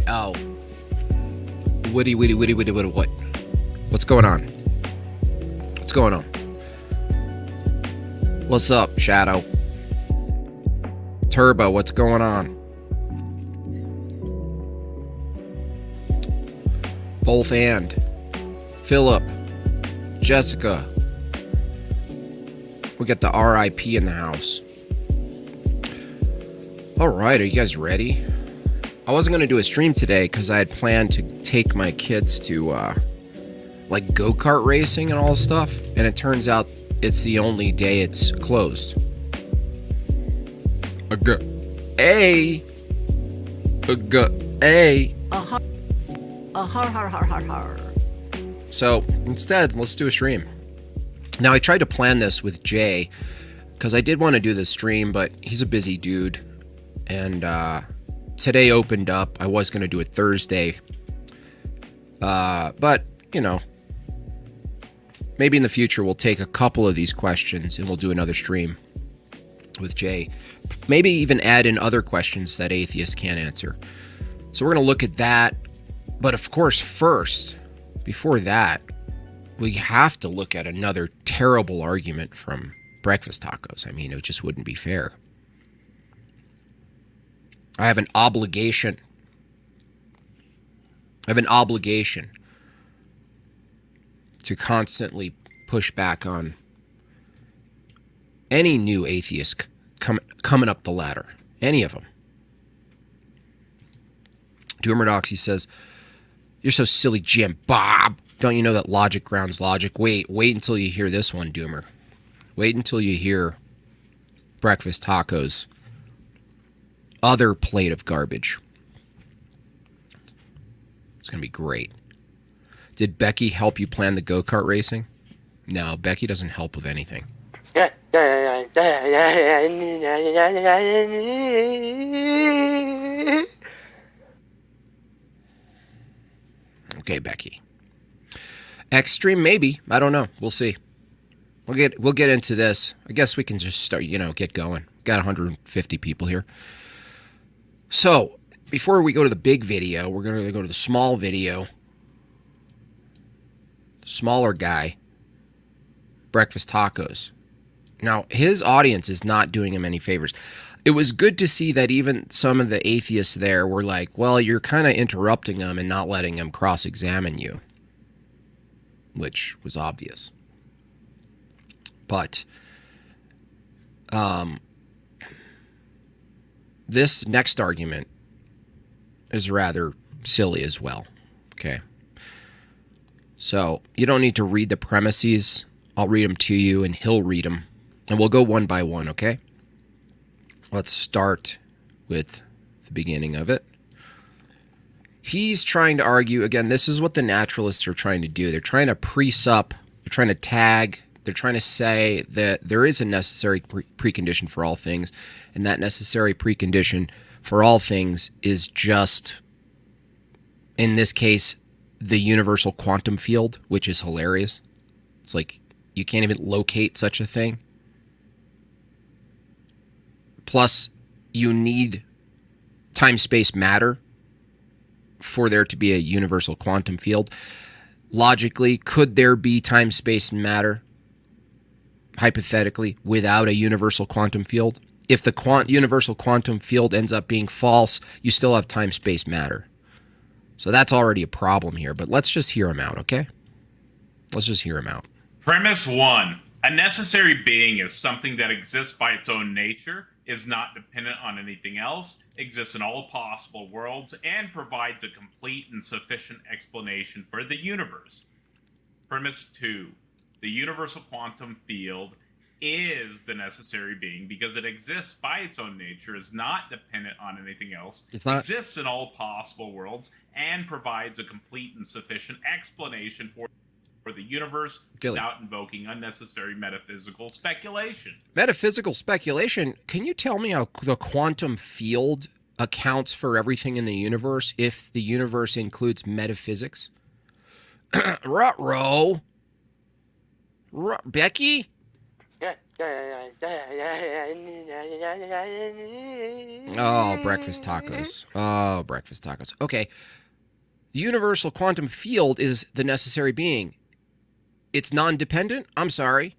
Oh. Woody, what? What's going on? What's going on? What's up, Shadow? Turbo, what's going on? Both and. Philip. Jessica. We got the RIP in the house. Alright, are you guys ready? I wasn't going to do a stream today because I had planned to take my kids to, like, go-kart racing and all this stuff. And it turns out it's the only day it's closed. Hey! So, instead, let's do a stream. Now, I tried to plan this with Jay, because I did want to do this stream, but he's a busy dude. And, today opened up. I was going to do it Thursday. But, you know, maybe in the future we'll take a couple of these questions and we'll do another stream with Jay. Maybe even add in other questions that atheists can't answer. So we're going to look at that. But of course, first, before that, we have to look at another terrible argument from Breakfast Tacos. I mean, it just wouldn't be fair. I have an obligation. To constantly push back on any new atheist coming up the ladder. Any of them. Doomerdoxy says, "You're so silly, Jim Bob. Don't you know that logic grounds logic?" Wait until you hear this one, Doomer. Wait until you hear Breakfast Tacos' other plate of garbage. It's going to be great. Did Becky help you plan the go-kart racing? No, Becky doesn't help with anything. Okay, Becky. Extreme, maybe. I don't know. We'll see. We'll get into this. I guess we can just start, get going. Got 150 people here. So, before we go to the big video, we're going to go to the small video. The smaller guy, Breakfast Tacos. Now, his audience is not doing him any favors. It was good to see that even some of the atheists there were like, well, you're kind of interrupting them and not letting them cross-examine you. Which was obvious. But, this next argument is rather silly as well. Okay. So, you don't need to read the premises. I'll read them to you and he'll read them. And we'll go one by one, okay? Let's start with the beginning of it. He's trying to argue, again, this is what the naturalists are trying to do. They're trying to presup, they're trying to tag, they're trying to say that there is a necessary precondition for all things, and that necessary precondition for all things is just, in this case, the universal quantum field, which is hilarious. It's like, you can't even locate such a thing. Plus, you need time-space matter for there to be a universal quantum field. Logically, could there be time-space matter, hypothetically, without a universal quantum field? If the universal quantum field ends up being false, you still have time-space matter. So that's already a problem here, but let's just hear him out, okay? Let's just hear him out. Premise 1. A necessary being is something that exists by its own nature, is not dependent on anything else, exists in all possible worlds, and provides a complete and sufficient explanation for the universe. Premise 2. The universal quantum field is the necessary being because it exists by its own nature, is not dependent on anything else, exists in all possible worlds, and provides a complete and sufficient explanation for the universe without invoking unnecessary metaphysical speculation. Metaphysical speculation? Can you tell me how the quantum field accounts for everything in the universe if the universe includes metaphysics? Ruh-roh. Becky? Oh, breakfast tacos. Oh, breakfast tacos. Okay. The universal quantum field is the necessary being. It's non-dependent? I'm sorry.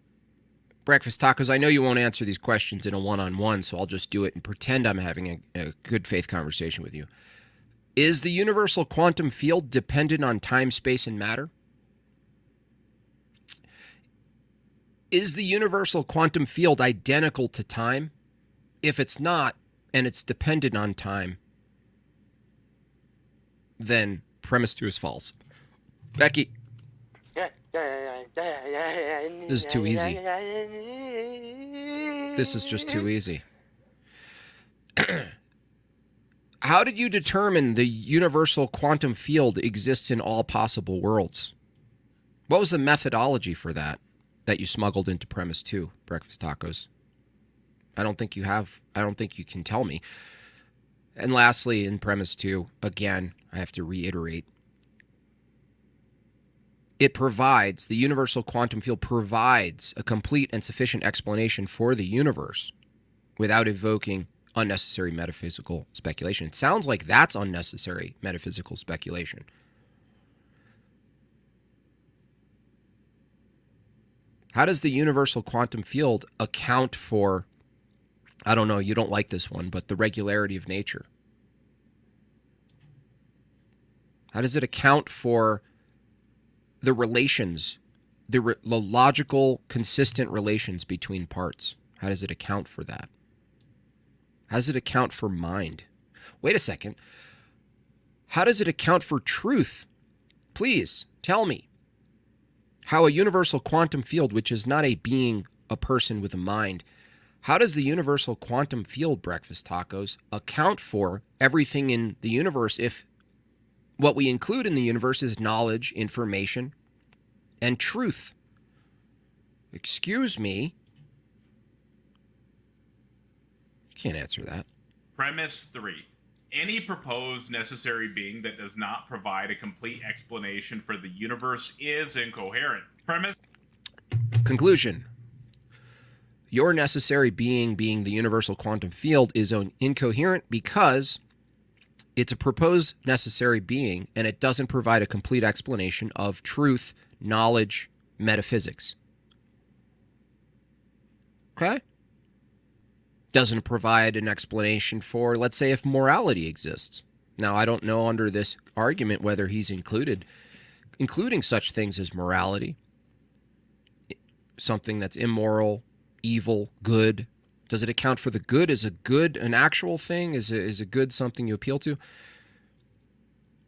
Breakfast tacos, I know you won't answer these questions in a one-on-one, so I'll just do it and pretend I'm having a good faith conversation with you. Is the universal quantum field dependent on time, space, and matter? Is the universal quantum field identical to time? If it's not, and it's dependent on time, then premise 2 is false. Becky. This is too easy. This is just too easy. How did you determine the universal quantum field exists in all possible worlds? What was the methodology for that you smuggled into premise 2, breakfast tacos? I don't think you can tell me. And lastly, in premise 2, again, I have to reiterate, the universal quantum field provides a complete and sufficient explanation for the universe without evoking unnecessary metaphysical speculation. It sounds like that's unnecessary metaphysical speculation. How does the universal quantum field account for, I don't know, you don't like this one, but the regularity of nature? How does it account for the relations, the logical, consistent relations between parts? How does it account for that? How does it account for mind? Wait a second. How does it account for truth? Please tell me how a universal quantum field, which is not a being, a person with a mind, how does the universal quantum field, breakfast tacos, account for everything in the universe if what we include in the universe is knowledge, information, and truth? Excuse me. You can't answer that. Premise 3. Any proposed necessary being that does not provide a complete explanation for the universe is incoherent. Premise. Conclusion. Your necessary being the universal quantum field is incoherent because it's a proposed necessary being and it doesn't provide a complete explanation of truth, knowledge, metaphysics. Okay? Doesn't provide an explanation for, let's say, if morality exists. Now, I don't know under this argument whether he's including such things as morality, something that's immoral, evil, good. Does it account for the good? Is a good an actual thing? Is a good something you appeal to?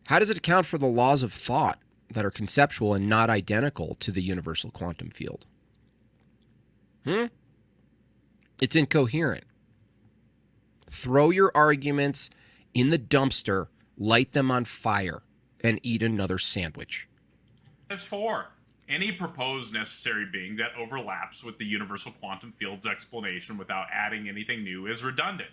How does it account for the laws of thought that are conceptual and not identical to the universal quantum field? It's incoherent. Throw your arguments in the dumpster, light them on fire, and eat another sandwich. Premise 4. Any proposed necessary being that overlaps with the universal quantum field's explanation without adding anything new is redundant.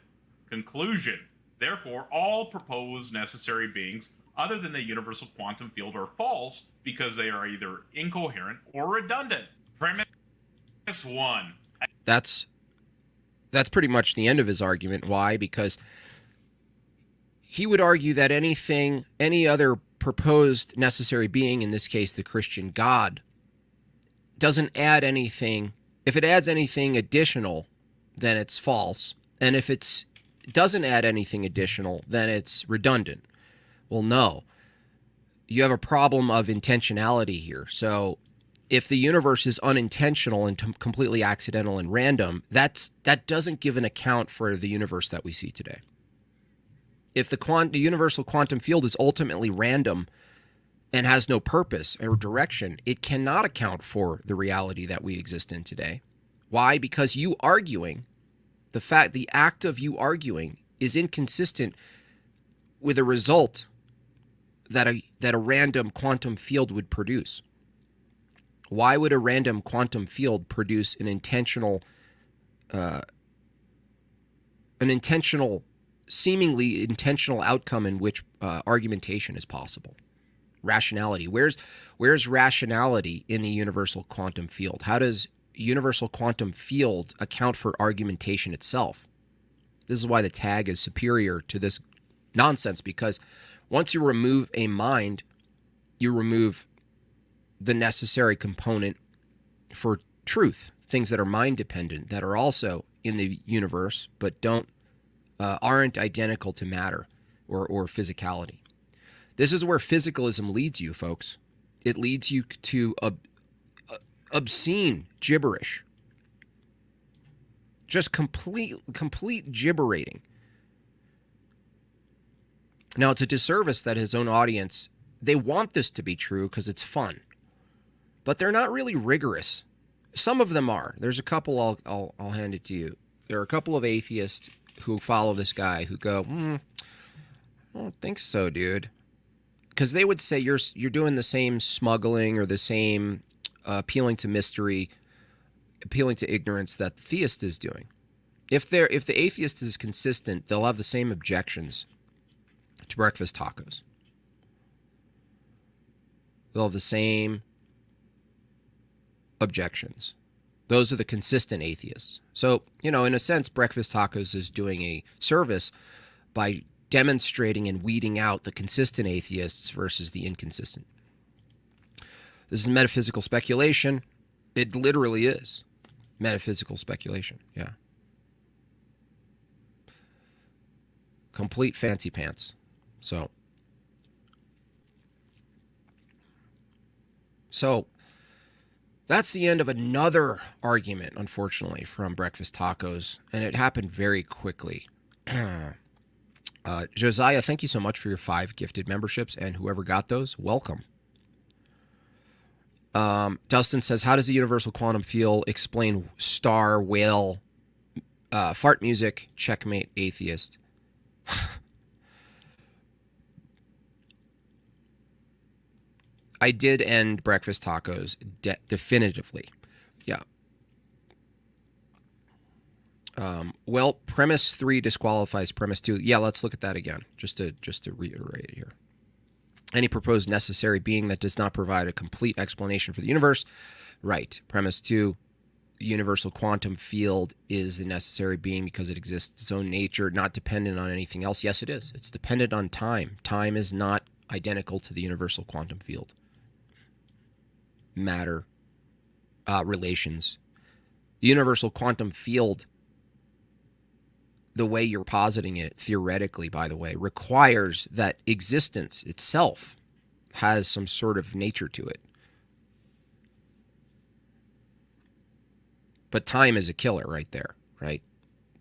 Conclusion. Therefore, all proposed necessary beings other than the universal quantum field are false because they are either incoherent or redundant. Premise 1. That's pretty much the end of his argument. Why? Because he would argue that any other proposed necessary being, in this case the Christian God, doesn't add anything. If it adds anything additional, then it's false. And if it doesn't add anything additional, then it's redundant. Well, no. You have a problem of intentionality here. So if the universe is unintentional and completely accidental and random, that doesn't give an account for the universe that we see today. If the universal quantum field is ultimately random and has no purpose or direction, it cannot account for the reality that we exist in today. Why? Because you arguing, the act of you arguing is inconsistent with a result that a random quantum field would produce. Why would a random quantum field produce an intentional, seemingly intentional outcome in which argumentation is possible? Rationality. Where's rationality in the universal quantum field? How does universal quantum field account for argumentation itself? This is why the tag is superior to this nonsense, because once you remove a mind, you remove the necessary component for truth, things that are mind dependent, that are also in the universe, but aren't identical to matter or physicality. This is where physicalism leads you, folks. It leads you to obscene gibberish. Just complete gibberating. Now, it's a disservice that his own audience, they want this to be true because it's fun. But they're not really rigorous. Some of them are. There's a couple, I'll hand it to you. There are a couple of atheists who follow this guy who go, I don't think so, dude. Because they would say you're doing the same smuggling or the same appealing to mystery, appealing to ignorance that the theist is doing. If the atheist is consistent, they'll have the same objections to breakfast tacos. They'll have the same objections. Those are the consistent atheists. So, in a sense, breakfast tacos is doing a service by demonstrating and weeding out the consistent atheists versus the inconsistent. This is metaphysical speculation. It literally is metaphysical speculation. Yeah. Complete fancy pants. So that's the end of another argument, unfortunately, from breakfast tacos, and it happened very quickly. Josiah, thank you so much for your 5 gifted memberships, and whoever got those, welcome. Dustin says, how does the universal quantum field explain star, whale, fart music, checkmate, atheist? I did end breakfast tacos definitively. Yeah. Well, premise 3 disqualifies premise 2. Yeah, let's look at that again, just to reiterate it here. Any proposed necessary being that does not provide a complete explanation for the universe. Right. Premise 2, the universal quantum field is the necessary being because it exists its own nature, not dependent on anything else. Yes, it is. It's dependent on time. Time is not identical to the universal quantum field. Matter, relations. The universal quantum field, the way you're positing it, theoretically, by the way, requires that existence itself has some sort of nature to it. But time is a killer right there, right?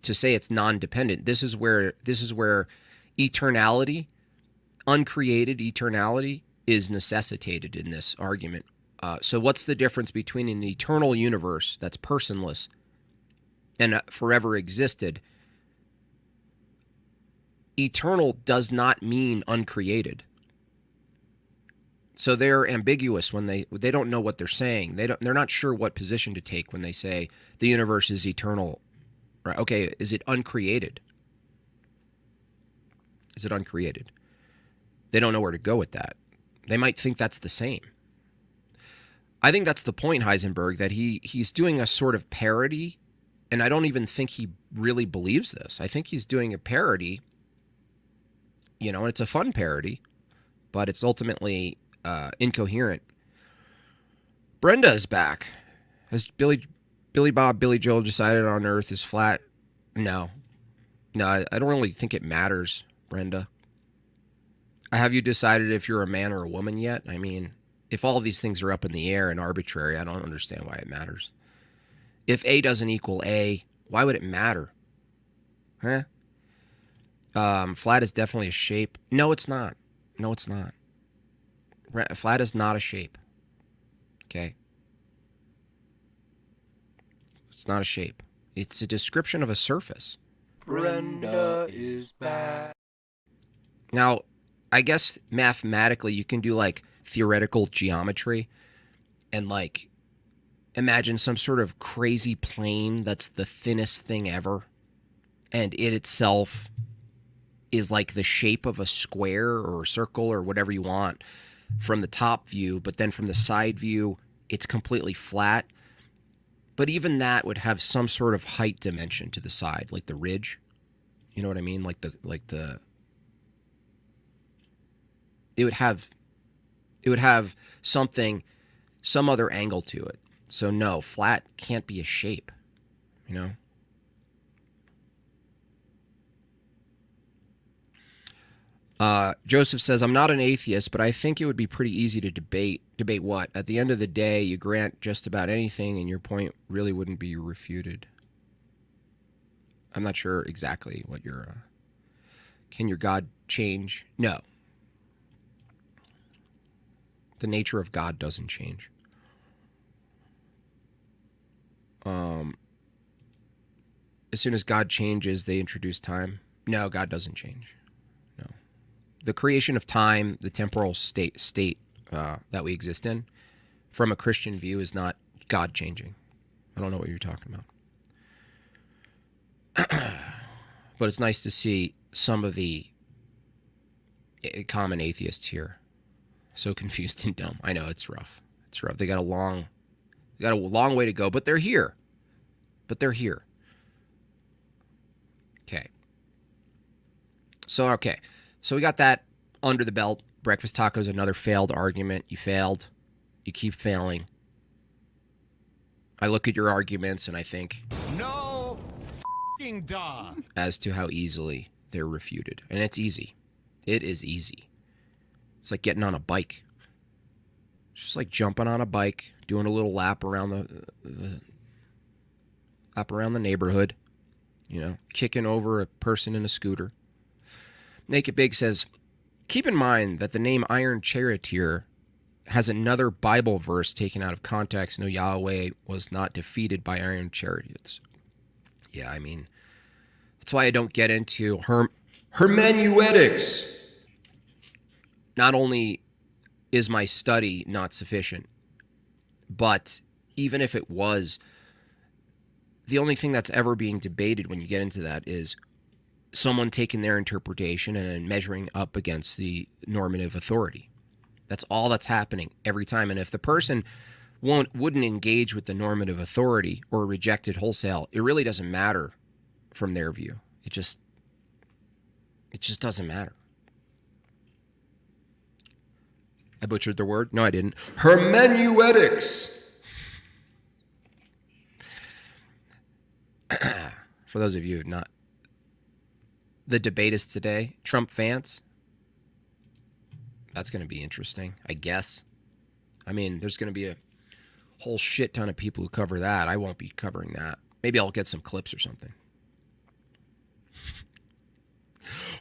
To say it's non-dependent, this is where eternality, uncreated eternality, is necessitated in this argument. So what's the difference between an eternal universe that's personless and forever existed? Eternal does not mean uncreated. So they're ambiguous when they don't know what they're saying. They're not sure what position to take when they say the universe is eternal. Right? Okay, is it uncreated? Is it uncreated? They don't know where to go with that. They might think that's the same. I think that's the point, Heisenberg, that he's doing a sort of parody, and I don't even think he really believes this. I think he's doing a parody, and it's a fun parody, but it's ultimately incoherent. Brenda is back. Has Billy Bob, Billy Joel decided on Earth is flat? No, I don't really think it matters, Brenda. Have you decided if you're a man or a woman yet? I mean, if all these things are up in the air and arbitrary, I don't understand why it matters. If A doesn't equal A, why would it matter? Huh? Flat is definitely a shape. No, it's not. No, it's not. Flat is not a shape. Okay? It's not a shape. It's a description of a surface. Brenda is back. Now, I guess mathematically you can do like theoretical geometry and like imagine some sort of crazy plane that's the thinnest thing ever, and it itself is like the shape of a square or a circle or whatever you want from the top view, but then from the side view it's completely flat. But even that would have some sort of height dimension to the side, like the ridge. You know what I mean? It would have something, some other angle to it. So no, flat can't be a shape, you know? Joseph says, I'm not an atheist, but I think it would be pretty easy to debate. Debate what? At the end of the day, you grant just about anything and your point really wouldn't be refuted. I'm not sure exactly what your... can your God change? No. The nature of God doesn't change. As soon as God changes, they introduce time. No, God doesn't change. No. The creation of time, the temporal state that we exist in, from a Christian view, is not God changing. I don't know what you're talking about. But it's nice to see some of the common atheists here. So confused and dumb. I know, it's rough. It's rough. They got a long way to go, but they're here. Okay. So we got that under the belt. Breakfast tacos, another failed argument. You failed. You keep failing. I look at your arguments and I think, no f***ing duh, as to how easily they're refuted. And it's easy. It is easy. It's like getting on a bike. It's just like jumping on a bike, doing a little lap around the neighborhood, you know, kicking over a person in a scooter. Naked Big says, keep in mind that the name Iron Charioteer has another Bible verse taken out of context. No, Yahweh was not defeated by iron chariots. Yeah, I mean, that's why I don't get into hermeneutics. Not only is my study not sufficient, but even if it was, the only thing that's ever being debated when you get into that is someone taking their interpretation and then measuring up against the normative authority. That's all that's happening every time. And if the person wouldn't engage with the normative authority or reject it wholesale, it really doesn't matter from their view. It just doesn't matter. I butchered the word? No, I didn't. Hermeneutics. For those of you who not... The debate is today. Trump Vance. That's going to be interesting, I guess. I mean, there's going to be a whole shit ton of people who cover that. I won't be covering that. Maybe I'll get some clips or something.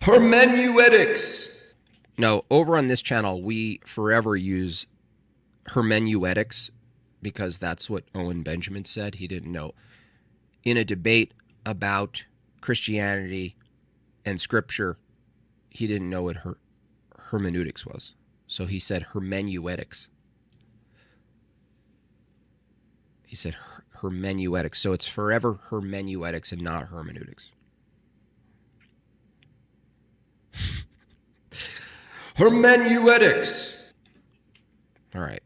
Hermeneutics. No, over on this channel, we forever use hermeneutics because that's what Owen Benjamin said. He didn't know. In a debate about Christianity and Scripture, he didn't know what hermeneutics was. So he said hermeneutics. He said hermeneutics. So it's forever hermeneutics and not hermeneutics. Hermeneutics. All right.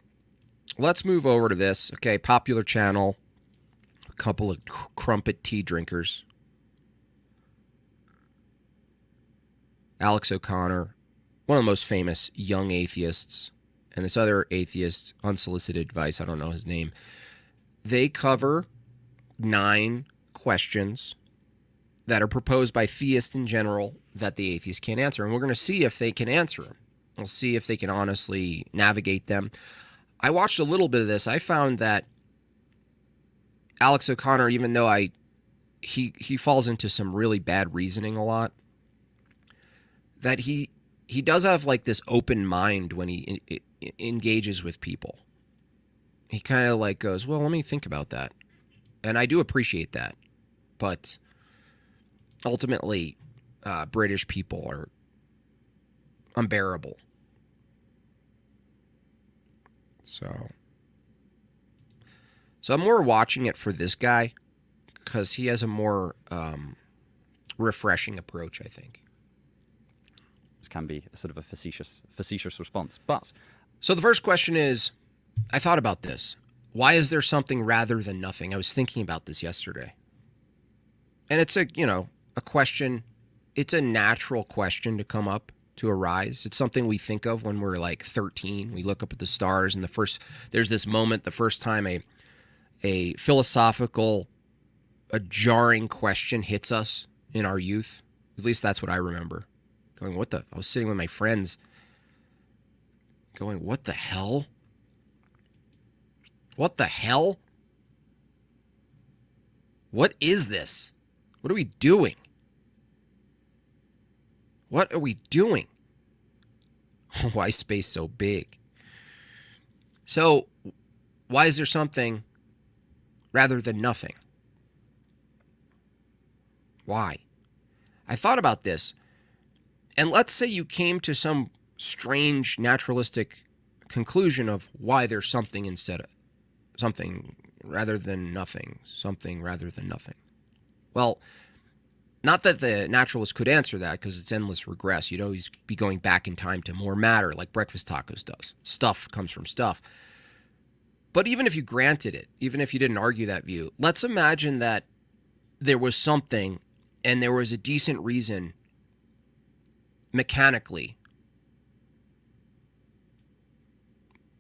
Let's move over to this. Okay, popular channel. A couple of crumpet tea drinkers. Alex O'Connor, one of the most famous young atheists, and this other atheist, unsolicited advice, I don't know his name. They cover 9 questions that are proposed by theists in general that the atheists can't answer. And we're going to see if they can answer them. We'll see if they can honestly navigate them. I watched a little bit of this. I found that Alex O'Connor, even though he falls into some really bad reasoning a lot, that he does have like this open mind when he engages with people. He kind of like goes, well, let me think about that. And I do appreciate that. But ultimately, British people are unbearable. So I'm more watching it for this guy because he has a more refreshing approach, I think. This can be a sort of a facetious response. But so the first question is, I thought about this. Why is there something rather than nothing? I was thinking about this yesterday. And it's a question. It's a natural question to come up, to arise. It's something we think of when we're like 13. We look up at the stars and there's this moment, the first time a philosophical, a jarring question hits us in our youth. At least that's what I remember. Going, I was sitting with my friends going, what the hell? What the hell? What is this? What are we doing? What are we doing? Why is space so big? So, why is there something rather than nothing? Why? I thought about this, and let's say you came to some strange naturalistic conclusion of why there's something instead of something rather than nothing, something rather than nothing. Well, not that the naturalist could answer that, because it's endless regress. You'd always be going back in time to more matter, like Breakfast Tacos does. Stuff comes from stuff. But even if you granted it, even if you didn't argue that view, let's imagine that there was something and there was a decent reason mechanically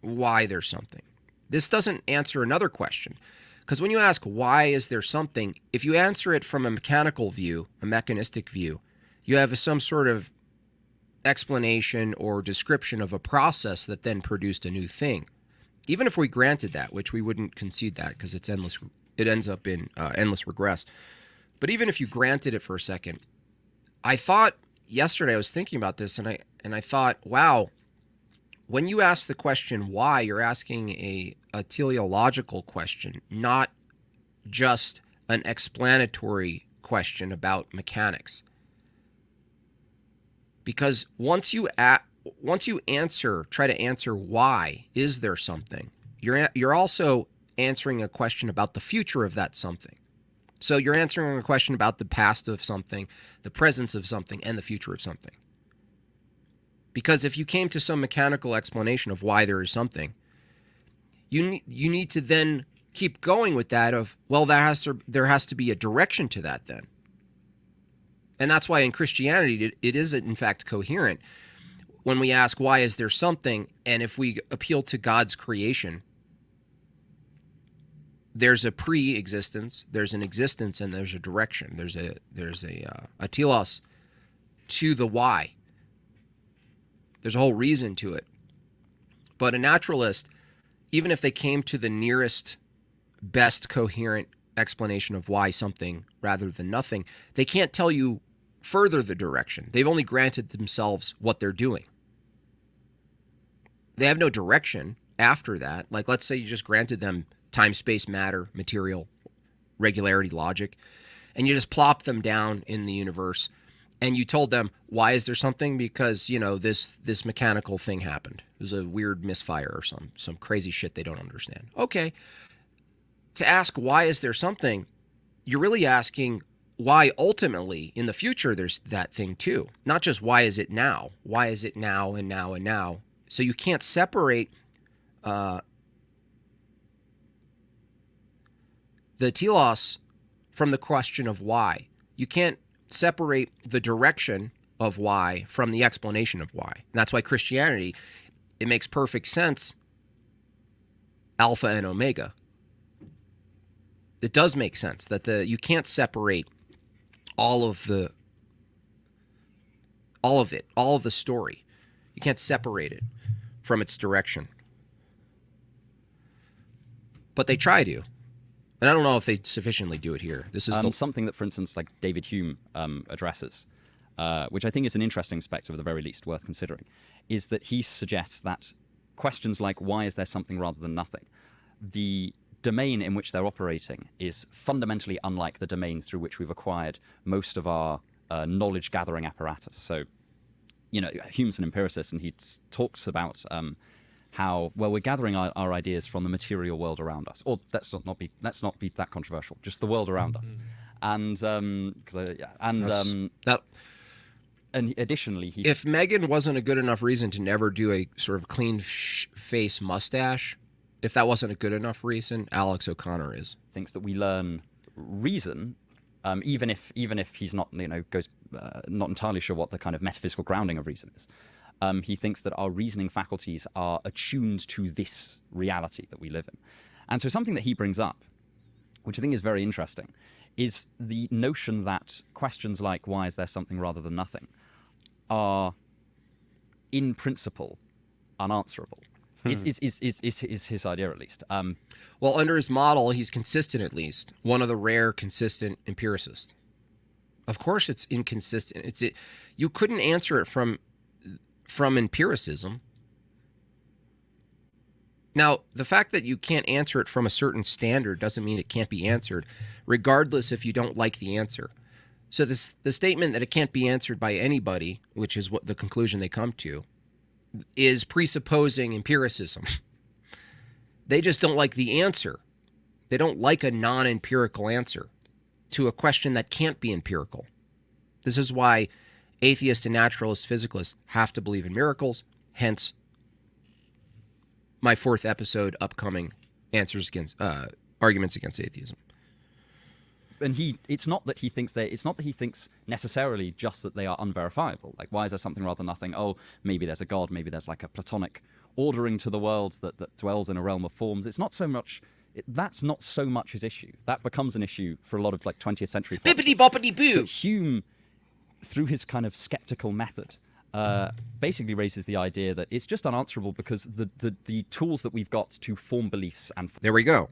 why there's something. This doesn't answer another question. Because when you ask why is there something, if you answer it from a mechanical view, a mechanistic view, you have some sort of explanation or description of a process that then produced a new thing. Even if we granted that, which we wouldn't concede that because it's endless, it ends up in endless regress. But even if you granted it for a second, I thought yesterday, I was thinking about this, and I thought, wow, when you ask the question why, you're asking a teleological question, not just an explanatory question about mechanics. Because once you try to answer why is there something, you're also answering a question about the future of that something. So you're answering a question about the past of something, the presence of something, and the future of something. Because if you came to some mechanical explanation of why there is something, you need to then keep going with that of, well, there has to be a direction to that then. And that's why in Christianity it is in fact coherent. When we ask why is there something, and if we appeal to God's creation, there's a pre-existence, there's an existence, and there's a direction. There's a telos to the why. There's a whole reason to it. But a naturalist, even if they came to the nearest, best coherent explanation of why something rather than nothing, they can't tell you further the direction. They've only granted themselves what they're doing. They have no direction after that. Like, let's say you just granted them time, space, matter, material, regularity, logic, and you just plop them down in the universe, and you told them, why is there something? Because, this mechanical thing happened. It was a weird misfire or some crazy shit they don't understand. Okay. To ask why is there something, you're really asking why ultimately in the future there's that thing too. Not just why is it now? Why is it now and now and now? So you can't separate the telos from the question of why. You can't separate the direction of why from the explanation of why. And that's why Christianity, it makes perfect sense, alpha and omega. It does make sense that you can't separate all of the story. You can't separate it from its direction. But they try to. And I don't know if they sufficiently do it here. This is something that, for instance, like David Hume addresses, which I think is an interesting perspective, at the very least, worth considering, is that he suggests that questions like why is there something rather than nothing, the domain in which they're operating is fundamentally unlike the domain through which we've acquired most of our knowledge-gathering apparatus. So, Hume's an empiricist, and he talks about how, well, we're gathering our ideas from the material world around us. Or let's not be that controversial. Just the world around us. And and additionally, if Megan wasn't a good enough reason to never do a sort of clean face mustache, if that wasn't a good enough reason, Alex O'Connor is. Thinks that we learn reason, even if he's not, goes not entirely sure what the kind of metaphysical grounding of reason is. He thinks that our reasoning faculties are attuned to this reality that we live in. And so something that he brings up, which I think is very interesting, is the notion that questions like why is there something rather than nothing are, in principle, unanswerable. Is his idea, at least. Well, under his model, he's consistent, at least. One of the rare consistent empiricists. Of course it's inconsistent. You couldn't answer it from empiricism. Now, the fact that you can't answer it from a certain standard doesn't mean it can't be answered, regardless if you don't like the answer. So the statement that it can't be answered by anybody, which is what the conclusion they come to, is presupposing empiricism. They just don't like the answer. They don't like a non-empirical answer to a question that can't be empirical. This is why atheists and naturalist physicalists have to believe in miracles, hence my 4th episode upcoming arguments against atheism. And it's not that he thinks necessarily just that they are unverifiable. Like, why is there something rather than nothing? Oh, maybe there's a God, maybe there's like a Platonic ordering to the world that dwells in a realm of forms. It's not so much, that's not so much his issue. That becomes an issue for a lot of like 20th century philosophers. Bippity-boppity-boo! Hume, through his kind of skeptical method, basically raises the idea that it's just unanswerable because the tools that we've got to form beliefs and... There we go.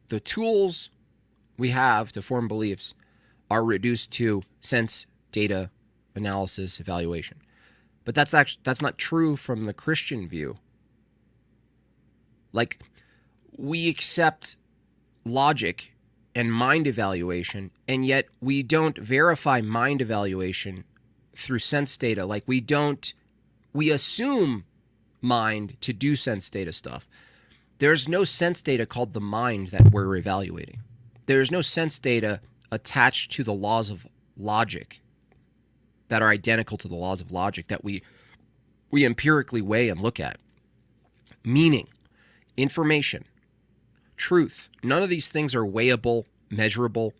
The tools we have to form beliefs are reduced to sense, data, analysis, evaluation. But that's not true from the Christian view. Like, we accept logic and mind evaluation, and yet we don't verify mind evaluation through sense data. Like, we assume mind to do sense data stuff. There's no sense data called the mind that we're evaluating. There's no sense data attached to the laws of logic that are identical to the laws of logic that we empirically weigh and look at. Meaning, information, truth, none of these things are weighable, measurable.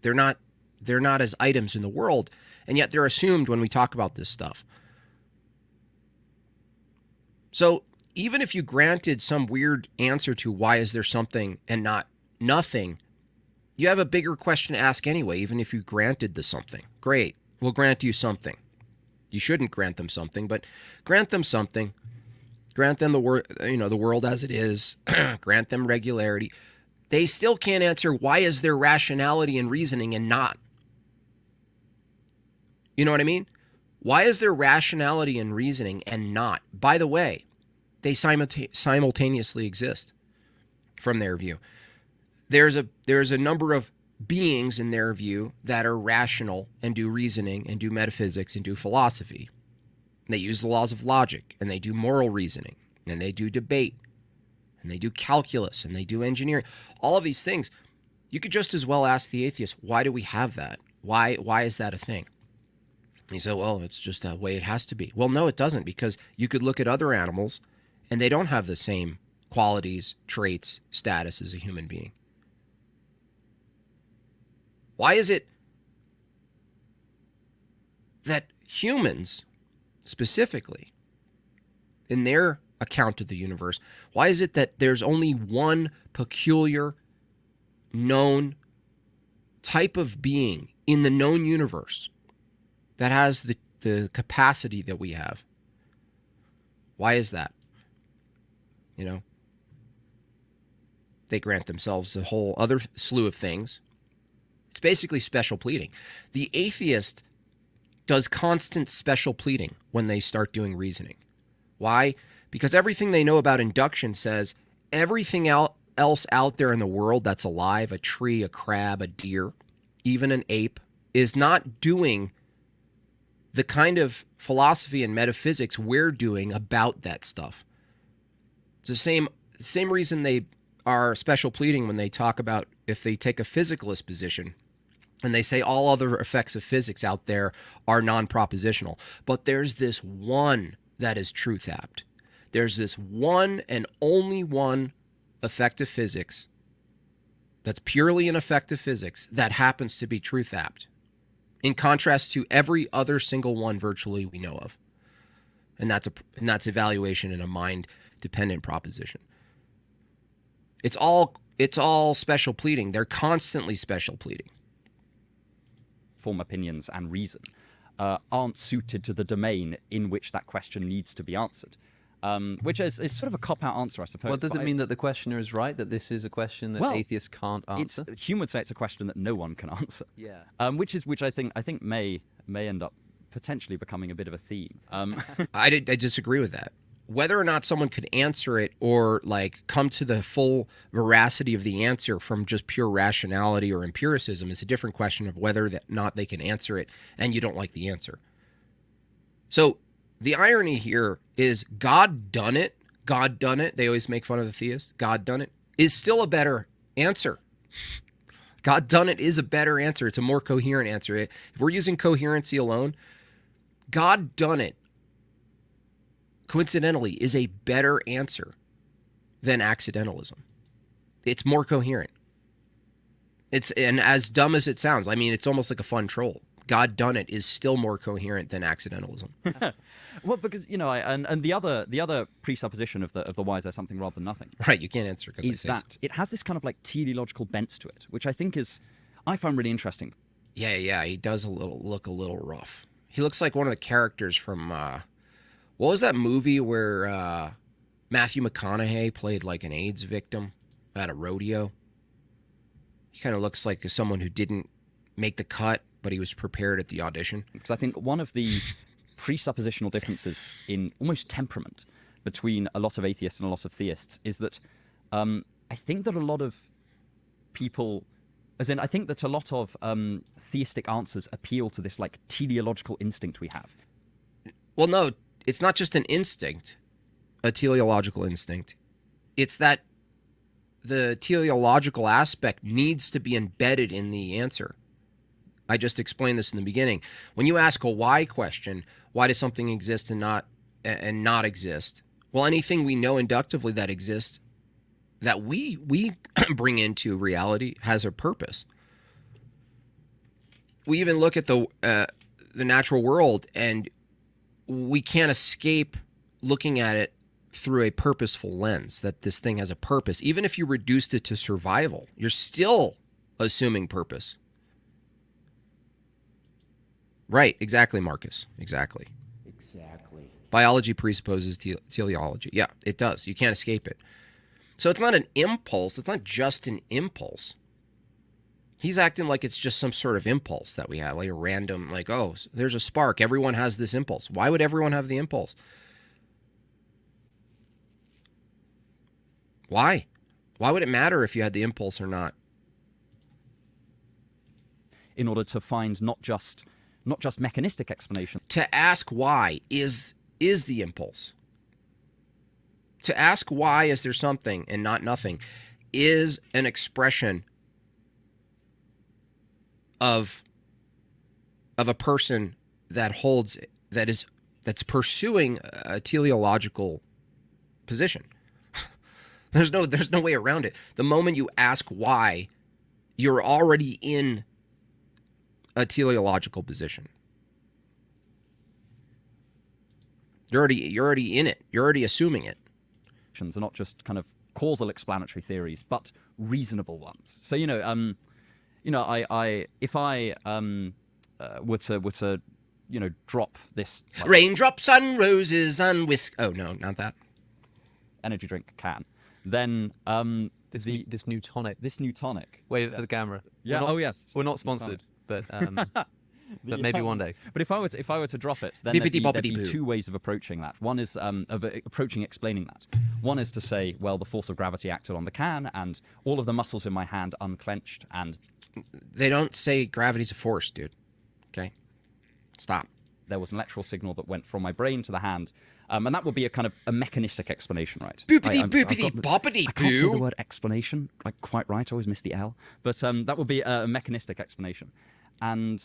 They're not as items in the world, and yet they're assumed when we talk about this stuff. So even if you granted some weird answer to why is there something and not nothing, you have a bigger question to ask anyway, even if you granted the something. Great, we'll grant you something. You shouldn't grant them something, but grant them something. Grant them the world as it is. Grant them regularity. They still can't answer why is there rationality and reasoning and not. You know what I mean? Why is there rationality and reasoning and not? By the way, they simultaneously exist from their view. There's a number of beings in their view that are rational and do reasoning and do metaphysics and do philosophy. They use the laws of logic and they do moral reasoning and they do debate and they do calculus and they do engineering. All of these things, you could just as well ask the atheist, why do we have that? Why is that a thing? And you say, well, it's just the way it has to be. Well, no, it doesn't, because you could look at other animals and they don't have the same qualities, traits, status as a human being. Why is it that humans, specifically, in their account of the universe, why is it that there's only one peculiar, known type of being in the known universe that has the capacity that we have? Why is that? You know, they grant themselves a whole other slew of things. It's basically special pleading. The atheist does constant special pleading when they start doing reasoning. Why? Because everything they know about induction says everything else out there in the world that's alive, a tree, a crab, a deer, even an ape, is not doing the kind of philosophy and metaphysics we're doing about that stuff. It's the same reason they are special pleading when they talk about if they take a physicalist position and they say all other effects of physics out there are non-propositional. But there's this one that is truth-apt. there's this one and only one effective physics that's purely an effective physics that happens to be truth apt, in contrast to every other single one virtually we know of. And that's evaluation in a mind-dependent proposition. It's all special pleading. They're constantly special pleading. Form opinions and reason aren't suited to the domain in which that question needs to be answered. Which is sort of a cop-out answer, I suppose. Well, does it mean that the questioner is right, that this is a question that atheists can't answer? Hume would say it's a question that no one can answer. Yeah. Which I think may end up potentially becoming a bit of a theme. I disagree with that. Whether or not someone could answer it or like come to the full veracity of the answer from just pure rationality or empiricism is a different question of whether or not they can answer it and you don't like the answer. So the irony here is God done it. They always make fun of the theist. God done it is still a better answer. God done it is a better answer. It's a more coherent answer. If we're using coherency alone, God done it, coincidentally, is a better answer than accidentalism. It's more coherent. And as dumb as it sounds, I mean, it's almost like a fun troll. God done it is still more coherent than accidentalism. Well, because and the other presupposition of the why is there something rather than nothing. Right, you can't answer because I is say that so. it has this kind of like teleological bent to it, which I think I find really interesting. Yeah, he does look a little rough. He looks like one of the characters from what was that movie where Matthew McConaughey played like an AIDS victim at a rodeo? He kind of looks like someone who didn't make the cut, but he was prepared at the audition. Because I think one of the presuppositional differences in almost temperament between a lot of atheists and a lot of theists is that I think that a lot of people, I think that a lot of theistic answers appeal to this like teleological instinct we have. Well, no, it's not just an instinct, a teleological instinct. It's that the teleological aspect needs to be embedded in the answer. I just explained this in the beginning. When you ask a why question, why does something exist and not exist? Well, anything we know inductively that exists, that we bring into reality, has a purpose. We even look at the natural world, and we can't escape looking at it through a purposeful lens, that this thing has a purpose. Even if you reduced it to survival, you're still assuming purpose. Right, exactly, Marcus. Exactly. Biology presupposes teleology. Yeah, it does. You can't escape it. So it's not an impulse. It's not just an impulse. He's acting like it's just some sort of impulse that we have, like a random, like, oh, there's a spark. Everyone has this impulse. Why would everyone have the impulse? Why? Why would it matter if you had the impulse or not? In order to find not just mechanistic explanation. To ask why is the impulse. To ask why is there something and not nothing is an expression of a person that holds that's pursuing a teleological position. There's no way around it. The moment you ask why, you're already in a teleological position. You're already in it. You're already assuming it. Are not just kind of causal explanatory theories, but reasonable ones. So if I were to drop this like, raindrops on roses on whisk. Oh no, not that. Energy drink can. Then this new tonic. Wave at the camera. Yeah. Yes. We're not sponsored, but maybe one day. But if I were to drop it, then there'd be two ways of approaching that. One is explaining that. One is to say, well, the force of gravity acted on the can, and all of the muscles in my hand unclenched, and they don't say gravity's a force, dude. Okay, stop. There was an electrical signal that went from my brain to the hand, and that would be a kind of a mechanistic explanation, right? Boopity boopity boppity boo. I can't say the word explanation like quite right. I always miss the L, but that would be a mechanistic explanation. And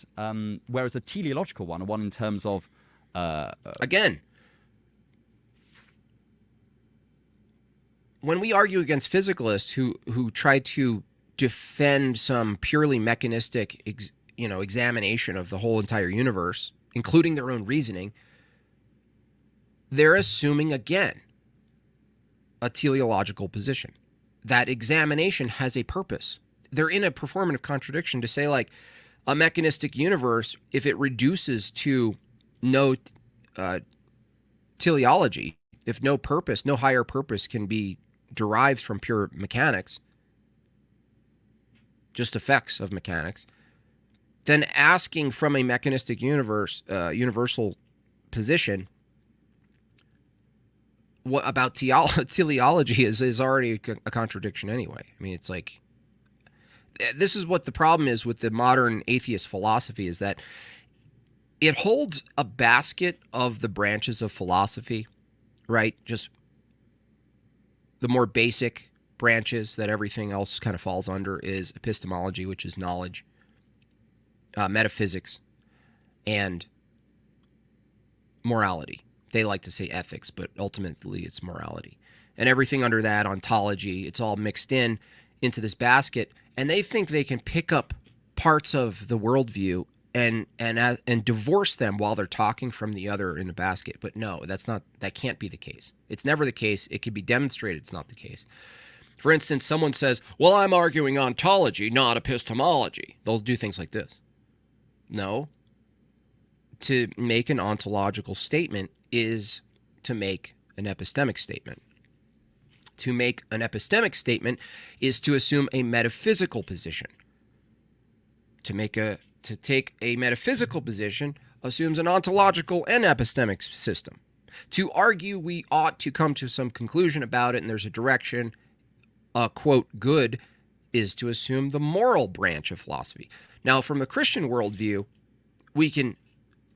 whereas a teleological one in terms of again, when we argue against physicalists who try to defend some purely mechanistic examination of the whole entire universe, including their own reasoning, they're assuming again a teleological position. That examination has a purpose. They're in a performative contradiction to say, like, a mechanistic universe, if it reduces to no teleology, if no purpose, no higher purpose can be derived from pure mechanics, just effects of mechanics, then asking from a mechanistic universe, universal position, what about teleology is already a contradiction anyway. I mean, it's like, this is what the problem is with the modern atheist philosophy, is that it holds a basket of the branches of philosophy, right? Just the more basic branches that everything else kind of falls under is epistemology, which is knowledge, metaphysics, and morality. They like to say ethics, but ultimately it's morality. And everything under that, ontology, it's all mixed into this basket, and they think they can pick up parts of the worldview and divorce them while they're talking from the other in the basket. But no, that can't be the case. It's never the case. It can be demonstrated it's not the case. For instance, someone says, well, I'm arguing ontology, not epistemology. They'll do things like this. No. To make an ontological statement is to make an epistemic statement. To make an epistemic statement is to assume a metaphysical position. To take a metaphysical position assumes an ontological and epistemic system. To argue we ought to come to some conclusion about it and there's a direction, quote, good, is to assume the moral branch of philosophy. Now, from the Christian worldview, we can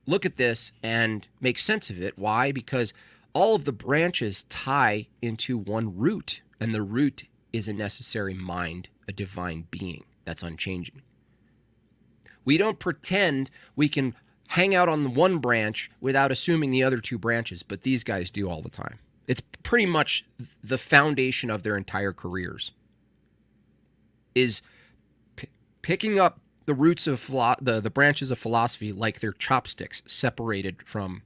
look at this and make sense of it. Why? Because all of the branches tie into one root, and the root is a necessary mind, a divine being that's unchanging. We don't pretend we can hang out on the one branch without assuming the other two branches, but these guys do all the time. It's pretty much the foundation of their entire careers, is picking up the roots of the branches of philosophy like they're chopsticks separated from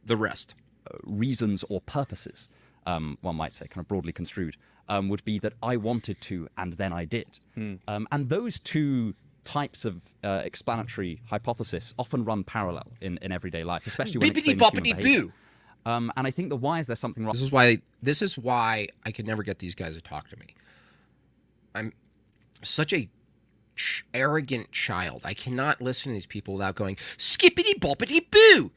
the rest. Reasons or purposes, one might say, kind of broadly construed, would be that I wanted to and then I did. And those two types of explanatory hypothesis often run parallel in everyday life, especially when explaining human behavior. And I think the why is there something wrong? This is why I could never get these guys to talk to me. I'm such a arrogant child. I cannot listen to these people without going, skippity boppity boo!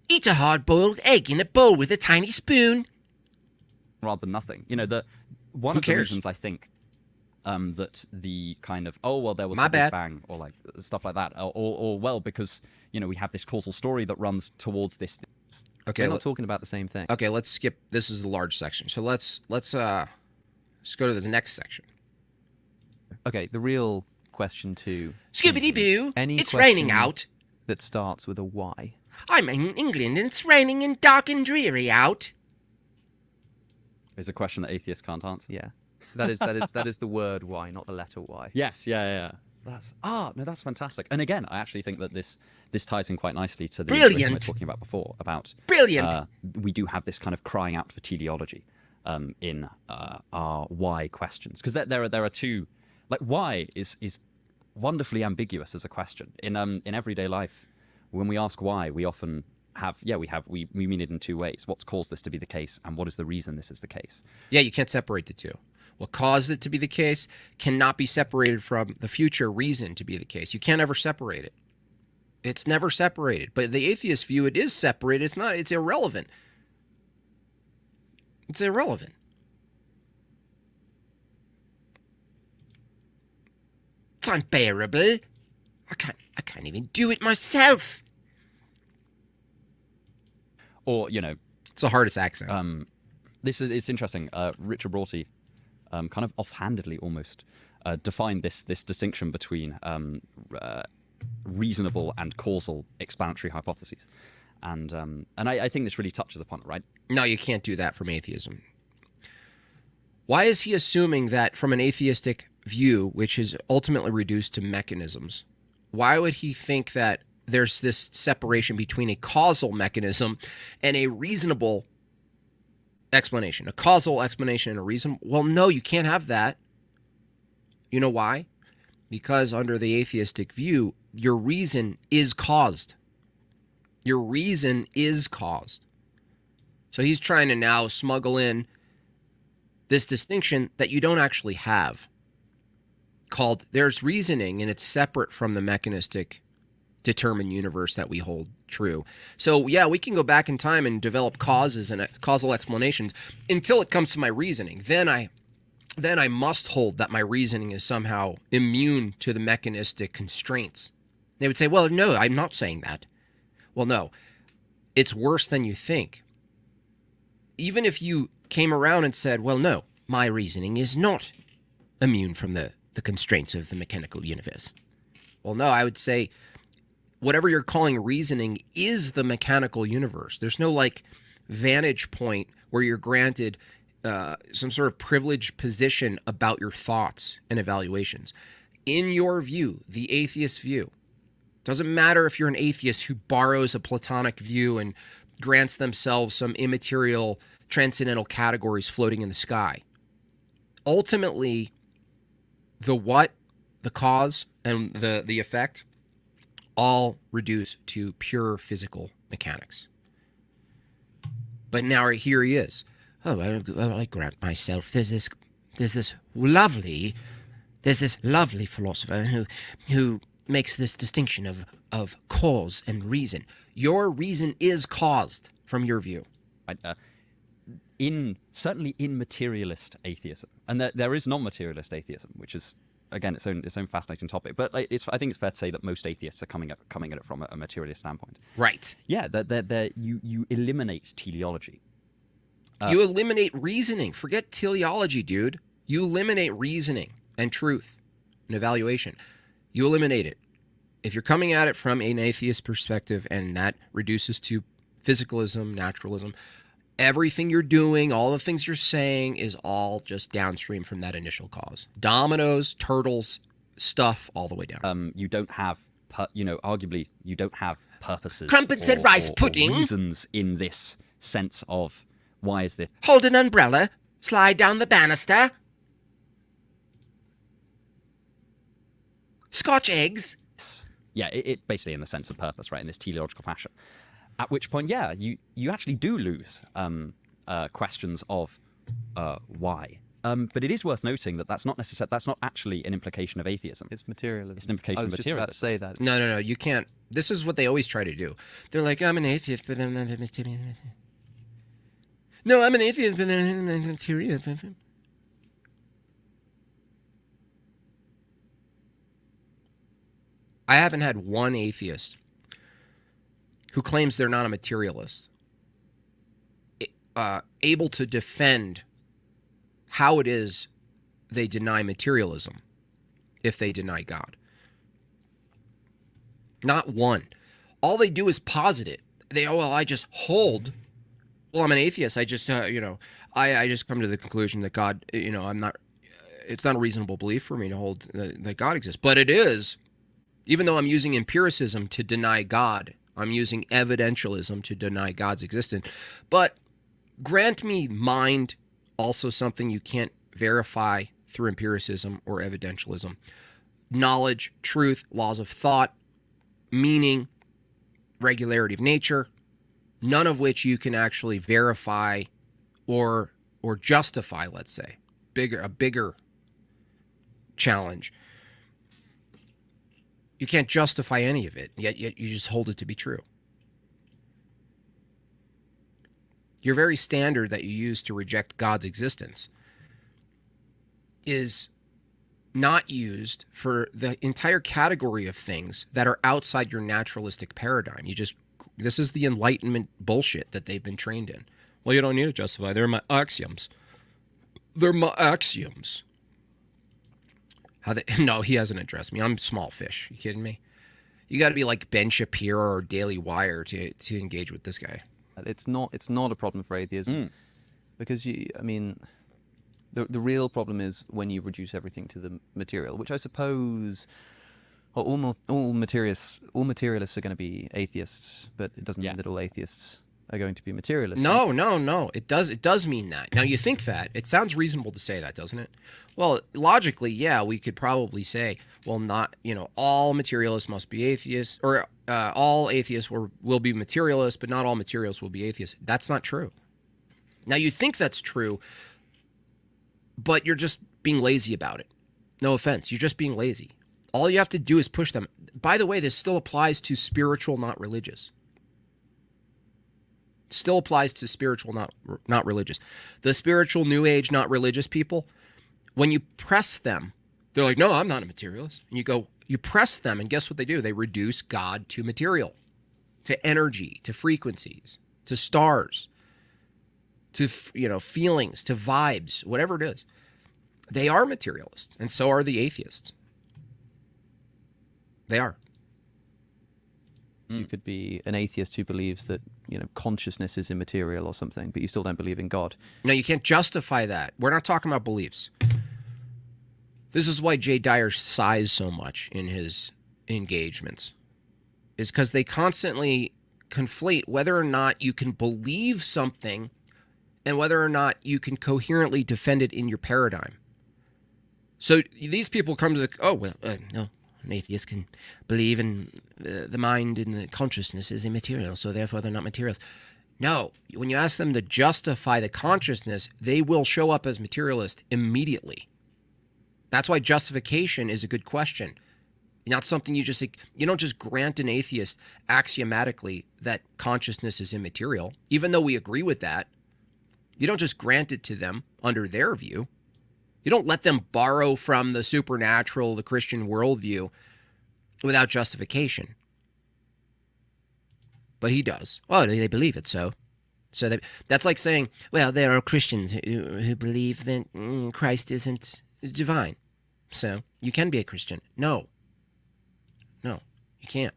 Eat a hard-boiled egg in a bowl with a tiny spoon. Rather than nothing. You know, one of the reasons I think that the kind of, oh, well, there was a Big Bang, or like stuff like that, or well, because, you know, we have this causal story that runs towards this. Okay, we're not talking about the same thing. Okay, let's skip. This is the large section. So let's go to the next section. Okay, the real question to Skibbity-boo, it's raining out. That starts with a why. I'm in England and it's raining and dark and dreary out. Is a question that atheists can't answer. Yeah. That is the word why, not the letter Y. Yes, yeah. That's fantastic. And again, I actually think that this ties in quite nicely to the thing we were talking about before about we do have this kind of crying out for teleology in our why questions, because there are two, like why is wonderfully ambiguous as a question in everyday life. When we ask why, we often we mean it in two ways. What's caused this to be the case, and what is the reason this is the case? Yeah, you can't separate the two. What caused it to be the case cannot be separated from the future reason to be the case. You can't ever separate it. It's never separated. But the atheist view, it is separated. It's not. It's irrelevant. It's irrelevant. It's unbearable. I can't even do it myself. Or, you know, it's the hardest accent. It's interesting. Richard Rorty, kind of offhandedly almost, defined this distinction between reasonable and causal explanatory hypotheses, and I think this really touches upon it, right? No, you can't do that from atheism. Why is he assuming that from an atheistic view, which is ultimately reduced to mechanisms, why would he think that there's this separation between a causal mechanism and a reasonable explanation? A causal explanation and a reason? Well, no, you can't have that. You know why? Because under the atheistic view, your reason is caused. Your reason is caused. So he's trying to now smuggle in this distinction that you don't actually have, called there's reasoning, and it's separate from the mechanistic determined universe that we hold true. So yeah, we can go back in time and develop causes and causal explanations until it comes to my reasoning. Then I must hold that my reasoning is somehow immune to the mechanistic constraints. They would say, well, no, I'm not saying that. Well, no, it's worse than you think. Even if you came around and said, well, no, my reasoning is not immune from the constraints of the mechanical universe. Well, no, I would say whatever you're calling reasoning is the mechanical universe. There's no like vantage point where you're granted some sort of privileged position about your thoughts and evaluations. In your view, the atheist view, doesn't matter if you're an atheist who borrows a Platonic view and grants themselves some immaterial transcendental categories floating in the sky. Ultimately, the what, the cause, and the effect all reduce to pure physical mechanics. But now here he is. Oh, I grant myself there's this lovely philosopher who makes this distinction of cause and reason. Your reason is caused from your view. Certainly in materialist atheism, and there is non-materialist atheism, which is again its own fascinating topic. But I think it's fair to say that most atheists are coming at it from a materialist standpoint. Right. Yeah, you eliminate teleology. You eliminate reasoning. Forget teleology, dude. You eliminate reasoning and truth and evaluation. You eliminate it. If you're coming at it from an atheist perspective, and that reduces to physicalism, naturalism, everything you're doing, all the things you're saying is all just downstream from that initial cause. Dominoes, turtles, stuff all the way down. You don't have, arguably, you don't have purposes. Crumpets and rice pudding. Or reasons in this sense of why is this? Hold an umbrella, slide down the banister. Scotch eggs. Yeah, it basically in the sense of purpose, right, in this teleological fashion. At which point, yeah, you actually do lose questions of why. But it is worth noting that that's not actually an implication of atheism. It's materialism. It's an implication of materialism. I was just about to say that. No, you can't. This is what they always try to do. They're like, I'm an atheist, but I'm not a materialist. No, I'm an atheist, but I'm not a materialist. I haven't had one atheist who claims they're not a materialist able to defend how it is they deny materialism if they deny God. Not one. All they do is posit it. I just hold. Well, I'm an atheist. I just, I just come to the conclusion that God, I'm not, it's not a reasonable belief for me to hold that God exists. But it is. Even though I'm using empiricism to deny God, I'm using evidentialism to deny God's existence. But grant me mind, also something you can't verify through empiricism or evidentialism. Knowledge, truth, laws of thought, meaning, regularity of nature, none of which you can actually verify or justify, let's say. A bigger challenge. You can't justify any of it, yet you just hold it to be true. Your very standard that you use to reject God's existence is not used for the entire category of things that are outside your naturalistic paradigm. This is the Enlightenment bullshit that they've been trained in. Well, you don't need to justify. They're my axioms. They're my axioms. No, he hasn't addressed me. I'm small fish. You kidding me? You got to be like Ben Shapiro or Daily Wire to engage with this guy. It's not a problem for atheism because The real problem is when you reduce everything to the material, which I suppose all materialists are going to be atheists, but it doesn't mean that all atheists are going to be materialists. No. It does mean that. Now you think that. It sounds reasonable to say that, doesn't it? Well, logically, yeah, we could probably say, well, not, all materialists must be atheists, or all atheists will be materialists, but not all materialists will be atheists. That's not true. Now you think that's true, but you're just being lazy about it. No offense. You're just being lazy. All you have to do is push them. By the way, this still applies to spiritual, not religious. Still applies to spiritual, not religious. The spiritual, new age, not religious people, when you press them, they're like, no, I'm not a materialist. And you press them, and guess what they do? They reduce God to material, to energy, to frequencies, to stars, to feelings, to vibes, whatever it is. They are materialists, and so are the atheists. They are. You could be an atheist who believes that consciousness is immaterial or something, but you still don't believe in God. No, you can't justify that. We're not talking about beliefs. This is why Jay Dyer sighs so much in his engagements, is because they constantly conflate whether or not you can believe something and whether or not you can coherently defend it in your paradigm. So these people come to no, an atheist can believe in the mind and the consciousness is immaterial, so therefore they're not materialists. No, when you ask them to justify the consciousness, they will show up as materialist immediately. That's why justification is a good question. Not something you don't just grant an atheist axiomatically that consciousness is immaterial, even though we agree with that. You don't just grant it to them under their view. You don't let them borrow from the supernatural, the Christian worldview, without justification. But he does. Oh, they believe it, so that's like saying, well, there are Christians who believe that Christ isn't divine, so you can be a Christian. No, you can't.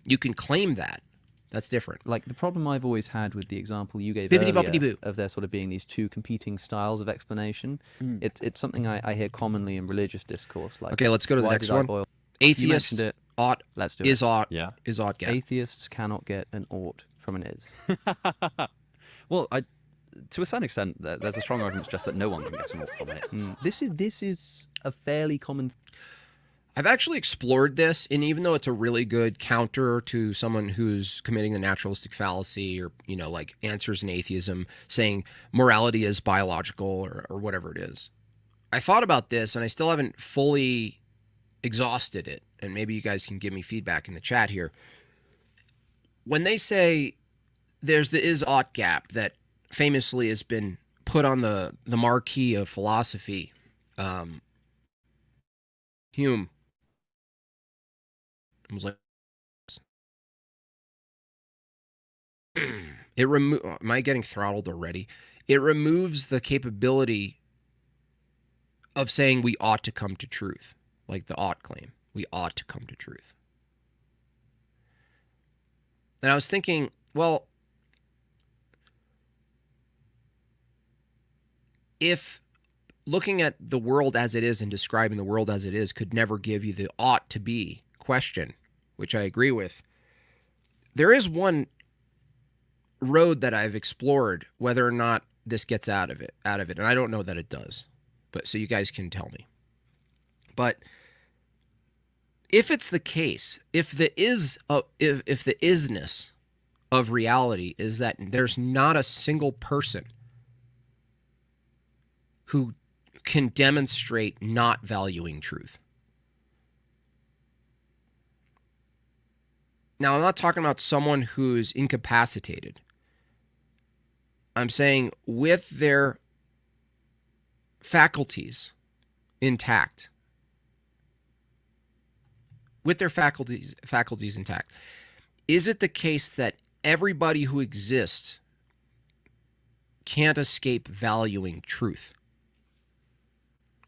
You can claim that. That's different. Like the problem I've always had with the example you gave earlier of there sort of being these two competing styles of explanation, it's something I hear commonly in religious discourse. Like, okay, let's go to the next one. Atheists ought Let's do is it. ought Yeah. is ought gap. Atheists cannot get an ought from an is. Well, to a certain extent, there's a strong argument to suggest that no one can get an ought from it. This is a fairly common. I've actually explored this, and even though it's a really good counter to someone who's committing the naturalistic fallacy or, like answers in atheism, saying morality is biological or whatever it is, I thought about this, and I still haven't fully exhausted it, and maybe you guys can give me feedback in the chat here. When they say there's the is-ought gap that famously has been put on the marquee of philosophy, Hume was like, am I getting throttled already? It removes the capability of saying we ought to come to truth, like the ought claim. We ought to come to truth. And I was thinking, well, if looking at the world as it is and describing the world as it is could never give you the ought to be question, which I agree with, there is one road that I've explored, whether or not this gets out of it, and I don't know that it does, but so you guys can tell me. But if it's the case, if the isness of reality is that there's not a single person who can demonstrate not valuing truth. Now, I'm not talking about someone who's incapacitated. I'm saying with their faculties intact. With their faculties intact. Is it the case that everybody who exists can't escape valuing truth?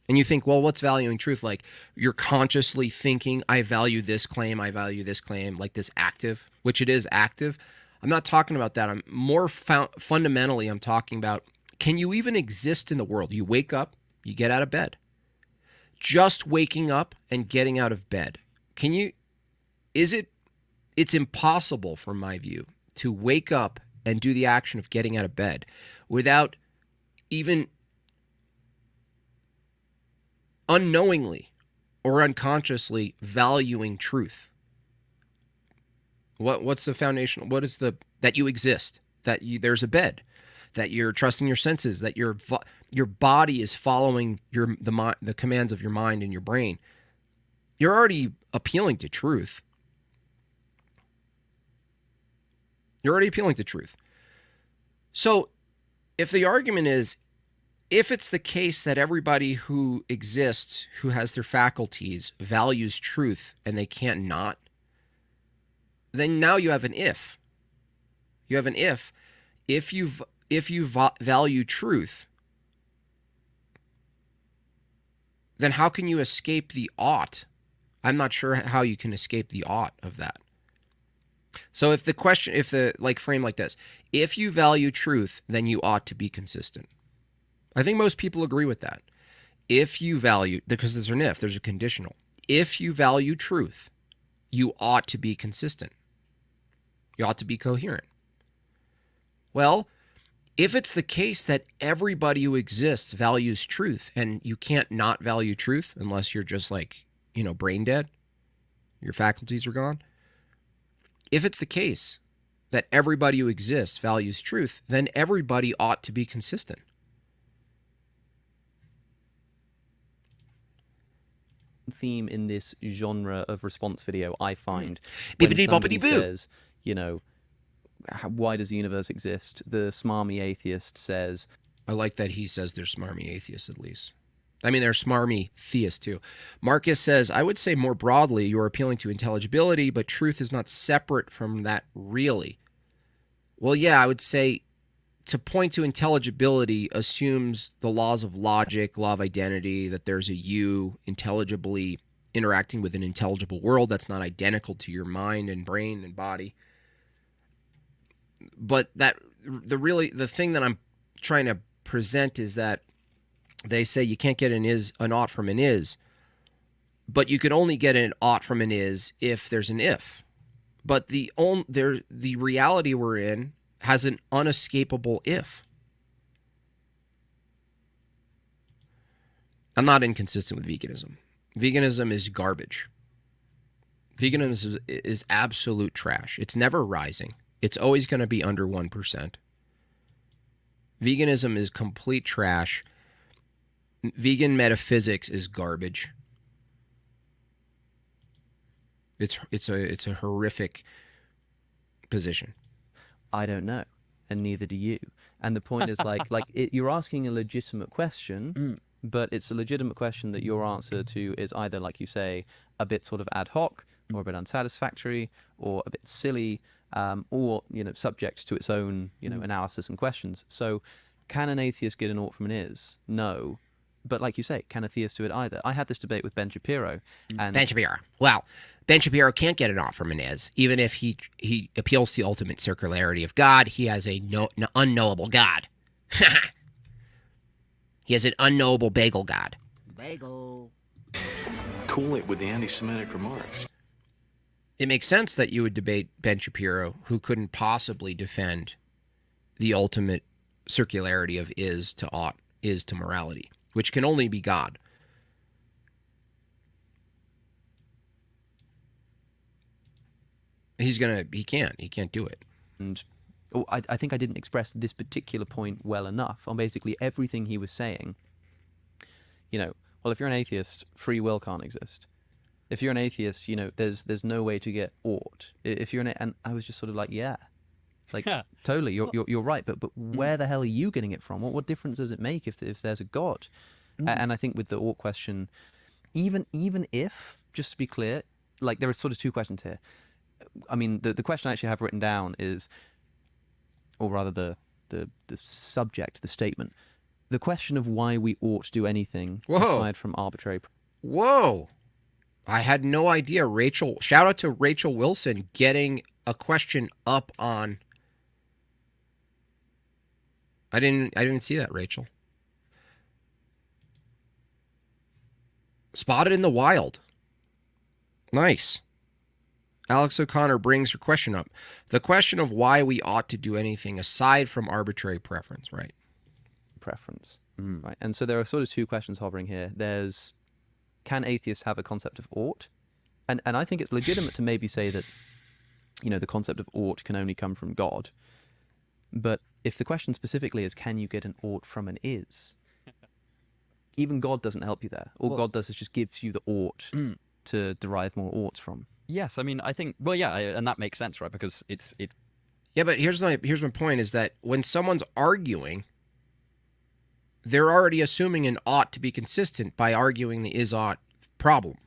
And you think, well, what's valuing truth? Like, you're consciously thinking, I value this claim, like this active, which it is active. I'm not talking about that. I'm more fundamentally, I'm talking about, can you even exist in the world? You wake up, You get out of bed. Just waking up and getting out of bed. It's impossible from my view to wake up and do the action of getting out of bed without even unknowingly or unconsciously valuing truth. What's the foundation? What is that you exist, that there's a bed, that you're trusting your senses, that your body is following the commands of your mind and your brain. You're already appealing to truth. You're already appealing to truth. So if the argument is, if it's the case that everybody who exists, who has their faculties, values truth and they can't not, then now you have an if. You have an if. If you value truth, then how can you escape the ought? I'm not sure how you can escape the ought of that. So if frame like this, if you value truth, then you ought to be consistent. I think most people agree with that. If you value, because there's an if, there's a conditional. If you value truth, you ought to be consistent. You ought to be coherent. Well, if it's the case that everybody who exists values truth, and you can't not value truth unless you're just brain dead, your faculties are gone. If it's the case that everybody who exists values truth, then everybody ought to be consistent. Theme in this genre of response video, I find, when somebody says, why does the universe exist? The smarmy atheist says... I like that he says they're smarmy atheists, at least. I mean, they're smarmy theists, too. Marcus says, I would say more broadly, you're appealing to intelligibility, but truth is not separate from that, really. Well, yeah, I would say to point to intelligibility assumes the laws of logic, law of identity, that there's a you intelligibly interacting with an intelligible world that's not identical to your mind and brain and body. But the thing that I'm trying to present is that they say you can't get an ought from an is, but you can only get an ought from an is if there's an if. But the reality we're in has an unescapable if. I'm not inconsistent with veganism. Veganism is garbage. Veganism is absolute trash. It's never rising. It's always going to be under 1%. Veganism is complete trash. Vegan metaphysics is garbage. It's a horrific position. I don't know, and neither do you. And the point is, you're asking a legitimate question, but it's a legitimate question that your answer to is either, like you say, a bit sort of ad hoc, or a bit unsatisfactory, or a bit silly, or subject to its own analysis and questions. So, can an atheist get an ought from an is? No. But like you say, can a theist do it either? I had this debate with Ben Shapiro. And Ben Shapiro. Well, Ben Shapiro can't get an ought from an is, even if he appeals to the ultimate circularity of God. He has a unknowable God. He has an unknowable bagel God. Bagel. Cool it with the anti-Semitic remarks. It makes sense that you would debate Ben Shapiro, who couldn't possibly defend the ultimate circularity of is to ought, is to morality, which can only be God. He can't do it. And I think I didn't express this particular point well enough on basically everything he was saying. Well, if you're an atheist, free will can't exist. If you're an atheist, there's no way to get ought. If you're and I was just sort of like, totally, you're right. But where the hell are you getting it from? What difference does it make if there's a God? And I think with the ought question, even if, just to be clear, there are sort of two questions here. I mean, the question I actually have written down is, or rather the subject, the statement, the question of why we ought to do anything aside from arbitrary. Whoa. I had no idea. Rachel, shout out to Rachel Wilson getting a question up on. I didn't see that, Rachel. Spotted in the wild. Nice. Alex O'Connor brings her question up. The question of why we ought to do anything aside from arbitrary preference, right? Preference. Right. And so there are sort of two questions hovering here. There's, can atheists have a concept of ought? And I think it's legitimate to maybe say that, you know, the concept of ought can only come from God. But if the question specifically is, can you get an ought from an is? Even God doesn't help you there. All God does is just gives you the ought to derive more oughts from. Yes, I mean, I think, well, yeah, and that makes sense, right? Because it's. Yeah, but here's my point is that when someone's arguing, they're already assuming an ought to be consistent by arguing the is-ought problem.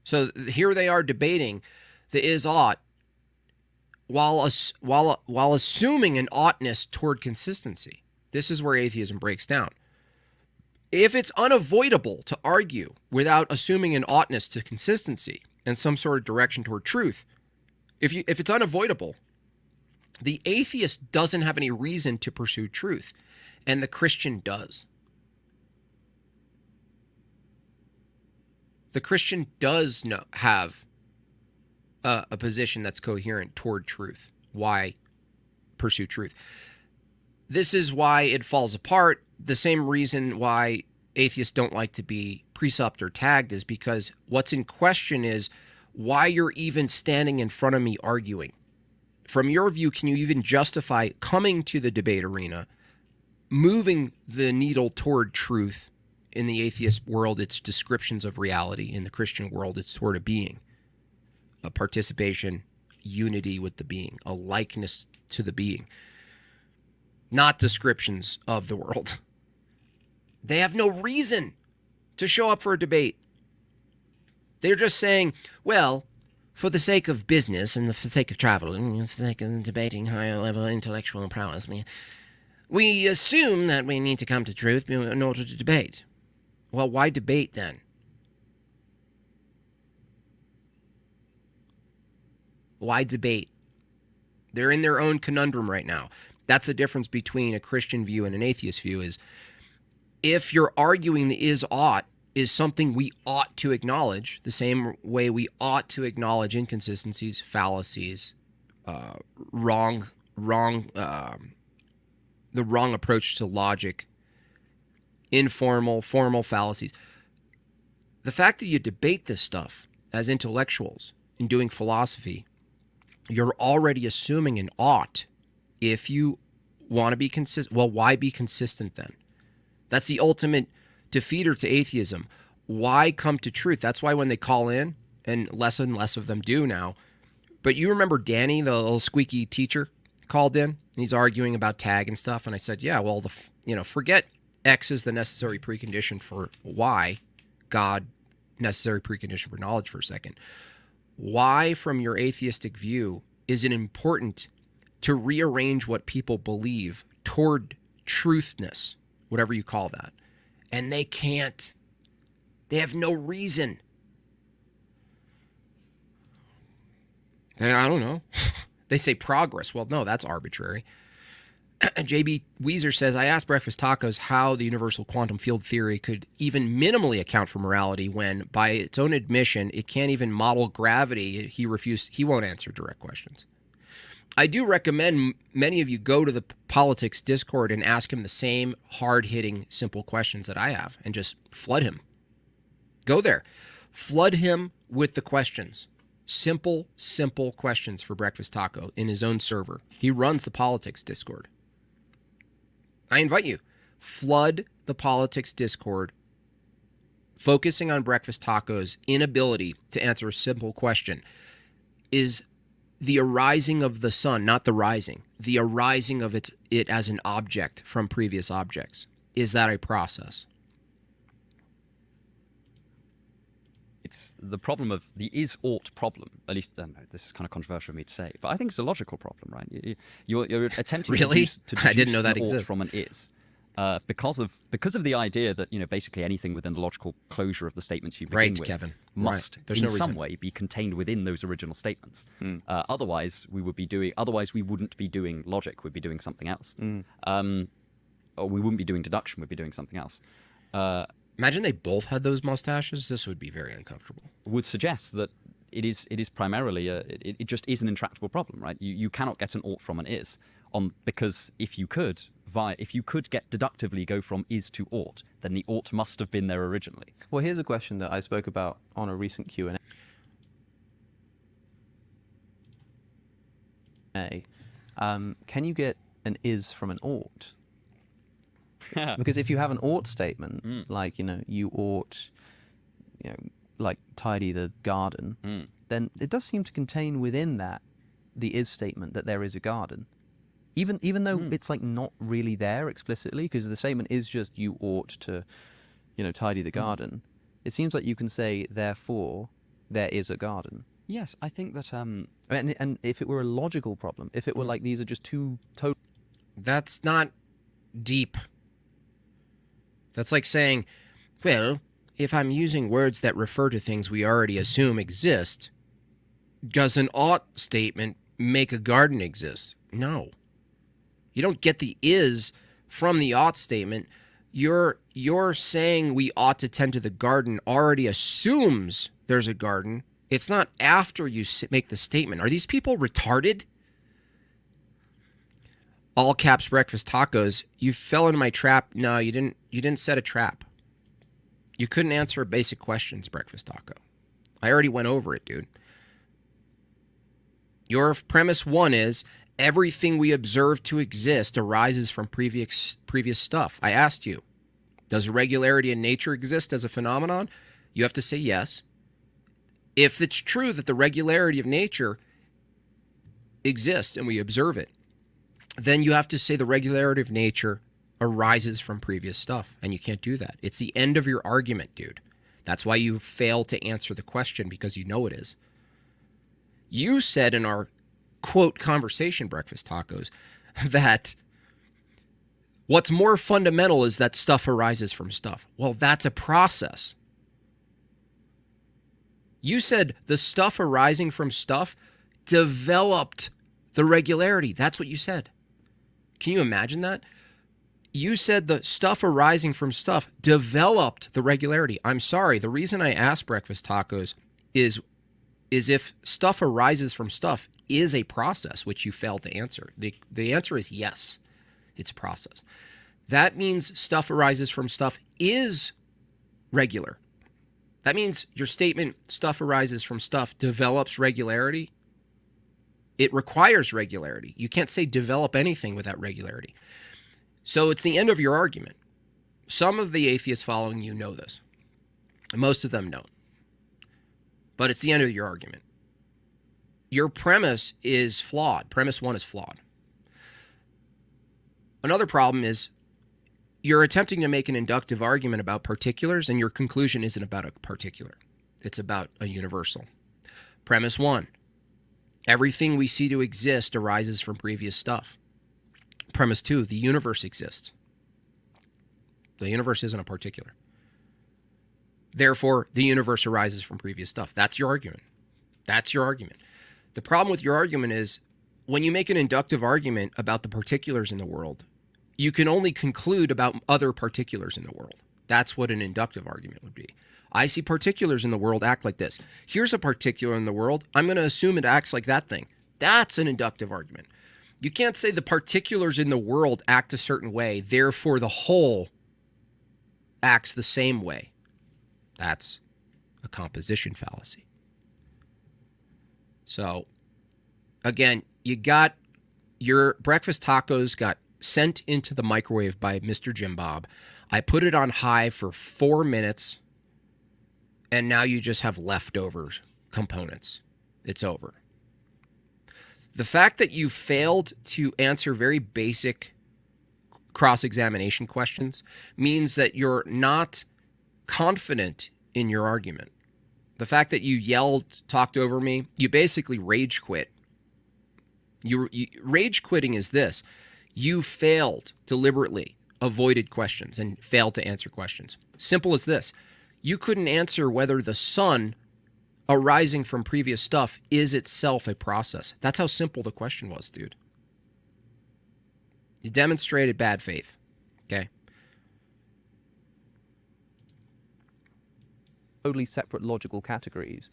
So here they are debating the is-ought while assuming an oughtness toward consistency. This is where atheism breaks down. If it's unavoidable to argue without assuming an oughtness to consistency and some sort of direction toward truth, if it's unavoidable, the atheist doesn't have any reason to pursue truth, and the Christian does. The Christian does have a position that's coherent toward truth. Why pursue truth? This is why it falls apart. The same reason why atheists don't like to be precept or tagged is because what's in question is why you're even standing in front of me arguing. From your view, can you even justify coming to the debate arena, moving the needle toward truth? In the atheist world, it's descriptions of reality. In the Christian world, it's toward a being, a participation, unity with the being, a likeness to the being, not descriptions of the world. They have no reason to show up for a debate. They're just saying, well, for the sake of business and for the sake of traveling, for the sake of debating higher level intellectual prowess, we assume that we need to come to truth in order to debate. Well, why debate then? Why debate? They're in their own conundrum right now. That's the difference between a Christian view and an atheist view is if you're arguing the is-ought is something we ought to acknowledge, the same way we ought to acknowledge inconsistencies, fallacies, the wrong approach to logic, formal fallacies. The fact that you debate this stuff as intellectuals in doing philosophy, you're already assuming an ought if you want to be consistent. Well, why be consistent then? That's the ultimate defeater to atheism. Why come to truth? That's why when they call in, and less of them do now, but you remember Danny, the little squeaky teacher, called in, and he's arguing about tag and stuff, and I said, yeah, well, forget X is the necessary precondition for Y, God, necessary precondition for knowledge for a second. Why, from your atheistic view, is it important to rearrange what people believe toward truthness, whatever you call that? And they can't. They have no reason. I don't know. They say progress. Well, no, that's arbitrary. J.B. Weezer says, I asked Breakfast Tacos how the universal quantum field theory could even minimally account for morality when, by its own admission, it can't even model gravity. He refused. He won't answer direct questions. I do recommend many of you go to the Politics Discord and ask him the same hard-hitting, simple questions that I have and just flood him. Go there. Flood him with the questions. Simple questions for Breakfast Taco in his own server. He runs the Politics Discord. I invite you, flood the Politics Discord, focusing on Breakfast Taco's inability to answer a simple question. Is the arising of the sun, not the rising, the arising of it as an object from previous objects, is that a process? It's the problem of the is-ought problem. At least, this is kind of controversial for me to say, but I think it's a logical problem, right? You're attempting really? to deduce I didn't know that an ought existed. from an is. Because of the idea that basically anything within the logical closure of the statements you begin with Kevin. must There's in no some reason. way be contained within those original statements. Otherwise we wouldn't be doing logic. We'd be doing something else. Or we wouldn't be doing deduction. We'd be doing something else. Imagine they both had those mustaches. This would be very uncomfortable. Would suggest that it is primarily it just is an intractable problem, right? You cannot get an ought from an is because if you could get deductively go from is to ought, then the ought must have been there originally. Well, here's a question that I spoke about on a recent Q&A. Can you get an is from an ought? Because if you have an ought statement, like, you ought, like tidy the garden, then it does seem to contain within that the is statement that there is a garden. Even though it's like not really there explicitly, because the statement is just you ought to, tidy the garden. It seems like you can say, therefore, there is a garden. Yes, I think that... And if it were a logical problem, if it were like these are just two total... That's not deep. That's like saying, well, if I'm using words that refer to things we already assume exist, does an ought statement make a garden exist? No. You don't get the is from the ought statement. You're saying we ought to tend to the garden already assumes there's a garden. It's not after you make the statement. Are these people retarded? All caps breakfast tacos. You fell into my trap. No, you didn't. You didn't set a trap. You couldn't answer basic questions, breakfast taco. I already went over it, dude. Your premise 1 is everything we observe to exist arises from previous stuff. I asked you, does regularity in nature exist as a phenomenon? You have to say yes. If it's true that the regularity of nature exists and we observe it, then you have to say the regularity of nature arises from previous stuff, and you can't do that. It's the end of your argument, dude. That's why you fail to answer the question, because you know it is. You said in our, quote, conversation, breakfast tacos, that what's more fundamental is that stuff arises from stuff. Well, that's a process. You said the stuff arising from stuff developed the regularity. That's what you said. Can you imagine that? You said the stuff arising from stuff developed the regularity. I'm sorry. The reason I asked breakfast tacos is if stuff arises from stuff is a process, which you failed to answer. The answer is yes, it's a process. That means stuff arises from stuff is regular. That means your statement, stuff arises from stuff, develops regularity. It requires regularity. You can't say develop anything without regularity. So it's the end of your argument. Some of the atheists following you know this. Most of them don't. But it's the end of your argument. Your premise is flawed. Premise 1 is flawed. Another problem is you're attempting to make an inductive argument about particulars, and your conclusion isn't about a particular. It's about a universal. Premise 1. Everything we see to exist arises from previous stuff. Premise 2, the universe exists. The universe isn't a particular. Therefore, the universe arises from previous stuff. That's your argument. That's your argument. The problem with your argument is when you make an inductive argument about the particulars in the world, you can only conclude about other particulars in the world. That's what an inductive argument would be. I see particulars in the world act like this. Here's a particular in the world. I'm going to assume it acts like that thing. That's an inductive argument. You can't say the particulars in the world act a certain way, therefore the whole acts the same way. That's a composition fallacy. So, again, you got your breakfast tacos got sent into the microwave by Mr. Jim Bob. I put it on high for 4 minutes, and now you just have leftover components. It's over. The fact that you failed to answer very basic cross-examination questions means that you're not confident in your argument. The fact that you yelled, talked over me, you basically rage quit. Rage quitting is this. You failed deliberately, avoided questions, and failed to answer questions. Simple as this. You couldn't answer whether the sun arising from previous stuff is itself a process. That's how simple the question was, dude. You demonstrated bad faith. Okay? totally separate logical categories,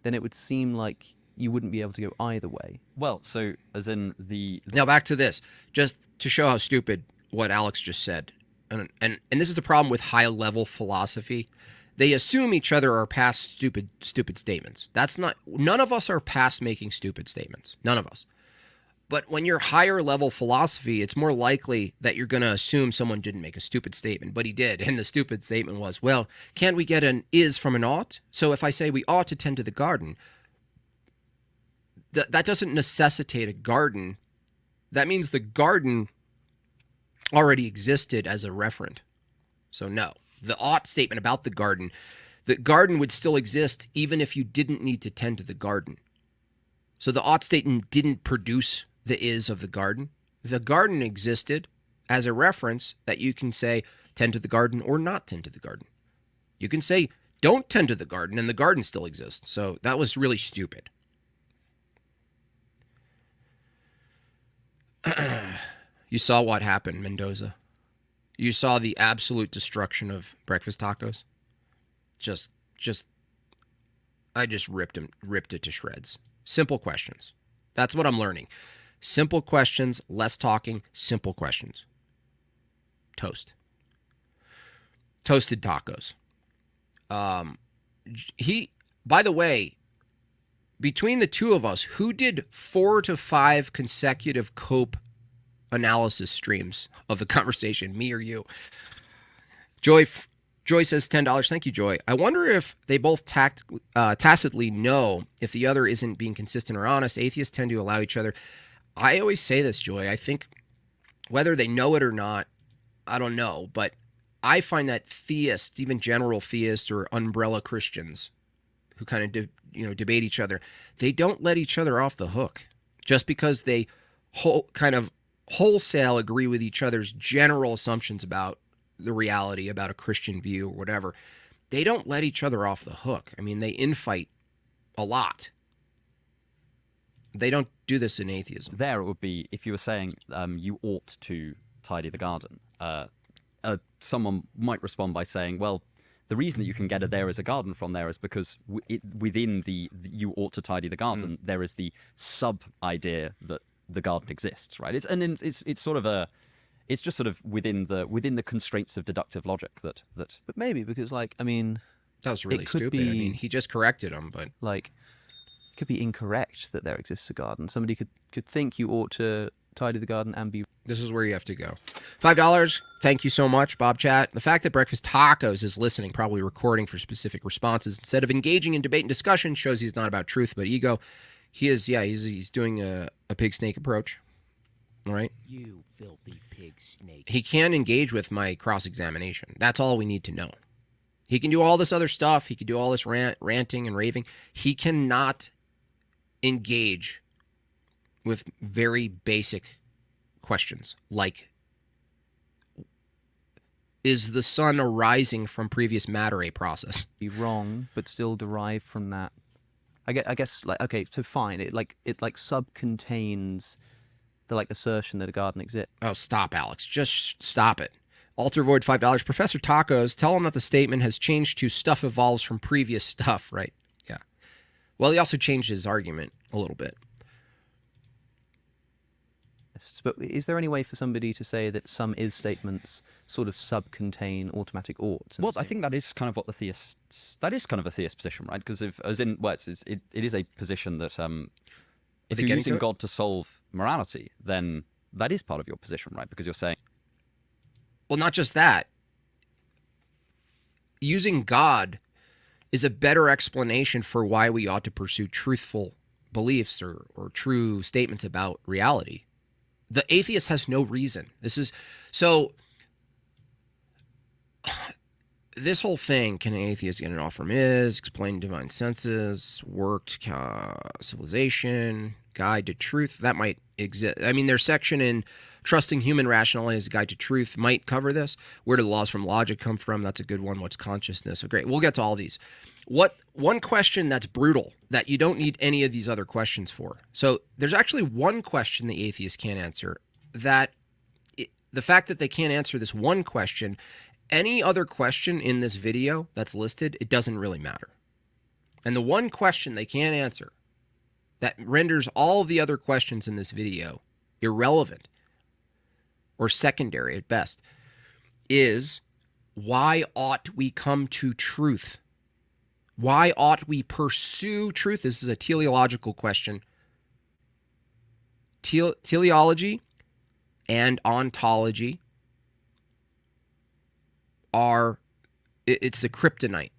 then it would seem like you wouldn't be able to go either way. Well, so as in the... Now back to this, just to show how stupid what Alex just said. And this is the problem with high-level philosophy. They assume each other are past stupid statements. That's not... None of us are past making stupid statements. None of us. But when you're higher-level philosophy, it's more likely that you're going to assume someone didn't make a stupid statement, but he did. And the stupid statement was, well, can't we get an is from an ought? So if I say we ought to tend to the garden, that doesn't necessitate a garden. That means the garden already existed as a referent. So no, the ought statement about the garden would still exist even if you didn't need to tend to the garden. So the ought statement didn't produce the is of the garden. The garden existed as a reference that you can say tend to the garden or not tend to the garden. You can say don't tend to the garden and the garden still exists. So that was really stupid. You saw what happened, Mendoza. You saw the absolute destruction of breakfast tacos. I just ripped it to shreds. Simple questions. That's what I'm learning. Simple questions, less talking, simple questions. Toast. Toasted tacos. By the way, between the two of us, who did 4 to 5 consecutive Cope analysis streams of the conversation, me or you? Joy says $10. Thank you, Joy. I wonder if they both tacitly know if the other isn't being consistent or honest. Atheists tend to allow each other. I always say this, Joy. I think whether they know it or not, I don't know. But I find that theists, even general theists or umbrella Christians who kind of debate each other, they don't let each other off the hook just because they wholesale agree with each other's general assumptions about the reality, about a Christian view or whatever. They don't let each other off the hook. I mean, they infight a lot. They don't do this in atheism. There it would be, if you were saying you ought to tidy the garden, someone might respond by saying, well, the reason that you can get a there is a garden from there is because within the you ought to tidy the garden, there is the sub-idea that the garden exists, right? It's sort of it's just sort of within the constraints of deductive logic that. But maybe because, like, I mean, that was really stupid. I mean, he just corrected him, but like, it could be incorrect that there exists a garden. Somebody could think you ought to tidy the garden and be. This is where you have to go. $5. Thank you so much, Bob Chat. The fact that Breakfast Tacos is listening, probably recording for specific responses instead of engaging in debate and discussion, shows he's not about truth but ego. He is, he's doing a pig snake approach. All right? You filthy pig snake. He can engage with my cross-examination. That's all we need to know. He can do all this other stuff. He can do all this ranting and raving. He cannot engage with very basic questions like, is the sun arising from previous matter a process? Be wrong, but still derive from that. I guess like, okay, so fine. It subcontains the assertion that a garden exists. Oh, stop, Alex. Just stop it. Alter Void, $5. Professor Tacos, tell him that the statement has changed to stuff evolves from previous stuff, right? Yeah. Well, he also changed his argument a little bit. But is there any way for somebody to say that some is statements sort of subcontain automatic oughts? Well, I think that is kind of what that is kind of a theist position, right? Because it is a position that if you're using God to solve morality, then that is part of your position, right? Because you're saying... Well, not just that. Using God is a better explanation for why we ought to pursue truthful beliefs or true statements about reality. The atheist has no reason. This whole thing, can an atheist get an off from is, explain divine senses, worked civilization, guide to truth, that might exist. I mean, their section in Trusting Human Rationality as a Guide to Truth might cover this. Where do the laws from logic come from? That's a good one. What's consciousness? Oh, great. We'll get to all these. One question that's brutal that you don't need any of these other questions for. So there's actually one question the atheist can't answer, that the fact that they can't answer this one question any other question in this video that's listed, it doesn't really matter. And the one question they can't answer that renders all the other questions in this video irrelevant or secondary at best is, why ought we come to truth? Why ought we pursue truth? This is a teleological question. Teleology and ontology it's the kryptonite.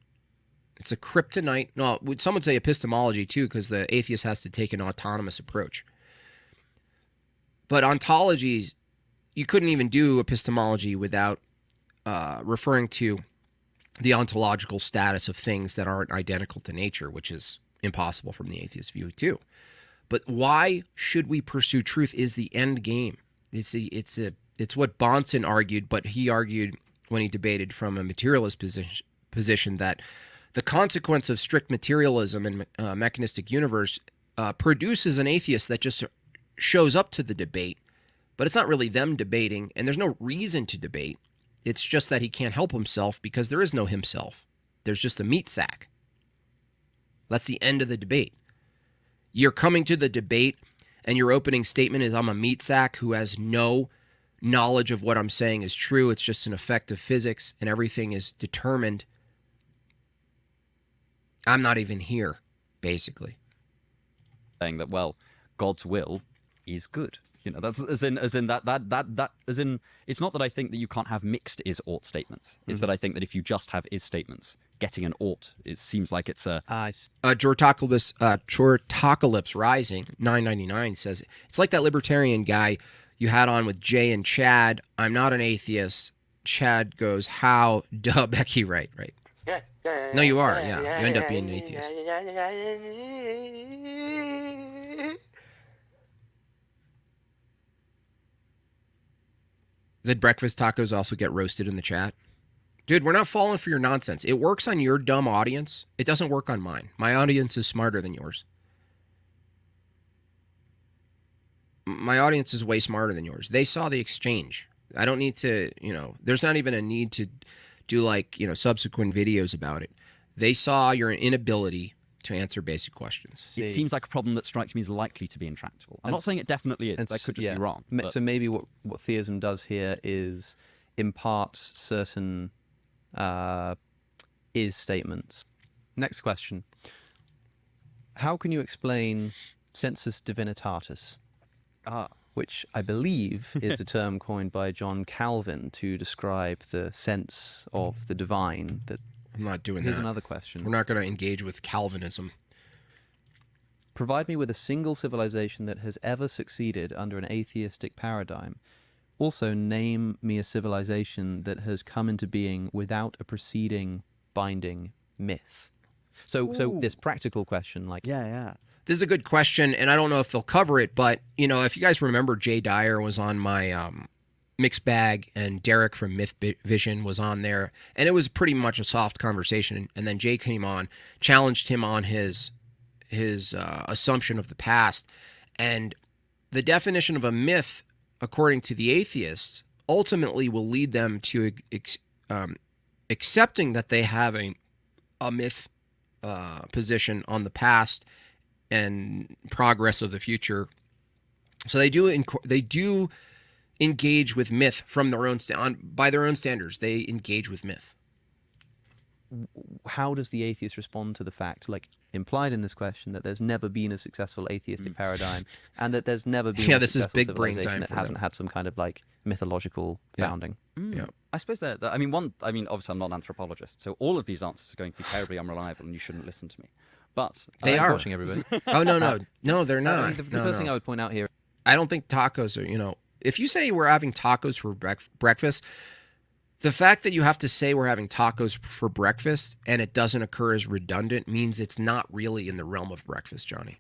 It's a kryptonite. No, some would say epistemology too, because the atheist has to take an autonomous approach. But ontologies, you couldn't even do epistemology without referring to the ontological status of things that aren't identical to nature, which is impossible from the atheist view too. But why should we pursue truth is the end game. It's what Bonson argued, but he argued when he debated from a materialist position that the consequence of strict materialism in a mechanistic universe produces an atheist that just shows up to the debate, but it's not really them debating, and there's no reason to debate. It's just that he can't help himself because there is no himself. There's just a meat sack. That's the end of the debate. You're coming to the debate, and your opening statement is, I'm a meat sack who has no knowledge of what I'm saying is true. It's just an effect of physics, and everything is determined. I'm not even here, basically. Saying that, well, God's will is good. You know, that's as in it's not that I think that you can't have mixed is ought statements. It's that I think that if you just have is statements, getting an ought, it seems like it's a Jortocalypse Rising 999 says it's like that libertarian guy you had on with Jay and Chad. I'm not an atheist. Chad goes, how? Duh, Becky, right. No, you are. Yeah, you end up being an atheist. Did breakfast tacos also get roasted in the chat? Dude, we're not falling for your nonsense. It works on your dumb audience. It doesn't work on mine. My audience is smarter than yours. My audience is way smarter than yours. They saw the exchange. I don't need to, there's not even a need to do subsequent videos about it. They saw your inability to answer basic questions. It seems like a problem that strikes me as likely to be intractable. I'm not saying it definitely is. That could just be wrong. So maybe what theism does here is imparts certain is statements. Next question. How can you explain sensus divinitatis? Which I believe is a term coined by John Calvin to describe the sense of the divine. I'm not doing Here's that. another question. We're not going to engage with Calvinism. Provide me with a single civilization that has ever succeeded under an atheistic paradigm. Also, name me a civilization that has come into being without a preceding binding myth. So this practical question, This is a good question, and I don't know if they'll cover it, but, if you guys remember, Jay Dyer was on my Mixed Bag, and Derek from Myth Vision was on there, and it was pretty much a soft conversation, and then Jay came on, challenged him on his assumption of the past, and the definition of a myth, according to the atheists, ultimately will lead them to accepting that they have a myth position on the past and progress of the future. So they do engage with myth from their own by their own standards. They engage with myth. How does the atheist respond to the fact, implied in this question, that there's never been a successful atheistic paradigm, and that there's never been a this is successful big brain civilization time that for hasn't them. had some kind of mythological founding? Yeah. I suppose that obviously I'm not an anthropologist, so all of these answers are going to be terribly unreliable, and you shouldn't listen to me. But They are watching everybody. Oh no, they're not. The first thing I would point out here. I don't think tacos are. If you say we're having tacos for breakfast, the fact that you have to say we're having tacos for breakfast and it doesn't occur as redundant means it's not really in the realm of breakfast, Johnny.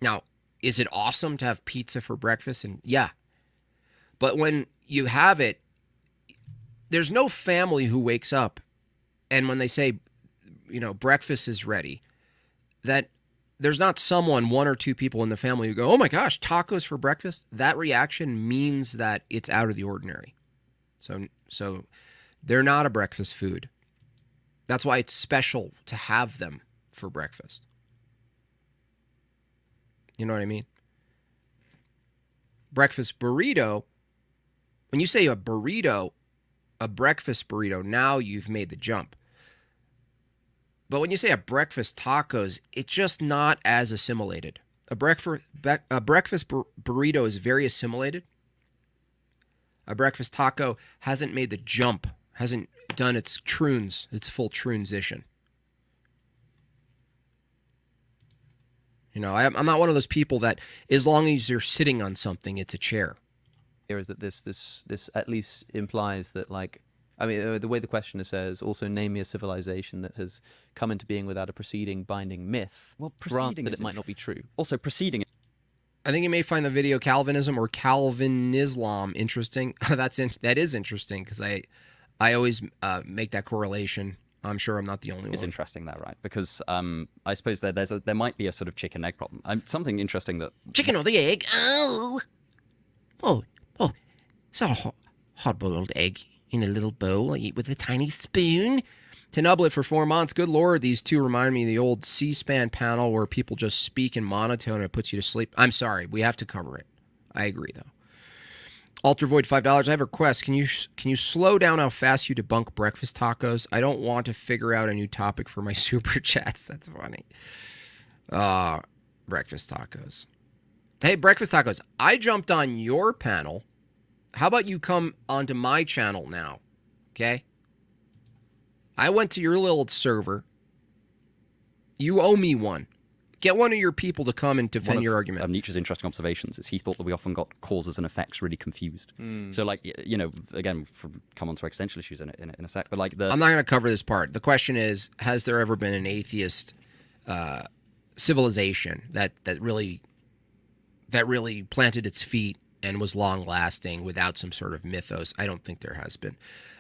Now, is it awesome to have pizza for breakfast? And yeah. But when you have it, there's no family who wakes up and when they say, breakfast is ready, that there's not one or two people in the family who go, oh my gosh, tacos for breakfast? That reaction means that it's out of the ordinary. So They're not a breakfast food. That's why it's special to have them for breakfast. You know what I mean? Breakfast burrito, when you say a burrito, a breakfast burrito, now you've made the jump. But when you say a breakfast tacos, it's just not as assimilated. A breakfast burrito is very assimilated. A breakfast taco hasn't made the jump, hasn't done its full transition. You know, I'm not one of those people that, as long as you're sitting on something, it's a chair. Here is that this at least implies that, like, I mean, the way the questioner says, also name me a civilization that has come into being without a preceding binding myth. Well, grants preceding that it might not be true. Also, preceding. I think you may find the video Calvinism or Calvinislam interesting. That is interesting, because I always make that correlation. I'm sure I'm not the only one. It's interesting that, right? Because I suppose there might be a sort of chicken egg problem. Something interesting that Chicken or the egg? Oh, it's a hard-boiled egg in a little bowl. I eat with a tiny spoon. Tenublet for 4 months. Good Lord, these two remind me of the old C-SPAN panel where people just speak in monotone and it puts you to sleep. I'm sorry, we have to cover it. I agree, though. Altervoid, $5. I have a request. Can you slow down how fast you debunk breakfast tacos? I don't want to figure out a new topic for my super chats. That's funny. Breakfast tacos. Hey, breakfast tacos. I jumped on your panel. How about you come onto my channel now? Okay? I went to your little server. You owe me one. Get one of your people to come and defend your argument. Nietzsche's interesting observations is he thought that we often got causes and effects really confused. So, like, you know, again, come on to existential issues in a sec, but like I'm not going to cover this part. The question is, has there ever been an atheist civilization that really planted its feet and was long-lasting without some sort of mythos? I don't think there has been.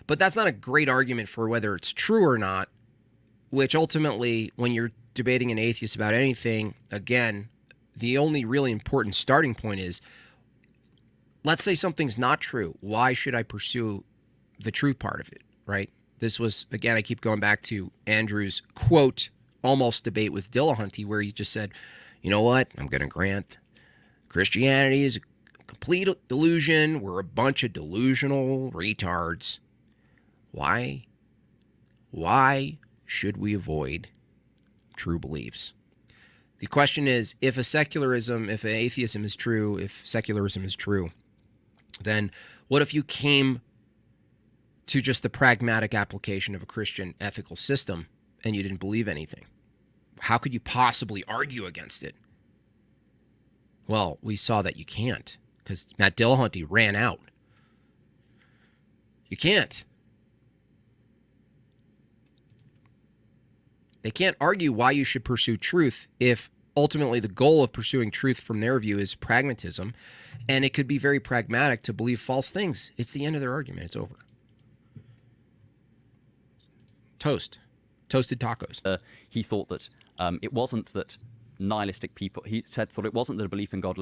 But that's not a great argument for whether it's true or not, which ultimately, when you're debating an atheist about anything, again, the only really important starting point is, let's say something's not true. Why should I pursue the true part of it, right? This was, again, I keep going back to Andrew's quote, almost debate with Dillahunty, where he just said, you know what, I'm going to grant Christianity is a complete delusion. We're a bunch of delusional retards. Why should we avoid true beliefs? The question is, if an atheism is true, if secularism is true, then what if you came to just the pragmatic application of a Christian ethical system and you didn't believe anything? How could you possibly argue against it? Well, we saw that you can't, because Matt Dillahunty ran out. You can't. They can't argue why you should pursue truth if ultimately the goal of pursuing truth from their view is pragmatism, and it could be very pragmatic to believe false things. It's the end of their argument. It's over. Toasted tacos. He thought that it wasn't that nihilistic people, thought it wasn't that a belief in God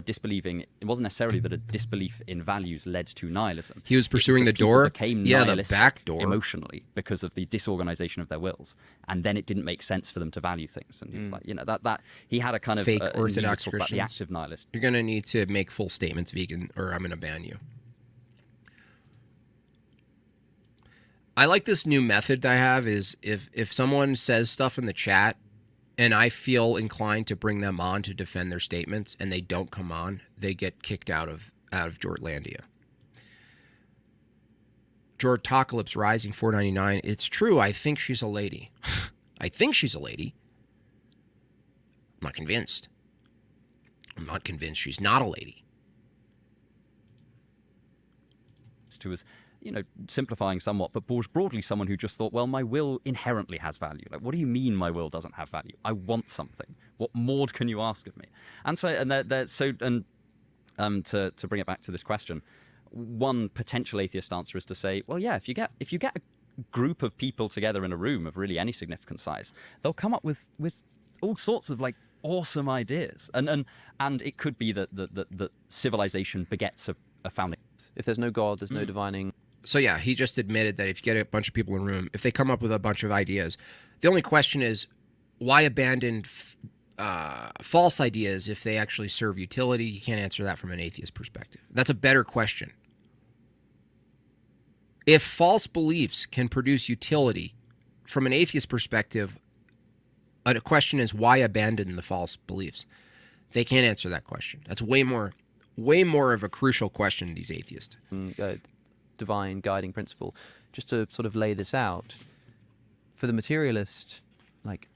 disbelieving, it wasn't necessarily that a disbelief in values led to nihilism. He was pursuing the door? Yeah, the back door. Emotionally, because of the disorganization of their wills. And then it didn't make sense for them to value things. And he was like, you know, that he had a kind of fake orthodox Christians. About the active nihilist. You're going to need to make full statements, vegan, or I'm going to ban you. I like this new method I have is if someone says stuff in the chat and I feel inclined to bring them on to defend their statements and they don't come on, they get kicked out of Jortlandia. Jortacalypse Rising 499. It's true. I think she's a lady. I think she's a lady. I'm not convinced. I'm not convinced she's not a lady. To us, you know, simplifying somewhat, but broadly someone who just thought, well, my will inherently has value. Like, what do you mean my will doesn't have value? I want something. What more can you ask of me? And so, to bring it back to this question, one potential atheist answer is to say, well, yeah, if you get a group of people together in a room of really any significant size, they'll come up with all sorts of like awesome ideas, and it could be that civilization begets a founding. If there's no God, there's no divining. So yeah, he just admitted that if you get a bunch of people in a room, if they come up with a bunch of ideas, the only question is why abandon false ideas if they actually serve utility? You can't answer that from an atheist perspective. That's a better question. If false beliefs can produce utility from an atheist perspective, a question is why abandon the false beliefs? They can't answer that question. That's way more of a crucial question to these atheists. Divine guiding principle. Just to sort of lay this out, for the materialist, like,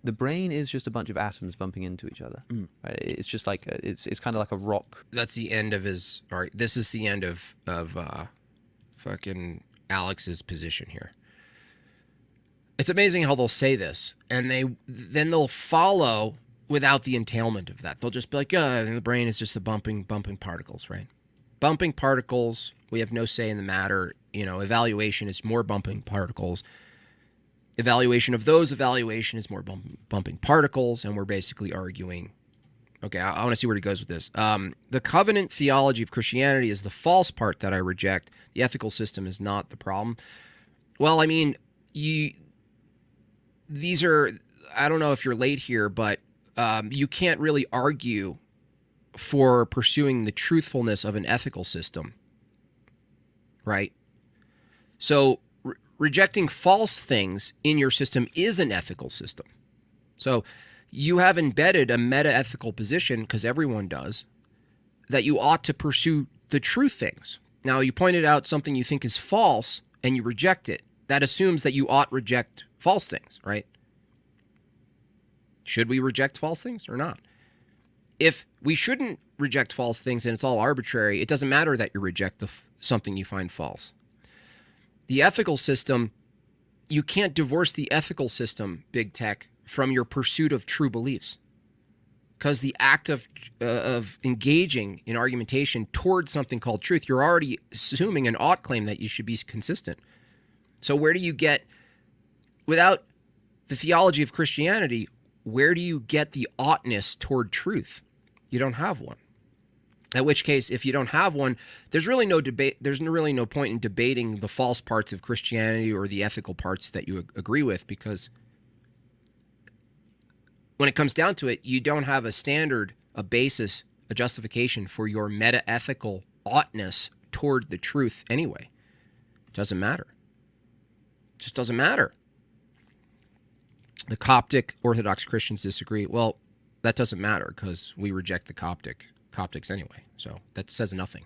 the brain is just a bunch of atoms bumping into each other. Right? It's just like it's kind of like a rock. That's the end of his. All right, this is the end of fucking Alex's position here. It's amazing how they'll say this, and then they'll follow without the entailment of that. They'll just be like, the brain is just the bumping particles, right? Bumping particles. We have no say in the matter. Evaluation is more bumping particles. Evaluation of those evaluation is more bumping particles, and we're basically arguing. Okay, I want to see where he goes with this. The covenant theology of Christianity is the false part that I reject. The ethical system is not the problem. Well, I mean, these are, I don't know if you're late here, but you can't really argue for pursuing the truthfulness of an ethical system, right? So rejecting false things in your system is an ethical system. So you have embedded a meta-ethical position, because everyone does, that you ought to pursue the true things. Now, you pointed out something you think is false, and you reject it. That assumes that you ought reject false things, right? Should we reject false things or not? If we shouldn't reject false things and it's all arbitrary, it doesn't matter that you reject something you find false. The ethical system, you can't divorce the ethical system, big tech, from your pursuit of true beliefs. Because the act of engaging in argumentation towards something called truth, you're already assuming an ought claim that you should be consistent. So where do you get, without the theology of Christianity, where do you get the oughtness toward truth? You don't have one. At which case, if you don't have one, there's really no debate. There's really no point in debating the false parts of Christianity or the ethical parts that you agree with, because when it comes down to it, you don't have a standard, a basis, a justification for your meta-ethical oughtness toward the truth anyway. It doesn't matter. It just doesn't matter. The Coptic Orthodox Christians disagree. Well, that doesn't matter because we reject the Coptics anyway. So that says nothing.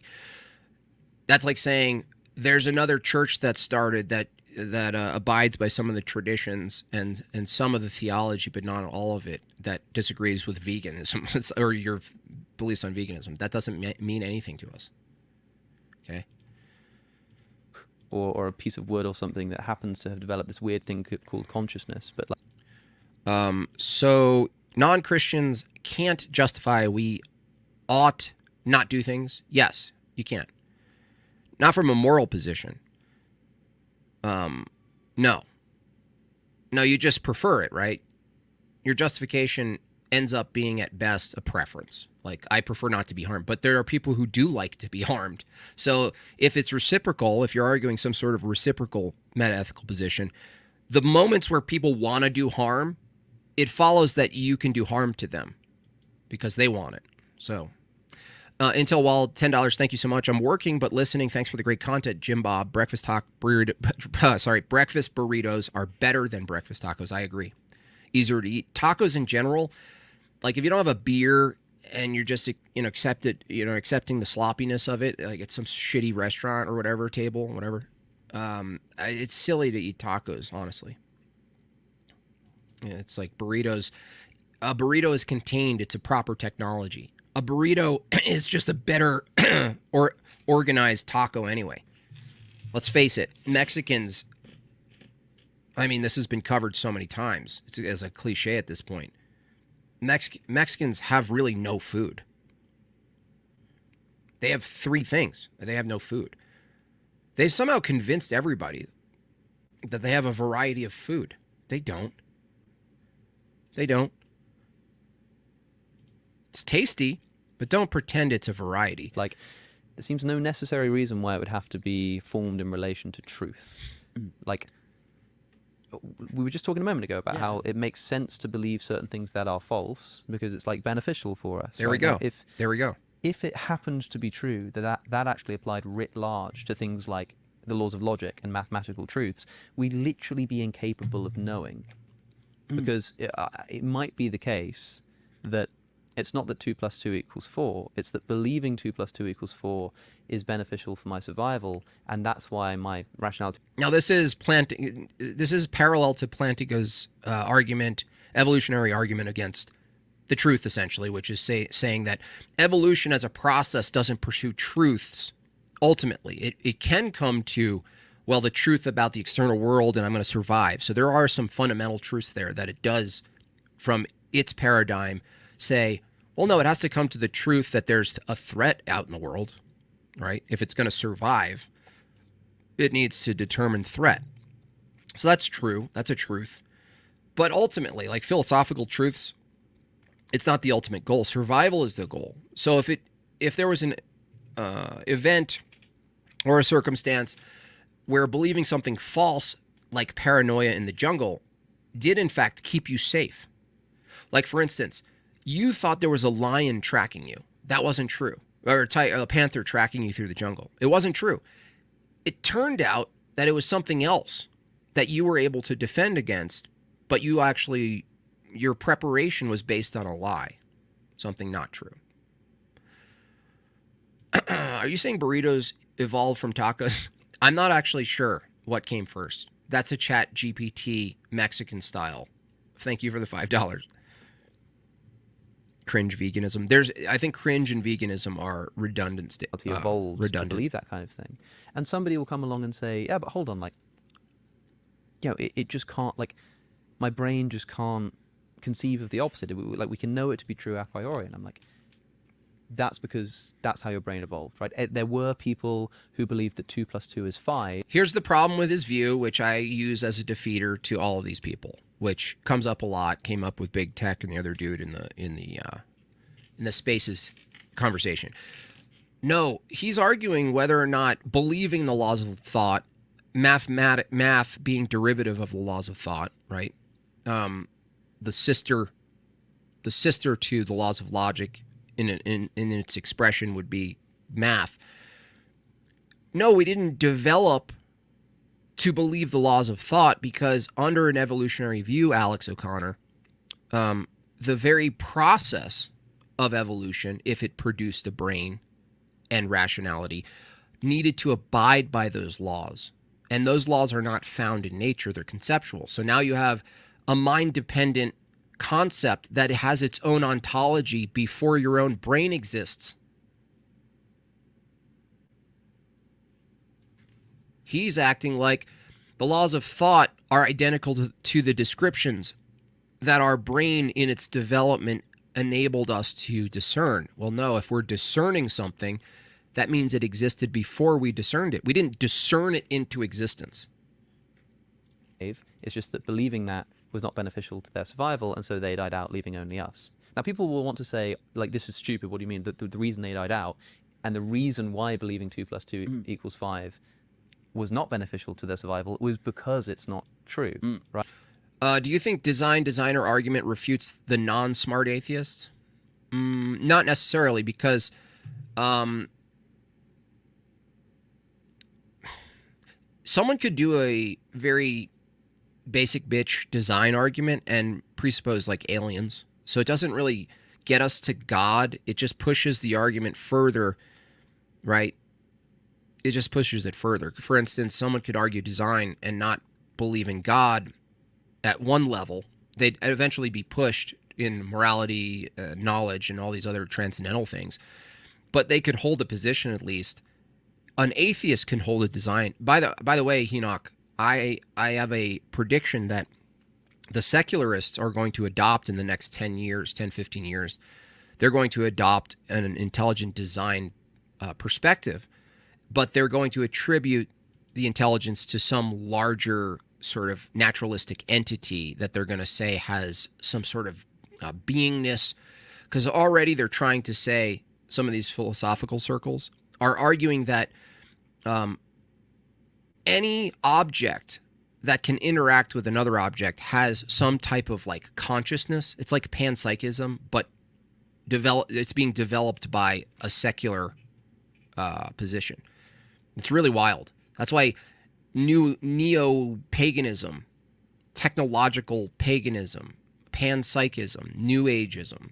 That's like saying there's another church that started that abides by some of the traditions and some of the theology, but not all of it, that disagrees with veganism or your beliefs on veganism. That doesn't mean anything to us. Okay? Or a piece of wood or something that happens to have developed this weird thing called consciousness. But so non-Christians can't justify we ought not do things. Yes, you can. Not from a moral position. No, you just prefer it, right? Your justification ends up being at best a preference. Like, I prefer not to be harmed, but there are people who do like to be harmed. So if it's reciprocal, if you're arguing some sort of reciprocal meta-ethical position, the moments where people want to do harm, it follows that you can do harm to them because they want it. So Intel Wall, $10. Thank you so much. I'm working but listening. Thanks for the great content, Jim Bob. Breakfast burritos are better than breakfast tacos. I agree. Easier to eat. Tacos in general, like if you don't have a beer and you're just accepting the sloppiness of it, like at some shitty restaurant or whatever table, whatever. It's silly to eat tacos, honestly. It's like burritos. A burrito is contained. It's a proper technology. A burrito is just a better or organized taco anyway. Let's face it, Mexicans, I mean, this has been covered so many times. It's as a cliche at this point. Mexicans have really no food. They have three things. They have no food. They somehow convinced everybody that they have a variety of food. They don't. They don't. It's tasty, but don't pretend it's a variety. Like, there seems no necessary reason why it would have to be formed in relation to truth. Like, we were just talking a moment ago about how it makes sense to believe certain things that are false because it's like beneficial for us. There we go. There we go. If it happened to be true that actually applied writ large to things like the laws of logic and mathematical truths, we'd literally be incapable of knowing. Because it might be the case that it's not that 2 + 2 = 4, it's that believing 2 + 2 = 4 is beneficial for my survival, and that's why my rationality... Now, this is parallel to Plantinga's argument, evolutionary argument against the truth, essentially, which is saying that evolution as a process doesn't pursue truths ultimately. It can come to, well, the truth about the external world and I'm going to survive. So there are some fundamental truths there that it does, from its paradigm, say, well, no, it has to come to the truth that there's a threat out in the world, right? If it's going to survive, it needs to determine threat. So that's true. That's a truth. But ultimately, like philosophical truths, it's not the ultimate goal. Survival is the goal. So if there was an event or a circumstance where believing something false, like paranoia in the jungle, did in fact keep you safe. Like, for instance, you thought there was a lion tracking you. That wasn't true. Or a panther tracking you through the jungle. It wasn't true. It turned out that it was something else that you were able to defend against, but your preparation was based on a lie. Something not true. Are you saying burritos evolved from tacos? I'm not actually sure what came first. That's a Chat GPT Mexican style. Thank you for the $5. Cringe veganism. I think cringe and veganism are redundant. Evolved to believe that kind of thing. And somebody will come along and say, yeah, but hold on, like, it just can't, like, my brain just can't conceive of the opposite. Like, we can know it to be true a priori. And I'm like, that's because that's how your brain evolved, right? There were people who believed that 2 + 2 is 5. Here's the problem with his view, which I use as a defeater to all of these people, which comes up a lot, came up with Big Tech and the other dude in the Spaces conversation. No, he's arguing whether or not believing the laws of thought, math being derivative of the laws of thought, right? The sister to the laws of logic in its expression would be math. No, we didn't develop to believe the laws of thought because under an evolutionary view, Alex O'Connor, the very process of evolution, if it produced a brain and rationality, needed to abide by those laws. And those laws are not found in nature, they're conceptual. So now you have a mind-dependent concept that has its own ontology before your own brain exists. He's acting like the laws of thought are identical to the descriptions that our brain in its development enabled us to discern. Well, no, if we're discerning something, that means it existed before we discerned it. We didn't discern it into existence. It's just that believing that was not beneficial to their survival, and so they died out, leaving only us. Now, people will want to say, like, this is stupid. What do you mean? The reason they died out, and the reason why believing 2 + 2 = 5 was not beneficial to their survival was because it's not true, right? Do you think designer argument refutes the non-smart atheists? Not necessarily, because someone could do a very basic bitch design argument and presuppose like aliens. So it doesn't really get us to God. It just pushes the argument further, right? It just pushes it further. For instance, someone could argue design and not believe in God at one level. They'd eventually be pushed in morality, knowledge, and all these other transcendental things. But they could hold a position at least. An atheist can hold a design. By the way, Enoch, I have a prediction that the secularists are going to adopt in the next 10 years, 10, 15 years. They're going to adopt an intelligent design perspective, but they're going to attribute the intelligence to some larger sort of naturalistic entity that they're going to say has some sort of beingness. Because already they're trying to say, some of these philosophical circles are arguing that any object that can interact with another object has some type of like consciousness. It's like panpsychism, but it's being developed by a secular position. It's really wild. That's why neo-paganism, technological paganism, panpsychism, New Ageism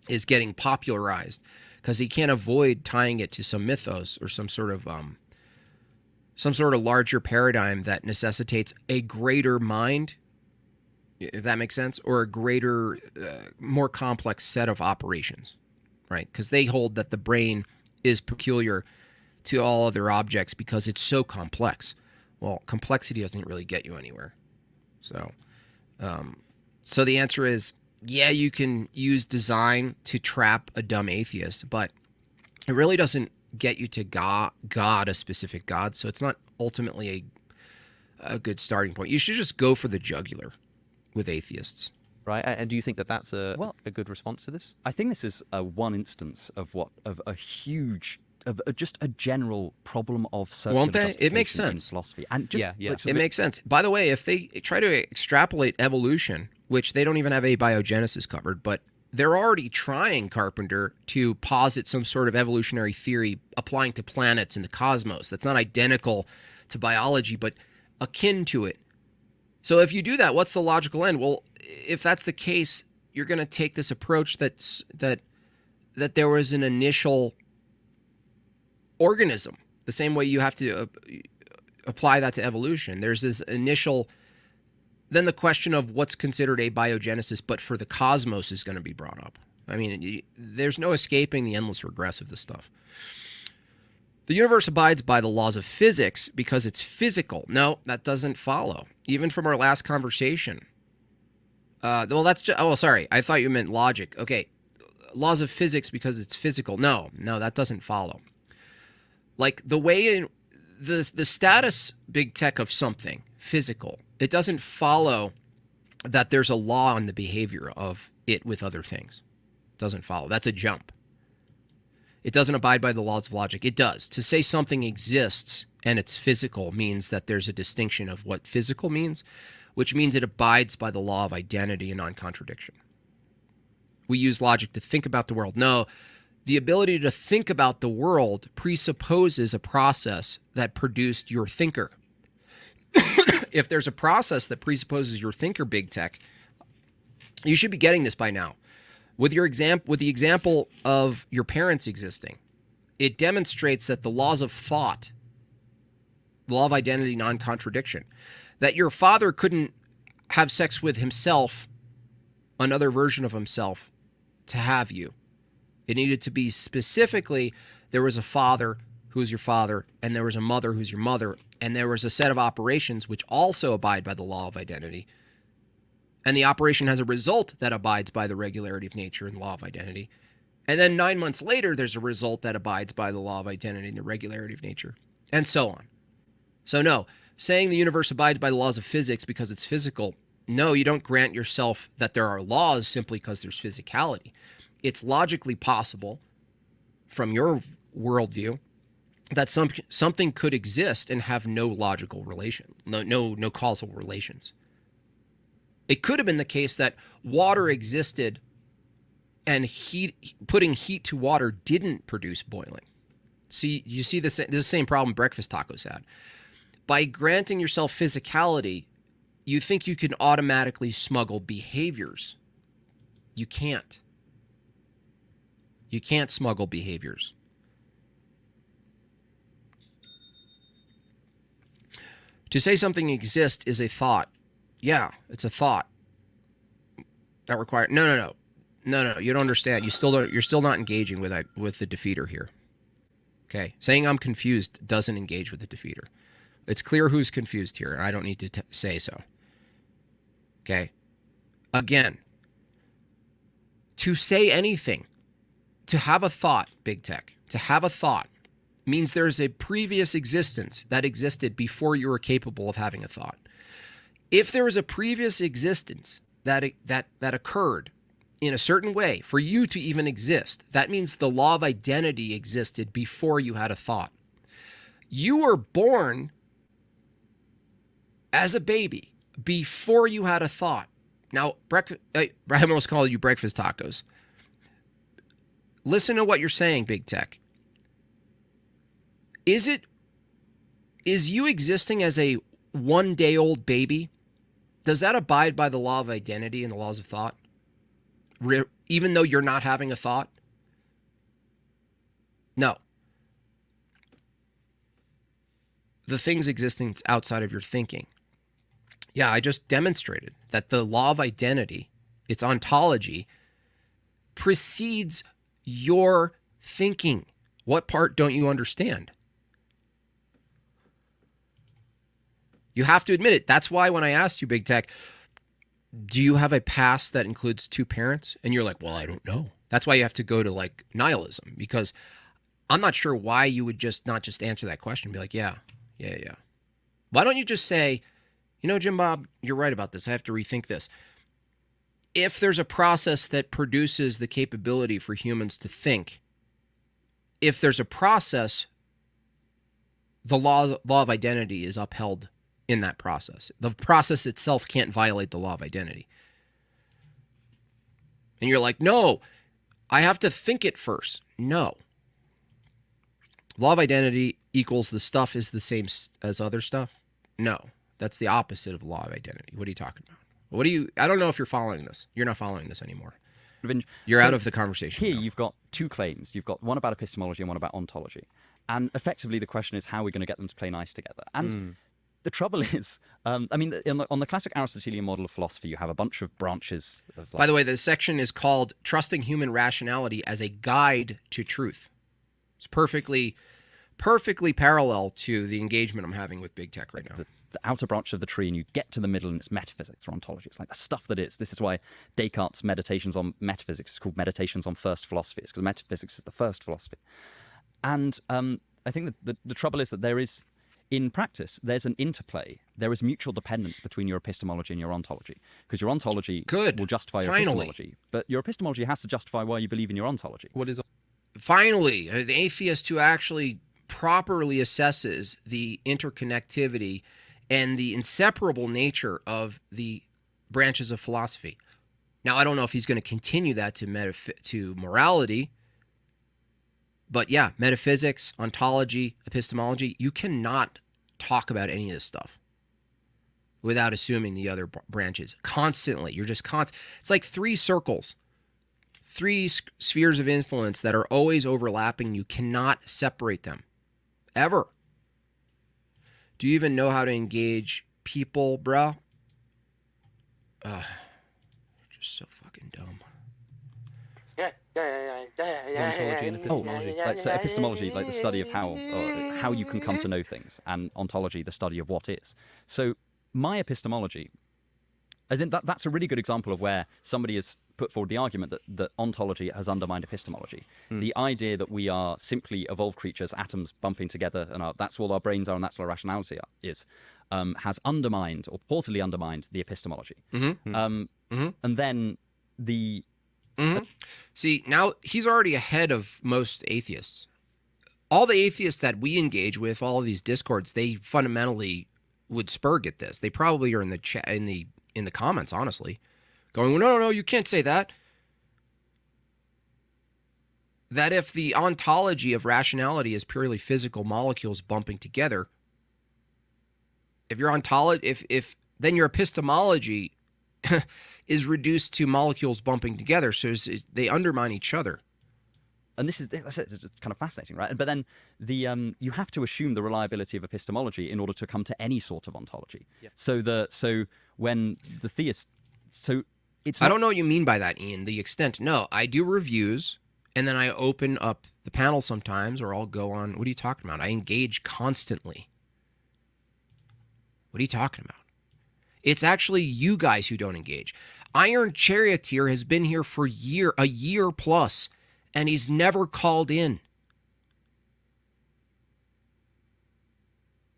is getting popularized because he can't avoid tying it to some mythos or some sort of larger paradigm that necessitates a greater mind, if that makes sense, or a greater, more complex set of operations, right? Because they hold that the brain is peculiar to all other objects because it's so complex. Well, complexity doesn't really get you anywhere. So the answer is, yeah, you can use design to trap a dumb atheist, but it really doesn't get you to God, a specific God. So it's not ultimately a good starting point. You should just go for the jugular with atheists. Right, and do you think that that's a good response to this? I think this is one instance of just a general problem of circular justification it makes sense in philosophy. And just, it makes sense. By the way, if they try to extrapolate evolution, which they don't even have abiogenesis covered, but they're already trying, Carpenter, to posit some sort of evolutionary theory applying to planets and the cosmos that's not identical to biology, but akin to it. So if you do that, what's the logical end? Well, if that's the case, you're going to take this approach that there was an initial organism, the same way you have to apply that to evolution. There's this initial, then the question of what's considered abiogenesis, but for the cosmos is going to be brought up. I mean, there's no escaping the endless regress of this stuff. The universe abides by the laws of physics because it's physical. No, that doesn't follow. Even from our last conversation. That's just, sorry. I thought you meant logic. Okay. Laws of physics because it's physical. No, that doesn't follow. Like the way in the status, big tech, of something physical, it doesn't follow that there's a law in the behavior of it with other things. It doesn't follow. That's a jump. It doesn't abide by the laws of logic. It does. To say something exists and it's physical means that there's a distinction of what physical means, which means it abides by the law of identity and non-contradiction. We use logic to think about the world. No, the ability to think about the world presupposes a process that produced your thinker. If there's a process that presupposes your thinker, big tech, you should be getting this by now. With the example of your parents existing, it demonstrates that the laws of thought, the law of identity, non-contradiction, that your father couldn't have sex with himself, another version of himself, to have you. It needed to be specifically, there was a father who's your father, and there was a mother who's your mother, and there was a set of operations which also abide by the law of identity. And the operation has a result that abides by the regularity of nature and law of identity. And then 9 months later, there's a result that abides by the law of identity and the regularity of nature, and so on. So no, saying the universe abides by the laws of physics because it's physical, no, you don't grant yourself that there are laws simply because there's physicality. It's logically possible, from your worldview, that something could exist and have no logical relation, no causal relations. It could have been the case that water existed and putting heat to water didn't produce boiling. See, you see this is the same problem breakfast tacos had. By granting yourself physicality, you think you can automatically smuggle behaviors. You can't. You can't smuggle behaviors. To say something exists is a thought. Yeah, it's a thought. That requires no. You don't understand. You're still not engaging with the defeater here. Okay, saying I'm confused doesn't engage with the defeater. It's clear who's confused here, and I don't need to say so. Okay, again, to say anything, to have a thought, big tech, to have a thought means there's a previous existence that existed before you were capable of having a thought. If there is a previous existence that occurred in a certain way for you to even exist. That means the law of identity existed before you had a thought. You were born as a baby before you had a thought. Now, I almost call you breakfast tacos. Listen to what you're saying, big tech. Is you existing as a 1-day-old baby, does that abide by the law of identity and the laws of thought? Even though you're not having a thought? No. The things existing outside of your thinking. Yeah, I just demonstrated that the law of identity, its ontology, precedes your thinking. What part don't you understand? You have to admit it. That's why when I asked you, Big Tech, do you have a past that includes 2 parents? And you're like, well, I don't know. That's why you have to go to like nihilism, because I'm not sure why you would just not just answer that question. Be like, yeah. Why don't you just say, you know, Jim Bob, you're right about this. I have to rethink this. If there's a process that produces the capability for humans to think, if there's a process, the law of identity is upheld in that process. The process itself can't violate the law of identity. And you're like, no, I have to think it first. No. Law of identity equals the stuff is the same as other stuff? No. That's the opposite of law of identity. What are you talking about? I don't know if you're following this. You're not following this anymore. You're out of the conversation. Here you've got 2 claims. You've got one about epistemology and one about ontology. And effectively the question is, how are we going to get them to play nice together? And the trouble is, on the classic Aristotelian model of philosophy, you have a bunch of branches. By the way, the section is called Trusting Human Rationality as a Guide to Truth. It's perfectly parallel to the engagement I'm having with big tech right now. The outer branch of the tree, and you get to the middle, and it's metaphysics or ontology. It's like the stuff that is. This is why Descartes' Meditations on Metaphysics is called Meditations on First Philosophy. It's because metaphysics is the first philosophy. And I think that the trouble is that there is, in practice, there's an interplay. There is mutual dependence between your epistemology and your ontology. Because your ontology will justify your epistemology. But your epistemology has to justify why you believe in your ontology. Finally, an atheist who actually properly assesses the interconnectivity and the inseparable nature of the branches of philosophy. Now, I don't know if he's going to continue that to morality, but yeah, metaphysics, ontology, epistemology, you cannot talk about any of this stuff without assuming the other branches. Constantly, you're just it's like 3 circles, 3 spheres of influence that are always overlapping. You cannot separate them, ever. Do you even know how to engage people, bro? You're just so fucking dumb. So epistemology, like the study of how you can come to know things, and ontology, the study of what is. So my epistemology, as in that's a really good example of where somebody has put forward the argument that ontology has undermined epistemology. The idea that we are simply evolved creatures, atoms bumping together, and that's all our brains are, and that's all our rationality is, has undermined or purportedly undermined the epistemology. And then the See, now he's already ahead of most atheists. All the atheists that we engage with, all of these discords, they fundamentally would spurg at this. They probably are in the chat, in the comments, honestly, going, no, you can't say that. That if the ontology of rationality is purely physical molecules bumping together, if your then your epistemology is reduced to molecules bumping together, so they undermine each other. And this is kind of fascinating, right? But then you have to assume the reliability of epistemology in order to come to any sort of ontology. Yeah. So when the theist, it's I don't know what you mean by that, Ian. The extent. No, I do reviews, and then I open up the panel sometimes, or I'll go on. What are you talking about? I engage constantly. What are you talking about? It's actually you guys who don't engage. Iron Charioteer has been here for a year plus, and he's never called in.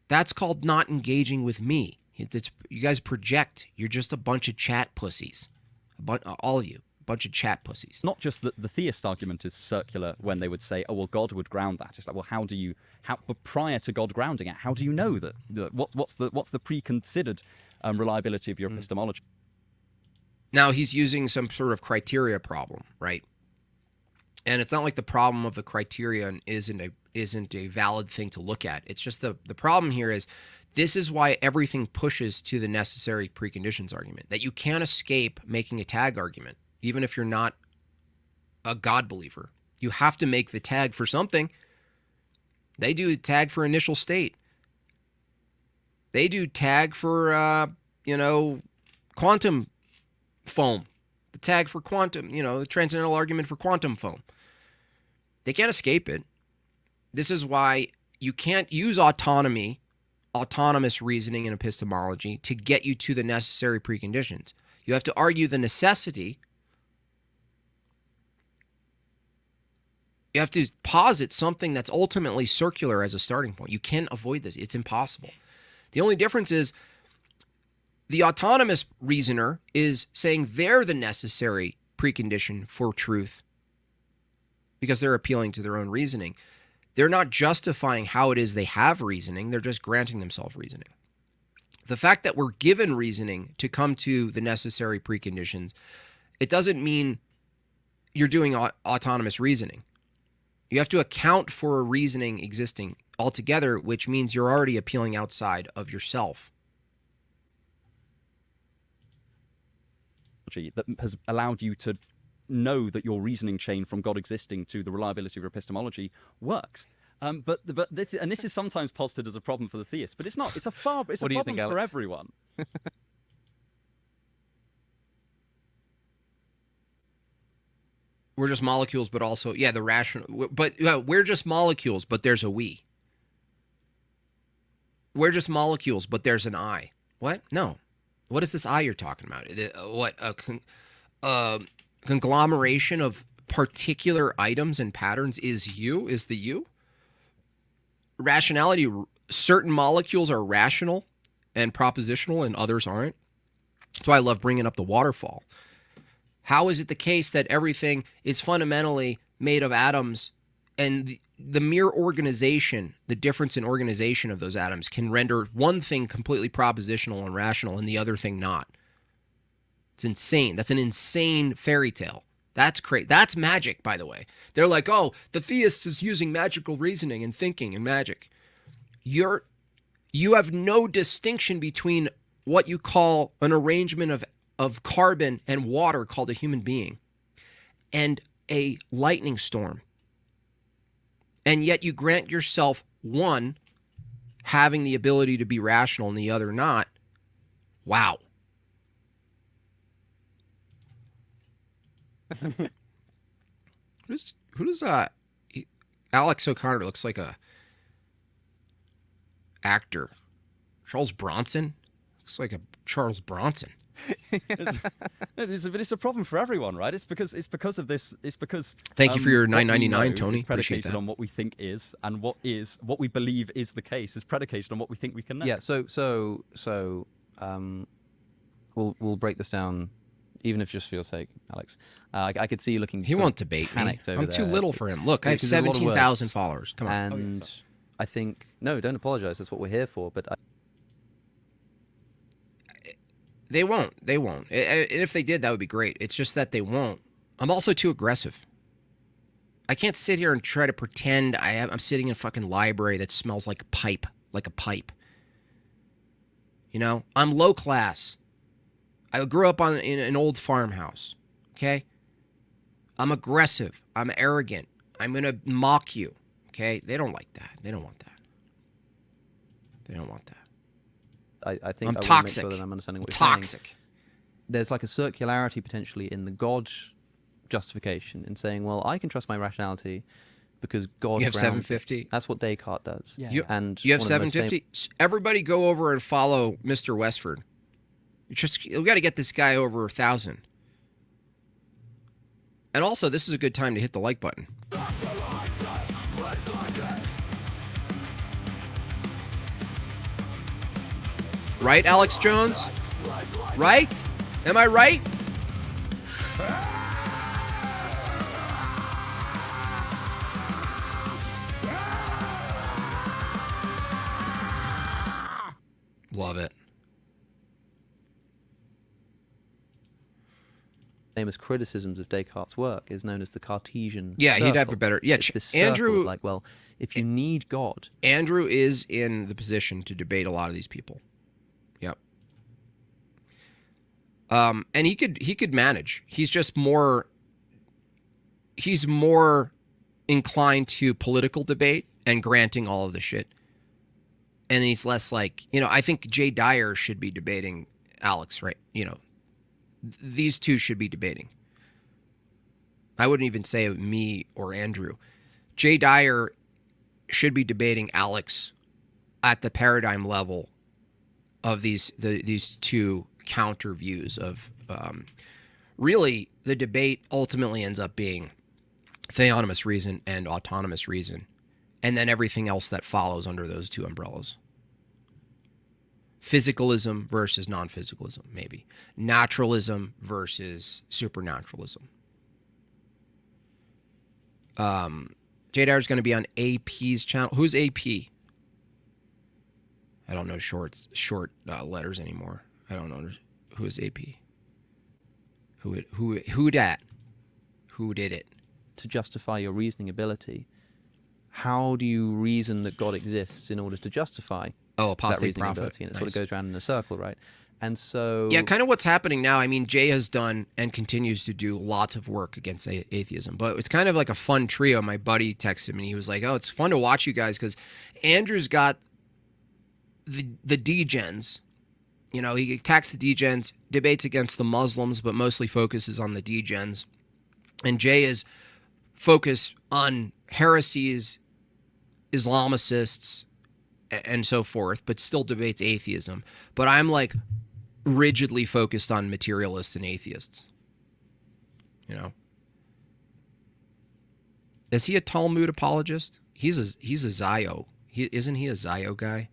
That's called not engaging with me. You guys project. You're just a bunch of chat pussies. All of you. A bunch of chat pussies. Not just that the theist argument is circular when they would say, oh, well, God would ground that. It's like, well, but prior to God grounding it, how do you know that? What's the preconsidered reliability of your epistemology? Now, he's using some sort of criteria problem, right? And it's not like the problem of the criterion isn't a valid thing to look at. It's just the problem here is this is why everything pushes to the necessary preconditions argument, that you can't escape making a tag argument, even if you're not a God believer. You have to make the tag for something. They do tag for initial state. They do tag for, quantum foam. The tag for quantum, the transcendental argument for quantum foam. They can't escape it. This is why you can't use autonomous reasoning in epistemology to get you to the necessary preconditions. You have to argue the necessity. You have to posit something that's ultimately circular as a starting point. You can't avoid this. It's impossible. The only difference is the autonomous reasoner is saying they're the necessary precondition for truth because they're appealing to their own reasoning. They're not justifying how it is they have reasoning. They're just granting themselves reasoning. The fact that we're given reasoning to come to the necessary preconditions, it doesn't mean you're doing autonomous reasoning. You have to account for a reasoning existing altogether, which means you're already appealing outside of yourself. That has allowed you to know that your reasoning chain from God existing to the reliability of your epistemology works. But this is sometimes posited as a problem for the theist, but it's not. It's a problem for everyone. We're just molecules, but also, the rational. But we're just molecules, but there's a we. We're just molecules, but there's an I. What? No. What is this I you're talking about? What? A conglomeration of particular items and patterns is the you? Rationality, certain molecules are rational and propositional and others aren't. That's why I love bringing up the waterfall. How is it the case that everything is fundamentally made of atoms and the mere organization, the difference in organization of those atoms can render one thing completely propositional and rational and the other thing not? It's insane. That's an insane fairy tale. That's crazy. That's magic, by the way. They're like, oh, the theist is using magical reasoning and thinking and magic. You have no distinction between what you call an arrangement of carbon and water called a human being and a lightning storm. And yet you grant yourself one having the ability to be rational and the other not. Wow. Who does Alex O'Connor looks like a actor. Charles Bronson? Looks like a Charles Bronson. But it's a problem for everyone, right? It's because of this. It's because thank you for your $9.99, Tony. Is predicated on what we think is, and what we believe is the case is predicated on what we think we can know. Yeah. So we'll break this down, even if just for your sake, Alex. I could see you looking. He won't debate me. I'm too little for him. Look, I have 17,000 followers. Come on. And I think don't apologize. That's what we're here for. But they won't. And if they did, that would be great. It's just that they won't. I'm also too aggressive. I can't sit here and try to pretend I'm sitting in a fucking library that smells like a pipe. You know, I'm low class. I grew up in an old farmhouse. Okay, I'm aggressive. I'm arrogant. I'm gonna mock you. Okay, they don't like that. They don't want that. They don't want that. I think I'm toxic. Make sure that I'm understanding what you're toxic. Saying. There's like a circularity potentially in the God justification in saying, well, I can trust my rationality because God. You have 750. That's what Descartes does. Yeah. You have 750. Everybody, go over and follow Mr. Westford. We got to get this guy over 1,000. And also, this is a good time to hit the like button. Right, Alex Jones? Right? Am I right? famous criticisms of Descartes' work is known as the Cartesian Yeah, circle. he'd have a better... Yeah, It's this circle Andrew... of like, well, if you need God... Andrew is in the position to debate a lot of these people. Yep. And he could manage. He's just more... He's more inclined to political debate and granting all of the shit. And he's less like... I think Jay Dyer should be debating Alex, right? These two should be debating. I wouldn't even say me or Andrew. Jay Dyer should be debating Alex at the paradigm level of these two counter views of really the debate ultimately ends up being theonomous reason and autonomous reason, and then everything else that follows under those two umbrellas. Physicalism versus non-physicalism, maybe. Naturalism versus supernaturalism. Jay Dyer's going to be on AP's channel. Who's AP? I don't know short letters anymore. I don't know who is AP. Who dat? Who did it? To justify your reasoning ability, how do you reason that God exists in order to justify apostate that prophet? Ability? And it sort of goes around in a circle, right? And so... Yeah, kind of what's happening now. I mean, Jay has done and continues to do lots of work against atheism, but it's kind of like a fun trio. My buddy texted me. He was like, oh, it's fun to watch you guys because Andrew's got the degens. He attacks the degens, debates against the Muslims, but mostly focuses on the degens. And Jay is focused on heresies, Islamicists, and so forth, but still debates atheism. But I'm like rigidly focused on materialists and atheists. Is he a Talmud apologist? He's a Zio. Isn't he a Zio guy?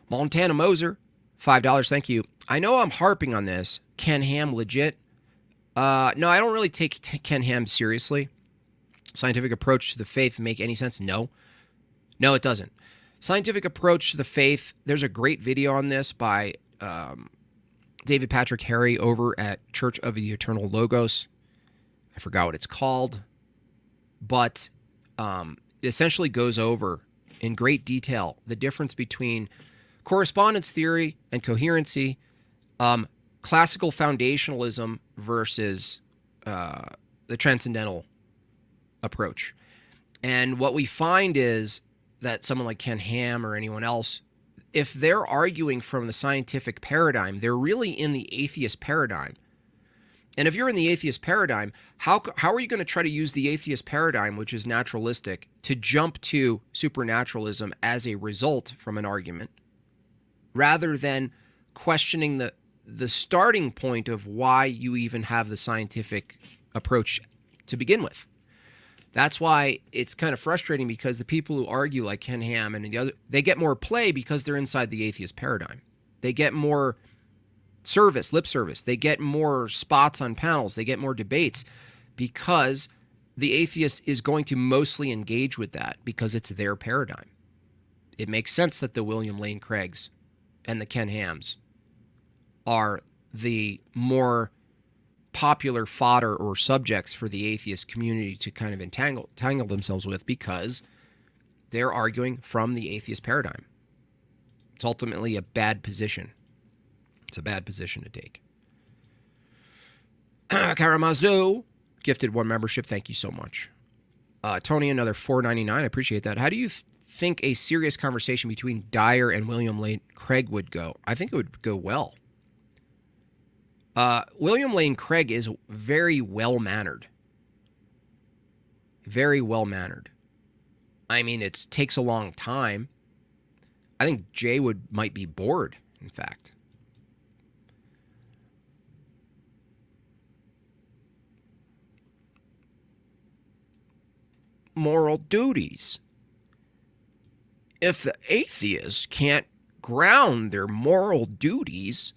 Montana Moser, $5. Thank you. I know I'm harping on this. Ken Ham legit? No, I don't really take Ken Ham seriously. Scientific approach to the faith make any sense? No, it doesn't. Scientific approach to the faith. There's a great video on this by David Patrick Harry over at Church of the Eternal Logos. I forgot what it's called, but it essentially goes over in great detail the difference between correspondence theory and coherency, classical foundationalism versus the transcendental approach. And what we find is that someone like Ken Ham or anyone else, if they're arguing from the scientific paradigm, they're really in the atheist paradigm. And if you're in the atheist paradigm, how are you going to try to use the atheist paradigm, which is naturalistic, to jump to supernaturalism as a result from an argument, rather than questioning the starting point of why you even have the scientific approach to begin with? That's why it's kind of frustrating, because the people who argue like Ken Ham and the other, they get more play because they're inside the atheist paradigm. They get more lip service. They get more spots on panels. They get more debates because the atheist is going to mostly engage with that because it's their paradigm. It makes sense that the William Lane Craigs and the Ken Hams are the more popular fodder or subjects for the atheist community to kind of entangle themselves with, because they're arguing from the atheist paradigm. It's ultimately a bad position. It's a bad position to take. Karamazoo gifted 1 membership. Thank you so much. Tony, another $4.99. I appreciate that. How do you think a serious conversation between Dyer and William Lane Craig would go? I think it would go well. William Lane Craig is very well-mannered. Very well-mannered. I mean, it takes a long time. I think Jay might be bored, in fact. Moral duties. If the atheists can't ground their moral duties,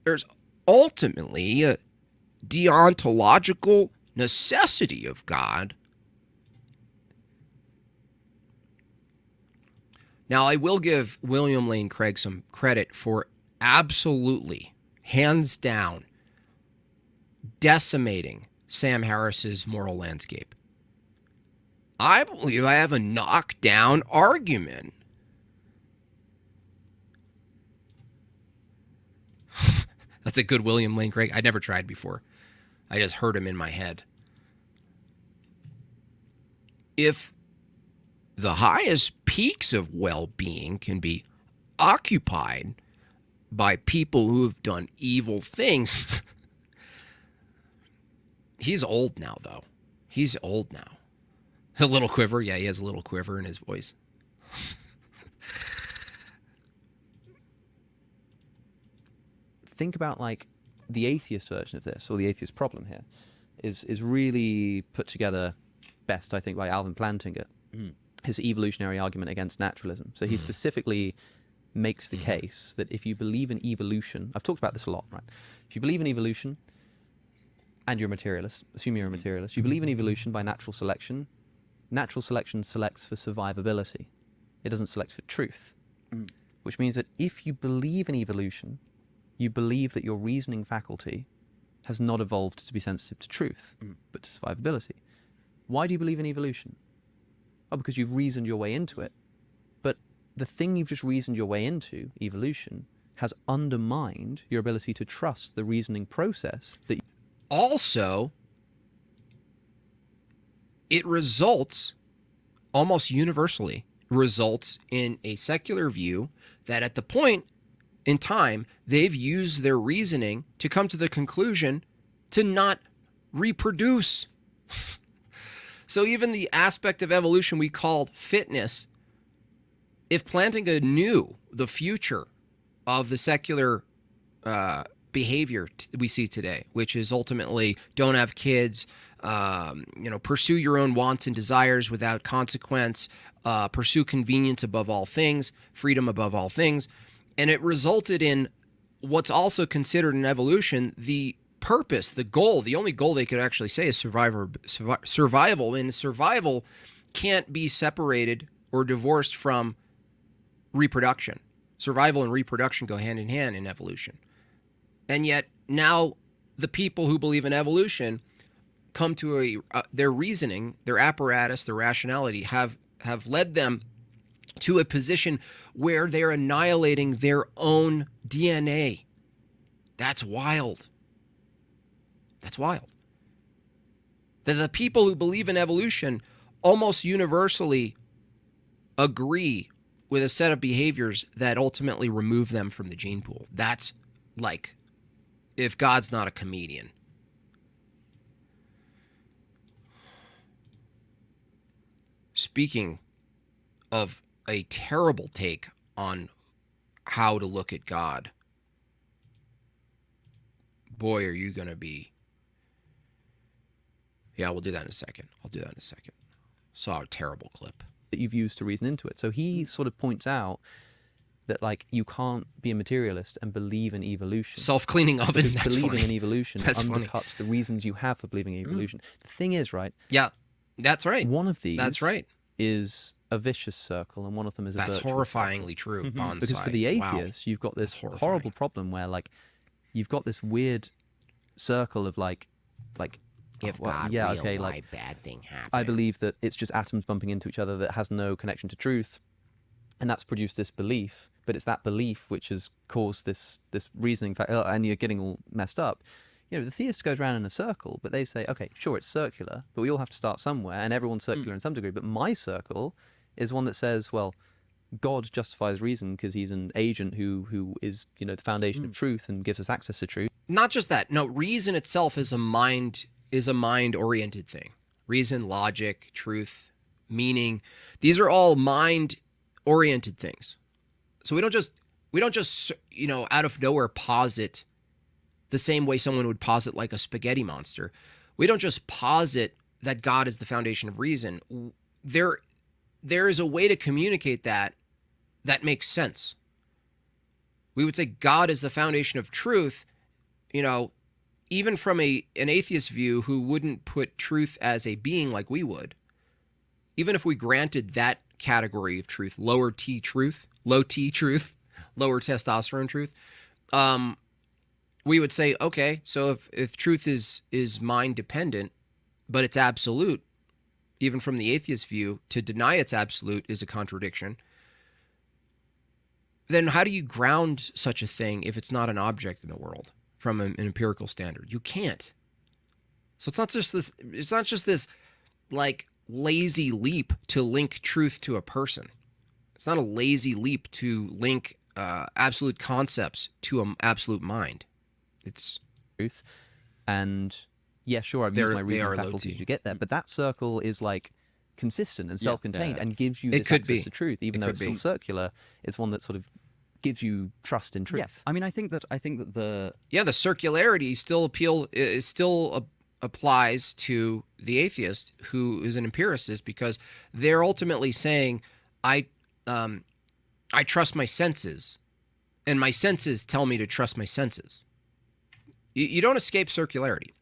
there's ultimately a deontological necessity of God. Now, I will give William Lane Craig some credit for absolutely, hands down, decimating Sam Harris's moral landscape. I believe I have a knockdown argument. That's a good William Lane Craig. I never tried before. I just heard him in my head. If the highest peaks of well-being can be occupied by people who have done evil things. He's old now, though. He's old now. A little quiver. Yeah, he has a little quiver in his voice. Think about like the atheist version of this, or the atheist problem here, is really put together best, I think, by Alvin Plantinga. His evolutionary argument against naturalism. So he specifically makes the case that if you believe in evolution, I've talked about this a lot, right? If you believe in evolution and you're a materialist, assume you're a materialist, you believe in evolution by natural selection selects for survivability. It doesn't select for truth. Which means that if you believe in evolution, you believe that your reasoning faculty has not evolved to be sensitive to truth, but to survivability. Why do you believe in evolution? Oh, because you've reasoned your way into it. But the thing you've just reasoned your way into, evolution, has undermined your ability to trust the reasoning process that. Also, it results, almost universally, results in a secular view that at the point in time, they've used their reasoning to come to the conclusion to not reproduce. So even the aspect of evolution we called fitness, if Plantinga knew the future of the secular behavior we see today, which is ultimately don't have kids, pursue your own wants and desires without consequence, pursue convenience above all things, freedom above all things, and it resulted in what's also considered in evolution the purpose, the goal, the only goal they could actually say is survival, and survival can't be separated or divorced from reproduction. Survival and reproduction go hand in hand in evolution. And yet now the people who believe in evolution come to their reasoning, their apparatus, their rationality have led them to a position where they're annihilating their own DNA. That's wild. That's wild. The people who believe in evolution almost universally agree with a set of behaviors that ultimately remove them from the gene pool. That's like if God's not a comedian. Speaking of a terrible take on how to look at God, boy, are you going to be... Yeah, we'll do that in a second. I'll do that in a second. Saw a terrible clip. That you've used to reason into it. So he sort of points out that, like, you can't be a materialist and believe in evolution. Self-cleaning oven, because that's believing funny. in evolution That's undercuts funny. the reasons you have for believing in evolution. The thing is, right? Yeah, that's right. One of these That's right. is a vicious circle, and one of them is a That's virtuous horrifyingly circle. true, bonsai. Because for the atheists, Wow. you've got this That's horrifying. horrible problem where, like, you've got this weird circle of like, If well, God yeah, will, okay, why like, bad thing happen? I believe that it's just atoms bumping into each other that has no connection to truth, and that's produced this belief. But it's that belief which has caused this reasoning, and you're getting all messed up. You know, the theist goes around in a circle, but they say, okay, sure, it's circular, but we all have to start somewhere, and everyone's circular in some degree. But my circle is one that says, well, God justifies reason because he's an agent who is, you know, the foundation of truth and gives us access to truth. Not just that. No, reason itself is a mind-oriented thing. Reason, logic, truth, meaning. These are all mind-oriented things. So we don't just out of nowhere posit the same way someone would posit like a spaghetti monster. We don't just posit that God is the foundation of reason. There is a way to communicate that makes sense. We would say God is the foundation of truth, even from an atheist view who wouldn't put truth as a being like we would. Even if we granted that category of truth, low T truth, lower testosterone truth, we would say, okay, so if truth is mind dependent, but it's absolute, even from the atheist view, to deny it's absolute is a contradiction. Then how do you ground such a thing if it's not an object in the world from an empirical standard? You can't. So it's not just this like lazy leap to link truth to a person. It's not a lazy leap to link absolute concepts to an absolute mind. It's truth. And yeah, sure, I've used my reasoning faculty to get there, but that circle is like consistent and self-contained and gives you this access to truth, even though it's still circular. It's one that sort of gives you trust in truth. Yes. I mean, I think that the circularity still applies to the atheist who is an empiricist, because they're ultimately saying, I trust my senses, and my senses tell me to trust my senses. You don't escape circularity.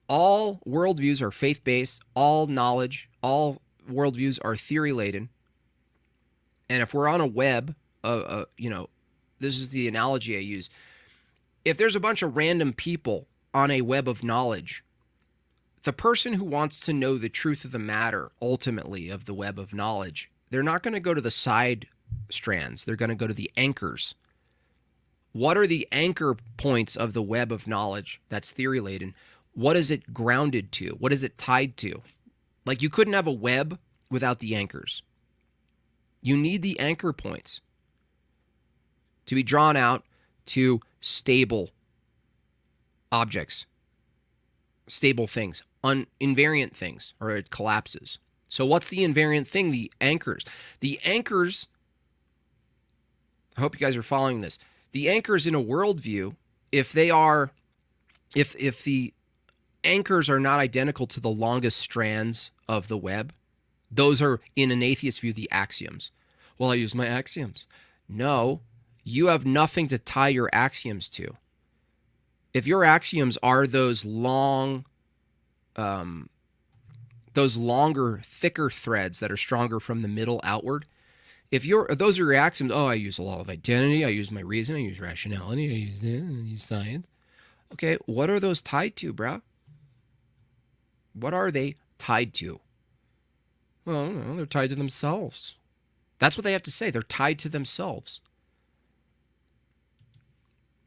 All worldviews are faith-based. All knowledge, all worldviews are theory-laden. And if we're on a web, this is the analogy I use. If there's a bunch of random people on a web of knowledge, the person who wants to know the truth of the matter, ultimately, of the web of knowledge, they're not going to go to the side strands. They're going to go to the anchors. What are the anchor points of the web of knowledge that's theory-laden? What is it grounded to? What is it tied to? Like, you couldn't have a web without the anchors. You need the anchor points to be drawn out to stable objects, stable things, invariant things, or it collapses. So what's the invariant thing? The anchors. The anchors, I hope you guys are following this. The anchors in a worldview, if the anchors are not identical to the longest strands of the web, those are, in an atheist view, the axioms. Well, I use my axioms. No, you have nothing to tie your axioms to. If your axioms are those longer, thicker threads that are stronger from the middle outward, if those are your axioms, I use the law of identity, I use my reason, I use rationality, I use science. Okay, what are those tied to, bruh? What are they tied to? Well, no, they're tied to themselves. That's what they have to say. They're tied to themselves.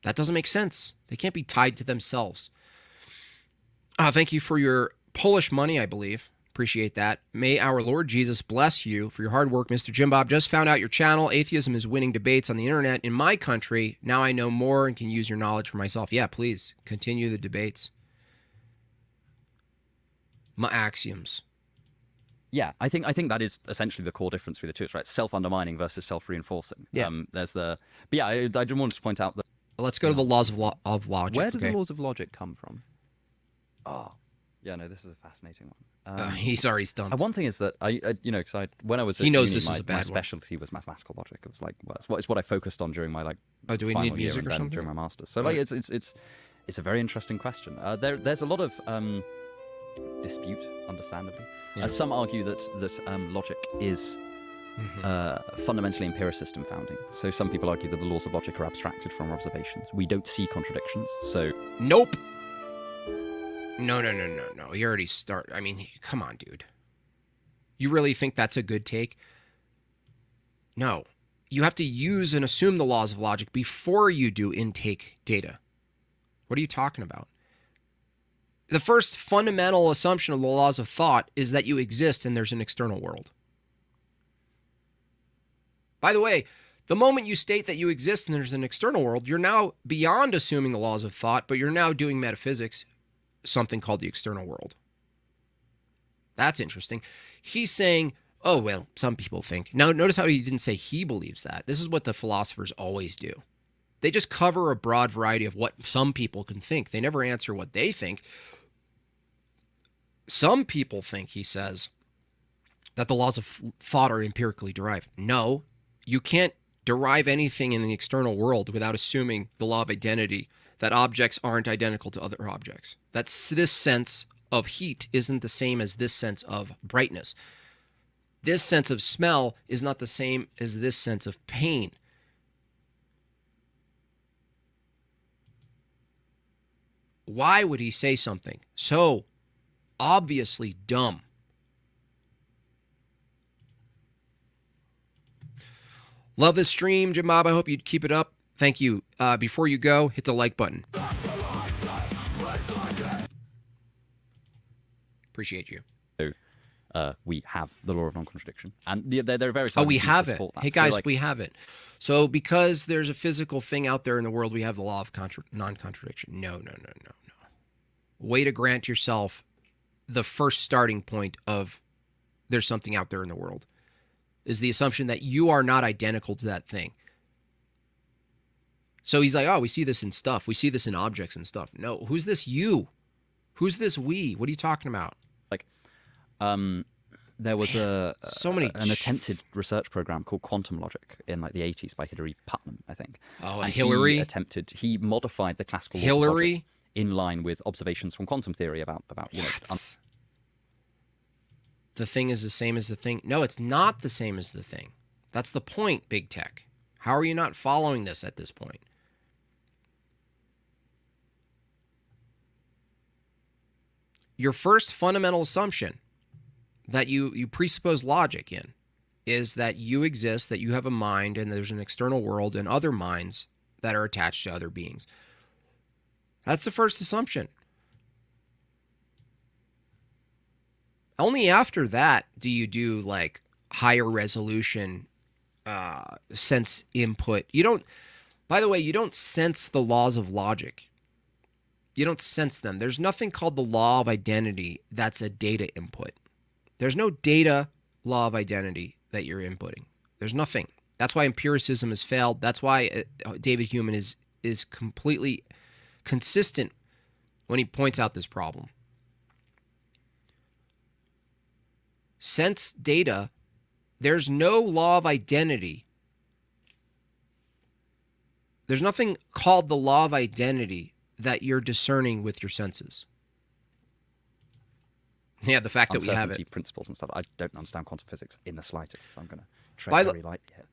That doesn't make sense. They can't be tied to themselves. Thank you for your Polish money, I believe. Appreciate that. May our Lord Jesus bless you for your hard work, Mr. Jim Bob. Just found out your channel, Atheism is Winning Debates on the Internet in my country. Now I know more and can use your knowledge for myself. Yeah, please continue the debates. My axioms. Yeah, I think that is essentially the core difference between the two, right? Self-undermining versus self-reinforcing. Yeah. I just wanted to point out that. Let's go to the laws of logic. Where do the laws of logic come from? Oh, yeah, no, this is a fascinating one. He's already stumped. One thing is that when I was at he knows uni, this is a bad my one. specialty was mathematical logic. It was like, it's what I focused on during my do we final need music year or and then something? during my master's. So it's a very interesting question. There's a lot of dispute, understandably. Yeah. Some argue that logic is fundamentally empiricist in founding. So some people argue that the laws of logic are abstracted from our observations. We don't see contradictions. So nope. No. You already start. I mean, come on, dude. You really think that's a good take? No. You have to use and assume the laws of logic before you do intake data. What are you talking about? The first fundamental assumption of the laws of thought is that you exist and there's an external world. By the way, the moment you state that you exist and there's an external world, you're now beyond assuming the laws of thought, but you're now doing metaphysics, something called the external world. That's interesting. He's saying, oh, well, some people think. Now, notice how he didn't say he believes that. This is what the philosophers always do. They just cover a broad variety of what some people can think. They never answer what they think. Some people think, he says, that the laws of thought are empirically derived. No, you can't derive anything in the external world without assuming the law of identity, that objects aren't identical to other objects. That's this sense of heat isn't the same as this sense of brightness. This sense of smell is not the same as this sense of pain. Why would he say something so obviously dumb? Love this stream, Jim Bob. I hope you'd keep it up. Thank you. Before you go, hit the like button. Appreciate you. We have the law of non-contradiction, and there are various. Oh, we have it. Hey guys, so, like, we have it. So because there's a physical thing out there in the world, we have the law of non-contradiction. No. Way to grant yourself the first starting point of there's something out there in the world is the assumption that you are not identical to that thing. So he's like, oh, we see this in stuff. We see this in objects and stuff. No, who's this you? Who's this we? What are you talking about? Like, there was an attempted research program called Quantum Logic in like the 80s by Hilary Putnam, I think. Oh, and Hillary? He modified the classical laws of logic in line with observations from quantum theory about the thing is the same as the thing. No, it's not the same as the thing. That's the point, big tech. How are you not following this at this point? Your first fundamental assumption that you presuppose logic in is that you exist, that you have a mind, and there's an external world and other minds that are attached to other beings. That's the first assumption. Only after that do you do like higher resolution sense input. You don't, by the way, you don't sense the laws of logic. You don't sense them. There's nothing called the law of identity that's a data input. There's no data law of identity that you're inputting. There's nothing. That's why empiricism has failed. That's why David Hume is completely consistent when he points out this problem. Sense data, there's no law of identity. There's nothing called the law of identity that you're discerning with your senses. Yeah, the fact that we have it. Principles and stuff. I don't understand quantum physics in the slightest, so I'm going to tread very lightly here.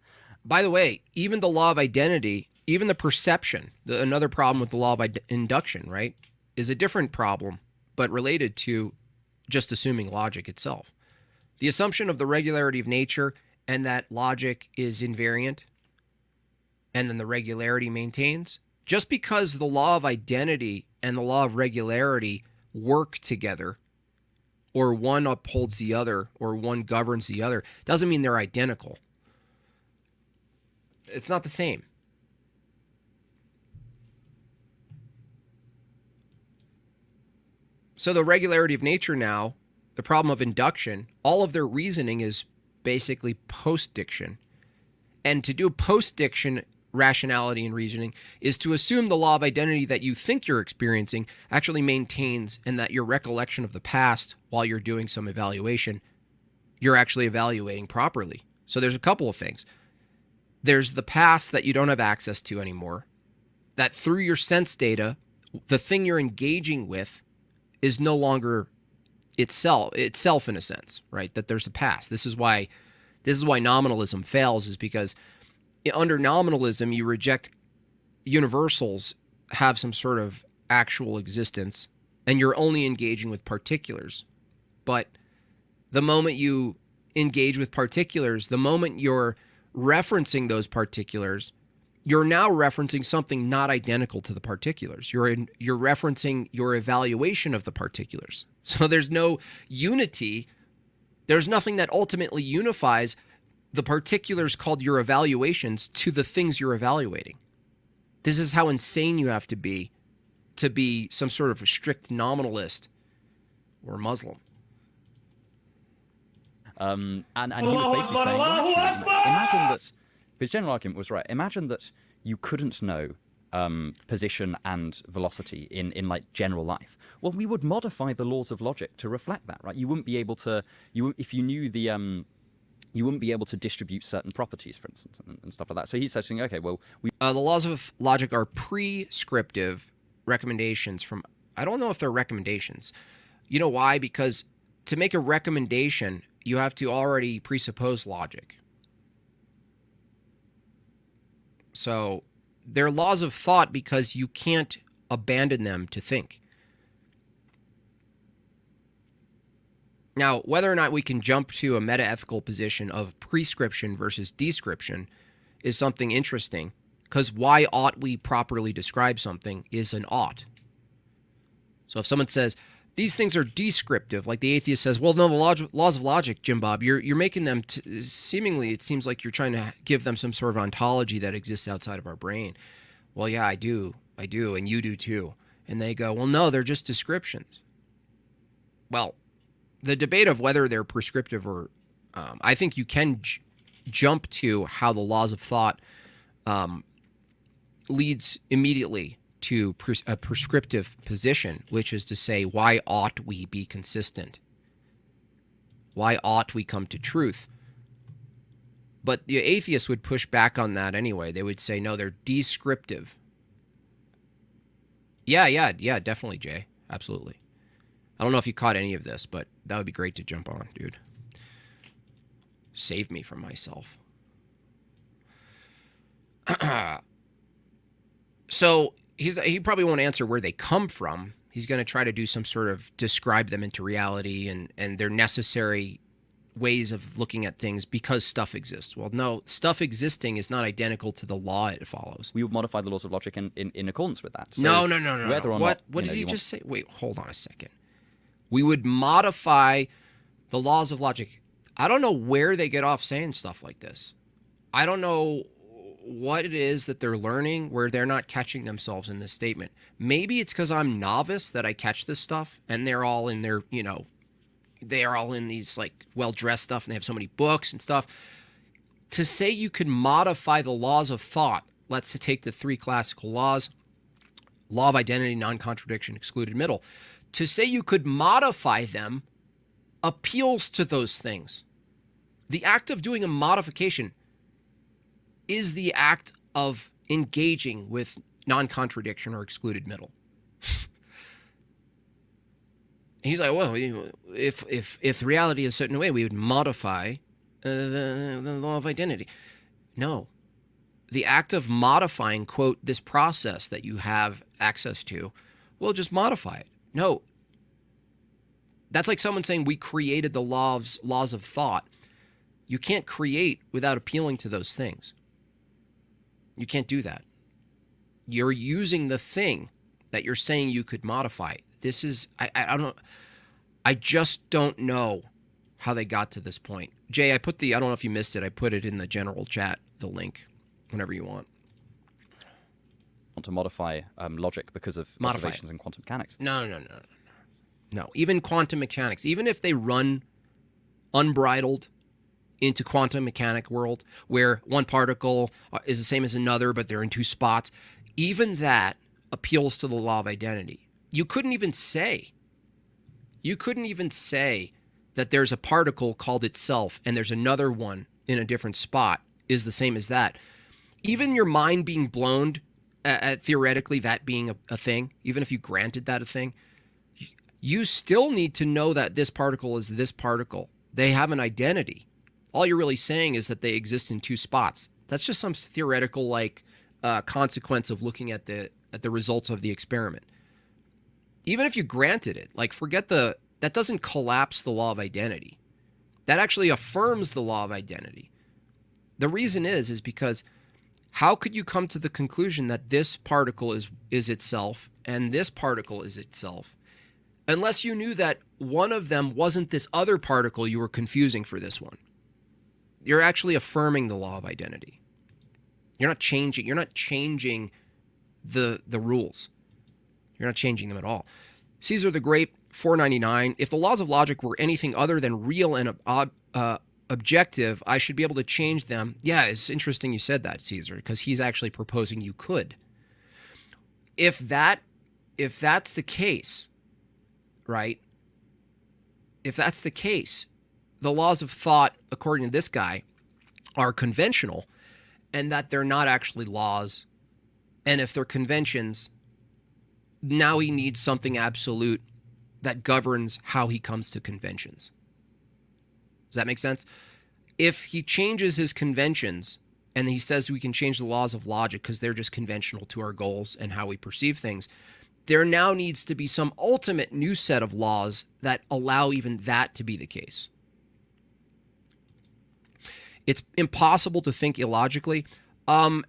By the way, even the law of identity, even the perception, another problem with the law of induction, right, is a different problem, but related to just assuming logic itself. The assumption of the regularity of nature and that logic is invariant and then the regularity maintains. Just because the law of identity and the law of regularity work together, or one upholds the other, or one governs the other, doesn't mean they're identical. It's not the same. So the regularity of nature now, the problem of induction, all of their reasoning is basically post-diction. And to do post-diction rationality and reasoning is to assume the law of identity that you think you're experiencing actually maintains, and that your recollection of the past while you're doing some evaluation, you're actually evaluating properly. So there's a couple of things. There's the past that you don't have access to anymore, that through your sense data, the thing you're engaging with is no longer itself in a sense, right? That there's a past. This is why nominalism fails, is because under nominalism you reject universals have some sort of actual existence, and you're only engaging with particulars. But the moment you engage with particulars, the moment you're referencing those particulars, you're now referencing something not identical to the particulars. You're referencing your evaluation of the particulars. So there's no unity. There's nothing that ultimately unifies the particulars called your evaluations to the things you're evaluating. This is how insane you have to be some sort of a strict nominalist or Muslim. And he was basically saying, well, actually, imagine that his general argument was right. Imagine that you couldn't know position and velocity in like general life. Well, we would modify the laws of logic to reflect that, right? You wouldn't be able to, if you knew the, you wouldn't be able to distribute certain properties, for instance, and stuff like that. So he's saying, okay, well, the laws of logic are prescriptive recommendations from, I don't know if they're recommendations. You know why? Because to make a recommendation, you have to already presuppose logic. So they're laws of thought because you can't abandon them to think. Now, whether or not we can jump to a metaethical position of prescription versus description is something interesting, because why ought we properly describe something is an ought. So if someone says, these things are descriptive, like the atheist says, well, no, the laws of logic, Jim Bob, you're making them, seemingly it seems like you're trying to give them some sort of ontology that exists outside of our brain. Well, yeah, I do, and you do too. And they go, well, no, they're just descriptions. Well, the debate of whether they're prescriptive or, I think you can jump to how the laws of thought leads immediately to a prescriptive position, which is to say, why ought we be consistent? Why ought we come to truth? But the atheists would push back on that anyway. They would say, no, they're descriptive. Yeah, definitely, Jay. Absolutely. I don't know if you caught any of this, but that would be great to jump on, dude. Save me from myself. So he probably won't answer where they come from. He's going to try to do some sort of describe them into reality and their necessary ways of looking at things because stuff exists. Well, no, stuff existing is not identical to the law it follows. We would modify the laws of logic in accordance with that. So No. Whether or What not, did he just say? Wait, hold on a second. We would modify the laws of logic. I don't know where they get off saying stuff like this. I don't know what it is that they're learning where they're not catching themselves in this statement. Maybe it's because I'm novice that I catch this stuff, and they're all in their, they are all in these like well-dressed stuff, and they have so many books and stuff. To say you could modify the laws of thought, let's take the three classical laws, law of identity, non-contradiction, excluded middle. To say you could modify them appeals to those things. The act of doing a modification is the act of engaging with non-contradiction or excluded middle. He's like, well, if reality is a certain way, we would modify the law of identity. No. The act of modifying, quote, this process that you have access to, well, just modify it. No. That's like someone saying we created the laws of thought. You can't create without appealing to those things. You can't do that. You're using the thing that you're saying you could modify. This is, I just don't know how they got to this point. Jay, I don't know if you missed it, I put it in the general chat, the link, whenever you want. Want to modify logic because of observations in quantum mechanics. No, even quantum mechanics, even if they run unbridled into quantum mechanic world where one particle is the same as another, but they're in two spots, even that appeals to the law of identity. You couldn't even say that there's a particle called itself and there's another one in a different spot is the same as that. Even your mind being blown at theoretically that being a thing, even if you granted that a thing, you still need to know that this particle is this particle. They have an identity. All you're really saying is that they exist in two spots. That's just some theoretical consequence of looking at the results of the experiment. Even if you granted it, that doesn't collapse the law of identity. That actually affirms the law of identity. The reason is because how could you come to the conclusion that this particle is itself and this particle is itself unless you knew that one of them wasn't this other particle you were confusing for this one? You're actually affirming the law of identity. You're not changing the rules. You're not changing them at all. Caesar the Great, 499, if the laws of logic were anything other than real and objective, I should be able to change them. Yeah, it's interesting you said that, Caesar, because he's actually proposing you could. If that's the case, right? If that's the case, the laws of thought, according to this guy, are conventional and that they're not actually laws. And if they're conventions, now he needs something absolute that governs how he comes to conventions. Does that make sense? If he changes his conventions and he says we can change the laws of logic because they're just conventional to our goals and how we perceive things, there now needs to be some ultimate new set of laws that allow even that to be the case. It's impossible to think illogically. In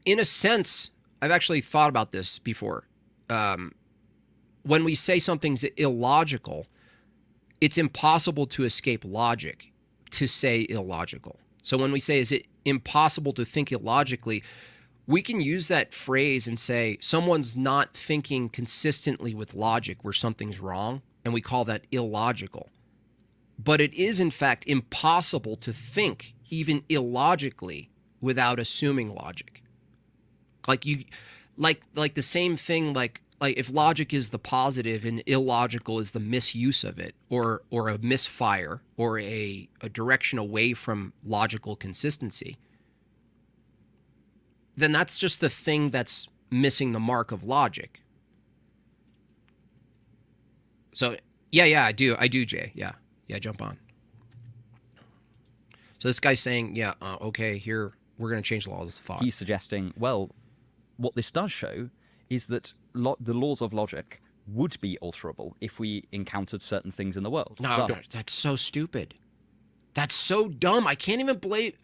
a sense, I've actually thought about this before. When we say something's illogical, it's impossible to escape logic to say illogical. So when we say, is it impossible to think illogically, we can use that phrase and say someone's not thinking consistently with logic where something's wrong, and we call that illogical. But it is, in fact, impossible to think even illogically without assuming logic. Like the same thing, like if logic is the positive and illogical is the misuse of it, or a misfire, or a direction away from logical consistency, then that's just the thing that's missing the mark of logic. So yeah, I do, Jay. Yeah, jump on. So this guy's saying, okay, here we're going to change the laws of thought. He's suggesting, well, what this does show is that the laws of logic would be alterable if we encountered certain things in the world. No, that's so stupid. That's so dumb. I can't believe.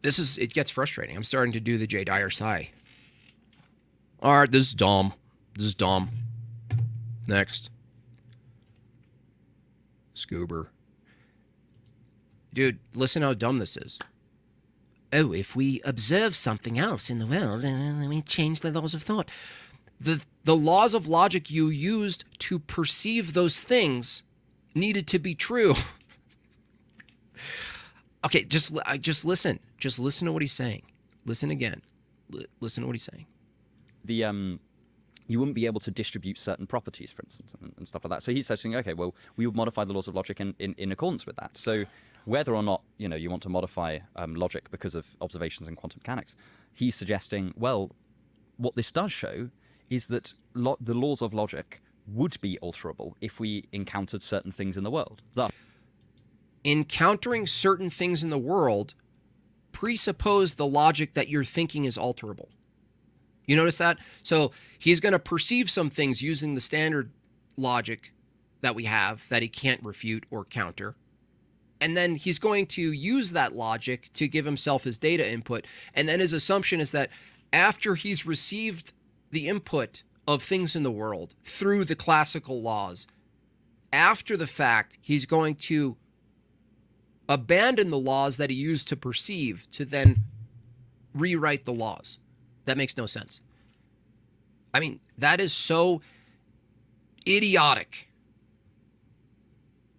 It gets frustrating. I'm starting to do the Jay Dyer sigh. All right, this is dumb. Next. Scoober. Dude, listen how dumb this is. Oh, if we observe something else in the world, then we change the laws of thought. The laws of logic you used to perceive those things needed to be true. Okay, just listen. Just listen to what he's saying. Listen again. Listen to what he's saying. You wouldn't be able to distribute certain properties, for instance, and stuff like that. So he's saying, okay, well, we would modify the laws of logic in accordance with that. So whether or not you want to modify logic because of observations in quantum mechanics, he's suggesting, well, what this does show is that the laws of logic would be alterable if we encountered certain things in the world. Thus, encountering certain things in the world presuppose the logic that you're thinking is alterable. You notice that? So he's going to perceive some things using the standard logic that we have that he can't refute or counter. And then he's going to use that logic to give himself his data input. And then his assumption is that after he's received the input of things in the world through the classical laws, after the fact, he's going to abandon the laws that he used to perceive to then rewrite the laws. That makes no sense. I mean, that is so idiotic.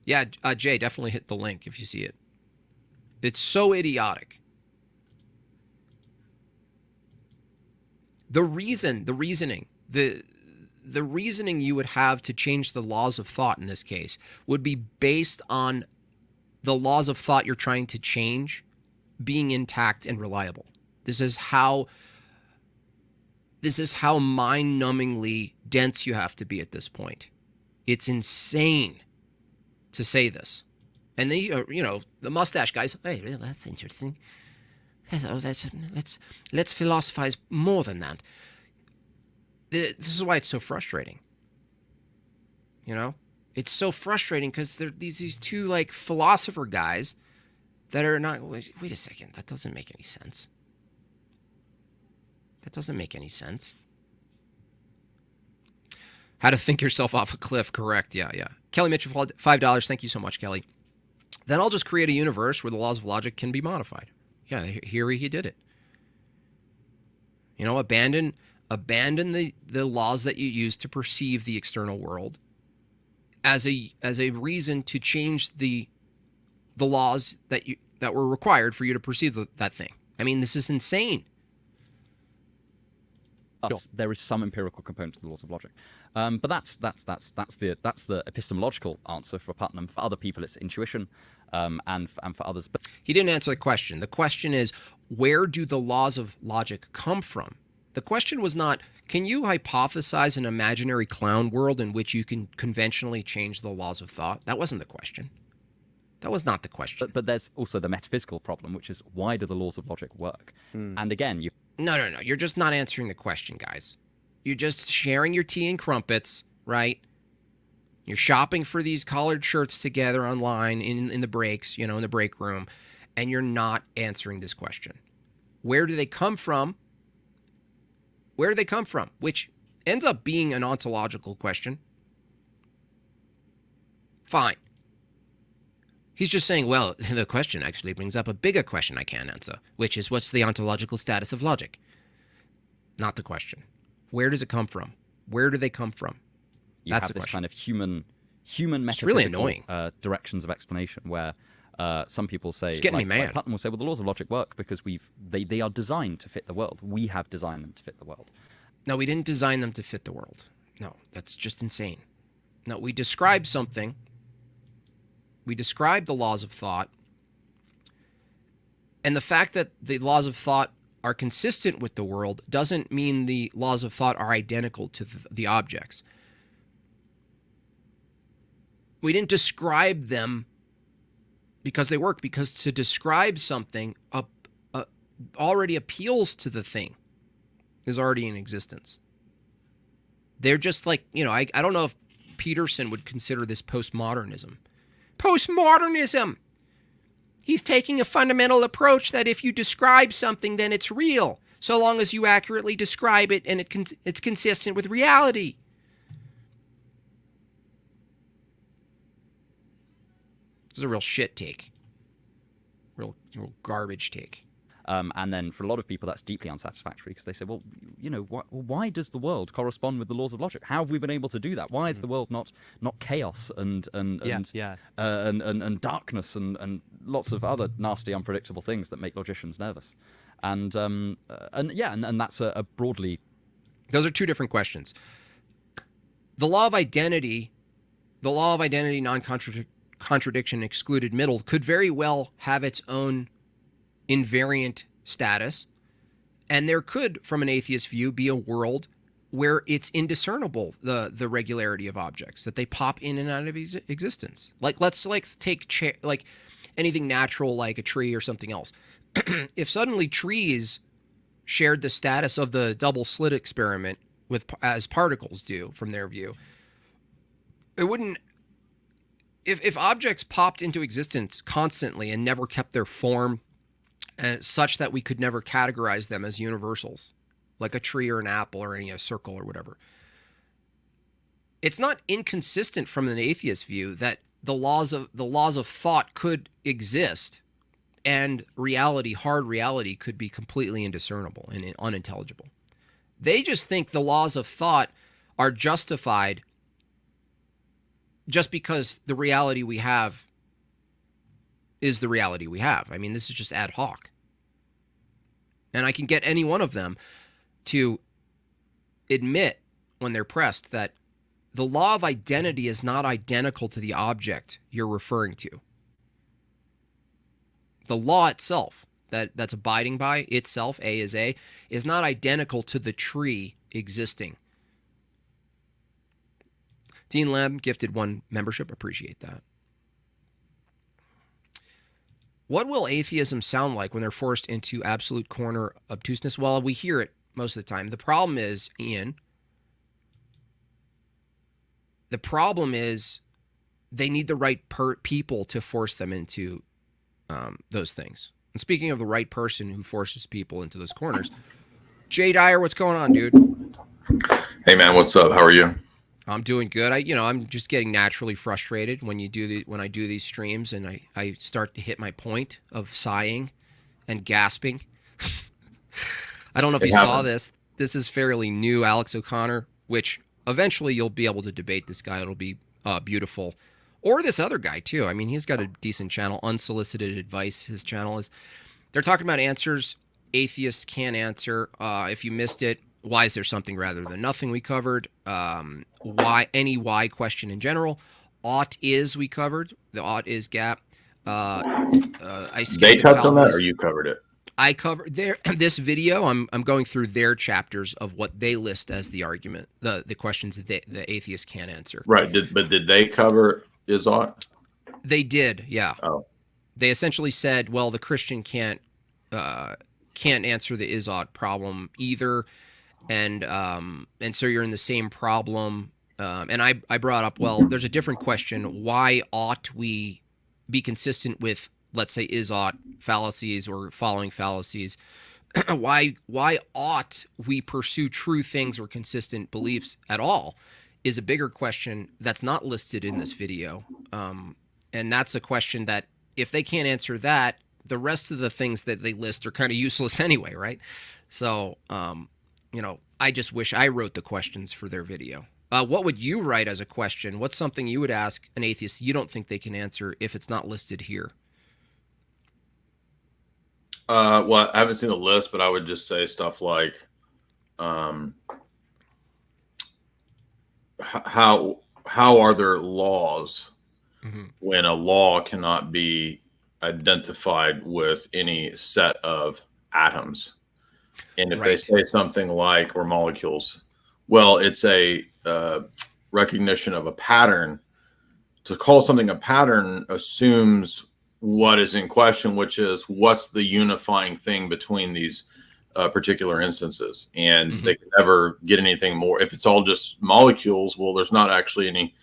Yeah, Jay, definitely hit the link if you see it. It's so idiotic. The reasoning you would have to change the laws of thought in this case would be based on the laws of thought you're trying to change being intact and reliable. This is how mind-numbingly dense you have to be at this point. It's insane to say this. And the mustache guys, hey, well, that's interesting. Let's philosophize more than that. This is why it's so frustrating. It's so frustrating because there are these two like philosopher guys that are not. Wait a second, that doesn't make any sense. How to think yourself off a cliff, correct? Yeah. Kelly Mitchell, $5. Thank you so much, Kelly. Then I'll just create a universe where the laws of logic can be modified. Yeah, here he did it. Abandon the laws that you use to perceive the external world as a reason to change the laws that were required for you to perceive that thing. I mean, this is insane. There is some empirical component to the laws of logic, but that's the epistemological answer for Putnam. For other people, it's intuition, and for others. But he didn't answer the question. The question is, where do the laws of logic come from? The question was not, can you hypothesize an imaginary clown world in which you can conventionally change the laws of thought? That wasn't the question. That was not the question. But there's also the metaphysical problem, which is, why do the laws of logic work? And again, No. You're just not answering the question, guys. You're just sharing your tea and crumpets, right? You're shopping for these collared shirts together online in the breaks, in the break room, and you're not answering this question. Where do they come from? Where do they come from? Which ends up being an ontological question. Fine. He's just saying, well, the question actually brings up a bigger question I can't answer, which is what's the ontological status of logic? Not the question. Where does it come from? Where do they come from? That's the this question. kind of human metaphysical really annoying. Directions of explanation where some people say, It's getting me mad. like Putnam will say, well, the laws of logic work because they are designed to fit the world. We have designed them to fit the world. No, we didn't design them to fit the world. No, that's just insane. No, we described something. We described the laws of thought. And the fact that the laws of thought are consistent with the world doesn't mean the laws of thought are identical to the objects. We didn't describe them because they work, because to describe something already appeals to the thing, is already in existence. They're just like, I don't know if Peterson would consider this postmodernism. Postmodernism! He's taking a fundamental approach that if you describe something, then it's real, so long as you accurately describe it and it's consistent with reality. This is a real shit take. Real garbage take. And then for a lot of people, that's deeply unsatisfactory because they say, well, why does the world correspond with the laws of logic? How have we been able to do that? Why is the world not chaos and darkness and lots of other nasty, unpredictable things that make logicians nervous? And that's a broadly. Those are two different questions. The law of identity, non-contradiction, excluded middle, could very well have its own invariant status, and there could, from an atheist view, be a world where it's indiscernible, the regularity of objects, that they pop in and out of existence. Let's take like anything natural, like a tree or something else. If suddenly trees shared the status of the double slit experiment as particles do from their view, it wouldn't. If objects popped into existence constantly and never kept their form, such that we could never categorize them as universals, like a tree or an apple or a circle or whatever, it's not inconsistent from an atheist view that the laws of thought could exist, and hard reality, could be completely indiscernible and unintelligible. They just think the laws of thought are justified just because the reality we have is the reality we have. I mean, this is just ad hoc. And I can get any one of them to admit, when they're pressed, that the law of identity is not identical to the object you're referring to. The law itself, that's abiding by itself, A is A, is not identical to the tree existing. Dean Lamb gifted 1 membership. Appreciate that. What will atheism sound like when they're forced into absolute corner obtuseness? Well, we hear it most of the time. The problem is, Ian, they need the right people to force them into those things. And speaking of the right person who forces people into those corners, Jay Dyer, what's going on, dude? Hey, man, what's up? How are you? I'm doing good. I'm just getting naturally frustrated when I do these streams and I start to hit my point of sighing and gasping. I don't know if you saw this. This is fairly new, Alex O'Connor, which eventually you'll be able to debate this guy. It'll be beautiful. Or this other guy too. I mean, he's got a decent channel, Unsolicited Advice. His channel is. They're talking about answers atheists can't answer. If you missed it, why is there something rather than nothing we covered? Why question in general. Ought is we covered. The ought is gap. They touched on that, or you covered it? I covered this video. I'm going through their chapters of what they list as the argument, the questions that the atheist can't answer. Right. Did they cover is ought? They did. Yeah. Oh. They essentially said, well, the Christian can't can't answer the is-ought problem either, and so you're in the same problem. And I brought up, well, there's a different question. Why ought we be consistent with, let's say, is-ought fallacies or following fallacies? Why ought we pursue true things or consistent beliefs at all is a bigger question that's not listed in this video. And that's a question that if they can't answer that, the rest of the things that they list are kind of useless anyway, right? So, I just wish I wrote the questions for their video. What would you write as a question? What's something you would ask an atheist you don't think they can answer if it's not listed here? Well, I haven't seen the list, but I would just say stuff like, how are there laws when a law cannot be identified with any set of atoms? And if they say something like, or molecules, well, it's a recognition of a pattern. To call something a pattern assumes what is in question, which is what's the unifying thing between these particular instances. And they can never get anything more. If it's all just molecules, well, there's not actually any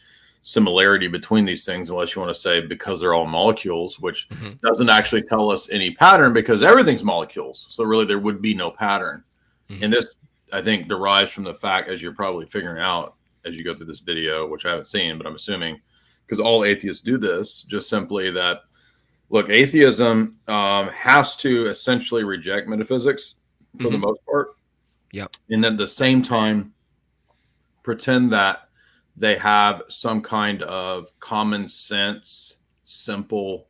similarity between these things, unless you want to say because they're all molecules, which doesn't actually tell us any pattern because everything's molecules. So really there would be no pattern. And this, I think, derives from the fact, as you're probably figuring out as you go through this video, which I haven't seen, but I'm assuming, because all atheists do this, just simply that, look, atheism has to essentially reject metaphysics for the most part. Yep. And at the same time, pretend that they have some kind of common sense, simple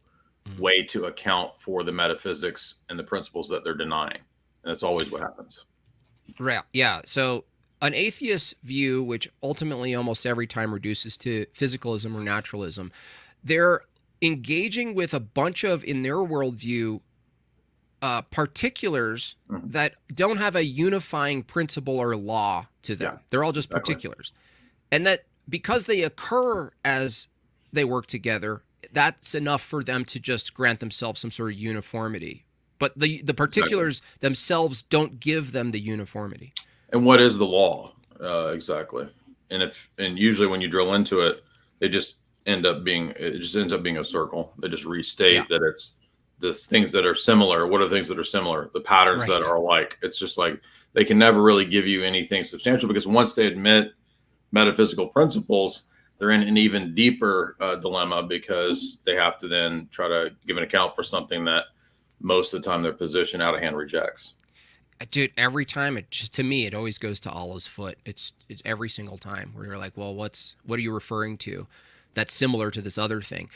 way to account for the metaphysics and the principles that they're denying. And that's always what happens. Right. Yeah. So an atheist view, which ultimately almost every time reduces to physicalism or naturalism, they're engaging with a bunch of, in their worldview, particulars that don't have a unifying principle or law to them. Yeah, they're all just particulars. And that because they occur as they work together, that's enough for them to just grant themselves some sort of uniformity. But the particulars themselves don't give them the uniformity. And what is the law? Exactly. And usually when you drill into it, it just ends up being a circle. They just restate that it's the things that are similar. What are the things that are similar? The patterns that are alike. It's just like they can never really give you anything substantial, because once they admit metaphysical principles, they're in an even deeper dilemma, because they have to then try to give an account for something that most of the time their position out of hand rejects. Dude, every time to me, it always goes to Allah's foot. It's every single time where you're like, well, what are you referring to that's similar to this other thing?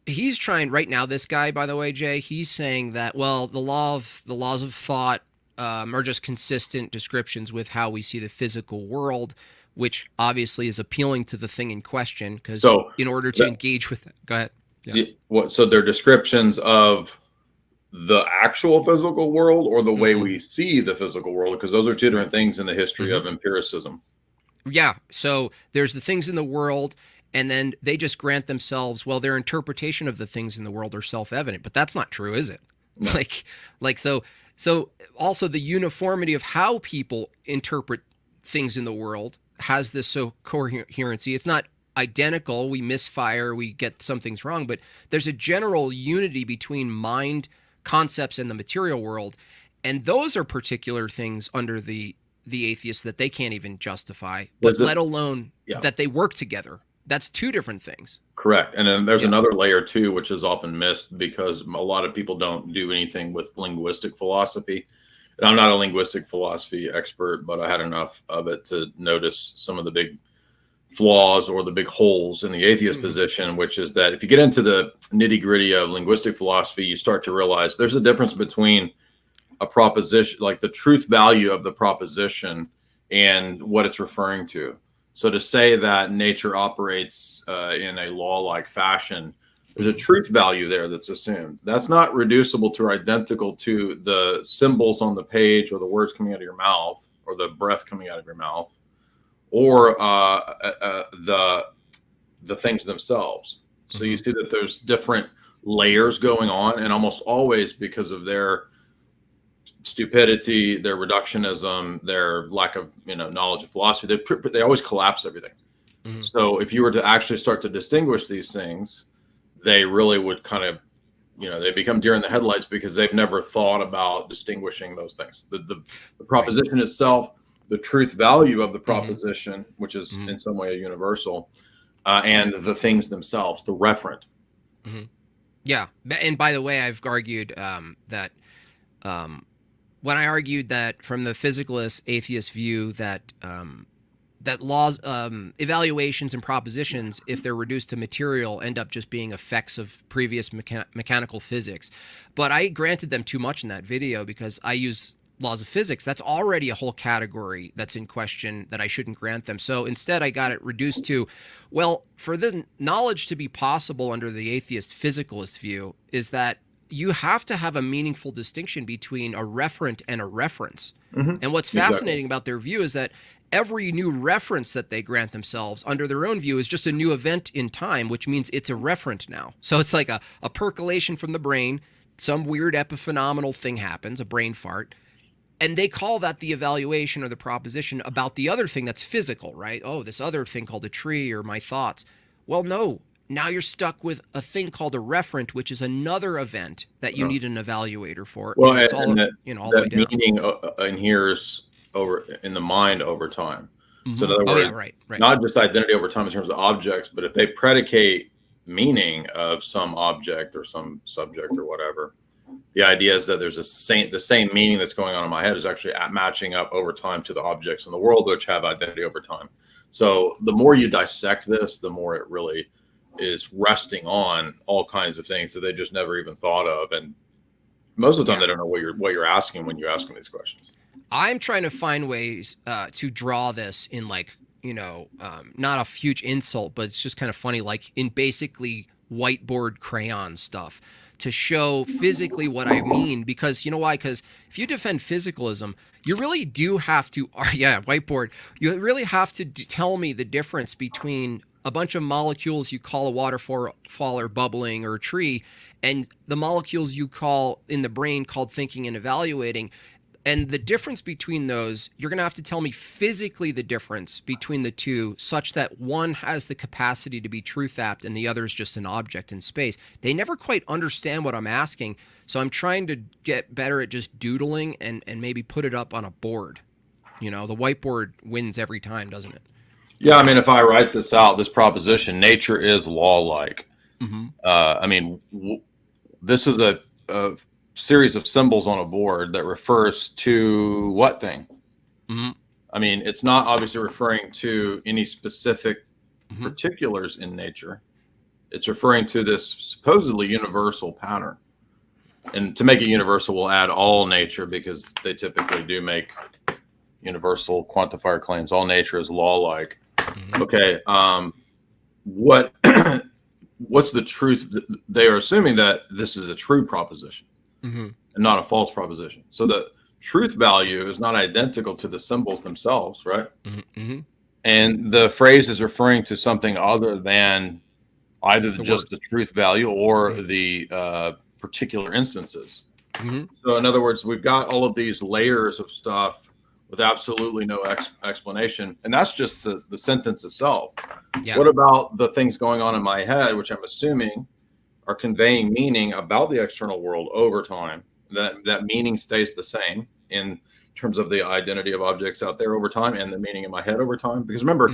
He's trying right now, this guy, by the way, Jay, he's saying that, well, the laws of thought are just consistent descriptions with how we see the physical world, which obviously is appealing to the thing in question, because in order to engage with it. Go ahead. Yeah. So they're descriptions of the actual physical world or the way we see the physical world, because those are two different things in the history of empiricism. Yeah. So there's the things in the world, and then they just grant themselves, well, their interpretation of the things in the world are self-evident, but that's not true, is it? No. So also the uniformity of how people interpret things in the world has this coherency. It's not identical. We misfire, we get some things wrong, but there's a general unity between mind concepts and the material world, and those are particular things under the atheists that they can't even justify, but let alone that they work together. That's two different things. Correct. And then there's another layer too, which is often missed because a lot of people don't do anything with linguistic philosophy. And I'm not a linguistic philosophy expert, but I had enough of it to notice some of the big flaws or the big holes in the atheist position, which is that if you get into the nitty gritty of linguistic philosophy, you start to realize there's a difference between a proposition, like the truth value of the proposition, and what it's referring to. So to say that nature operates in a law-like fashion, there's a truth value there that's assumed. That's not reducible to or identical to the symbols on the page or the words coming out of your mouth or the breath coming out of your mouth, or the things themselves. So you see that there's different layers going on, and almost always because of their stupidity, their reductionism, their lack of knowledge of philosophy. They always collapse everything. Mm-hmm. So if you were to actually start to distinguish these things, they really would kind of, they become deer in the headlights because they've never thought about distinguishing those things. The proposition itself, the truth value of the proposition, which is in some way a universal, and the things themselves, the referent. Mm-hmm. Yeah. And by the way, I've argued that when I argued that from the physicalist atheist view that that laws, evaluations and propositions, if they're reduced to material, end up just being effects of previous mechanical physics. But I granted them too much in that video because I use laws of physics. That's already a whole category that's in question that I shouldn't grant them. So instead I got it reduced to, well, for the knowledge to be possible under the atheist physicalist view is that you have to have a meaningful distinction between a referent and a reference. Mm-hmm. And what's fascinating about their view is that every new reference that they grant themselves under their own view is just a new event in time, which means it's a referent now. So it's like a percolation from the brain, some weird epiphenomenal thing happens, a brain fart, and they call that the evaluation or the proposition about the other thing that's physical, right? Oh, this other thing called a tree or my thoughts. Well, no. Now you're stuck with a thing called a referent, which is another event that you need an evaluator for. Well, and it's all, that, all the way down. Meaning inheres over in the mind over time. Mm-hmm. So in other words, right. Not just identity over time in terms of objects, but if they predicate meaning of some object or some subject or whatever, the idea is that there's the same meaning that's going on in my head is actually matching up over time to the objects in the world which have identity over time. So the more you dissect this, the more it really is resting on all kinds of things that they just never even thought of, and most of the time they don't know what you're asking when you ask them these questions. I'm trying to find ways to draw this in not a huge insult, but it's just kind of funny, like in basically whiteboard crayon stuff to show physically what I mean, because you know why? Because if you defend physicalism, you really do have to, whiteboard, you really have to tell me the difference between a bunch of molecules you call a waterfall or bubbling or a tree, and the molecules you call in the brain called thinking and evaluating. And the difference between those, you're going to have to tell me physically the difference between the two, such that one has the capacity to be truth-apt and the other is just an object in space. They never quite understand what I'm asking, so I'm trying to get better at just doodling and maybe put it up on a board. The whiteboard wins every time, doesn't it? Yeah, I mean, if I write this out, this proposition, nature is law-like. Mm-hmm. This is a series of symbols on a board that refers to what thing? Mm-hmm. I mean, it's not obviously referring to any specific particulars in nature. It's referring to this supposedly universal pattern. And to make it universal, we'll add all nature because they typically do make universal quantifier claims. All nature is law-like. Mm-hmm. Okay. What's the truth? They are assuming that this is a true proposition. Mm-hmm. And not a false proposition. So the truth value is not identical to the symbols themselves, right? Mm-hmm. And the phrase is referring to something other than either just the truth value or the particular instances. Mm-hmm. So in other words, we've got all of these layers of stuff with absolutely no explanation. And that's just the sentence itself. Yeah. What about the things going on in my head, which I'm assuming are conveying meaning about the external world over time? That meaning stays the same in terms of the identity of objects out there over time and the meaning in my head over time. Because remember,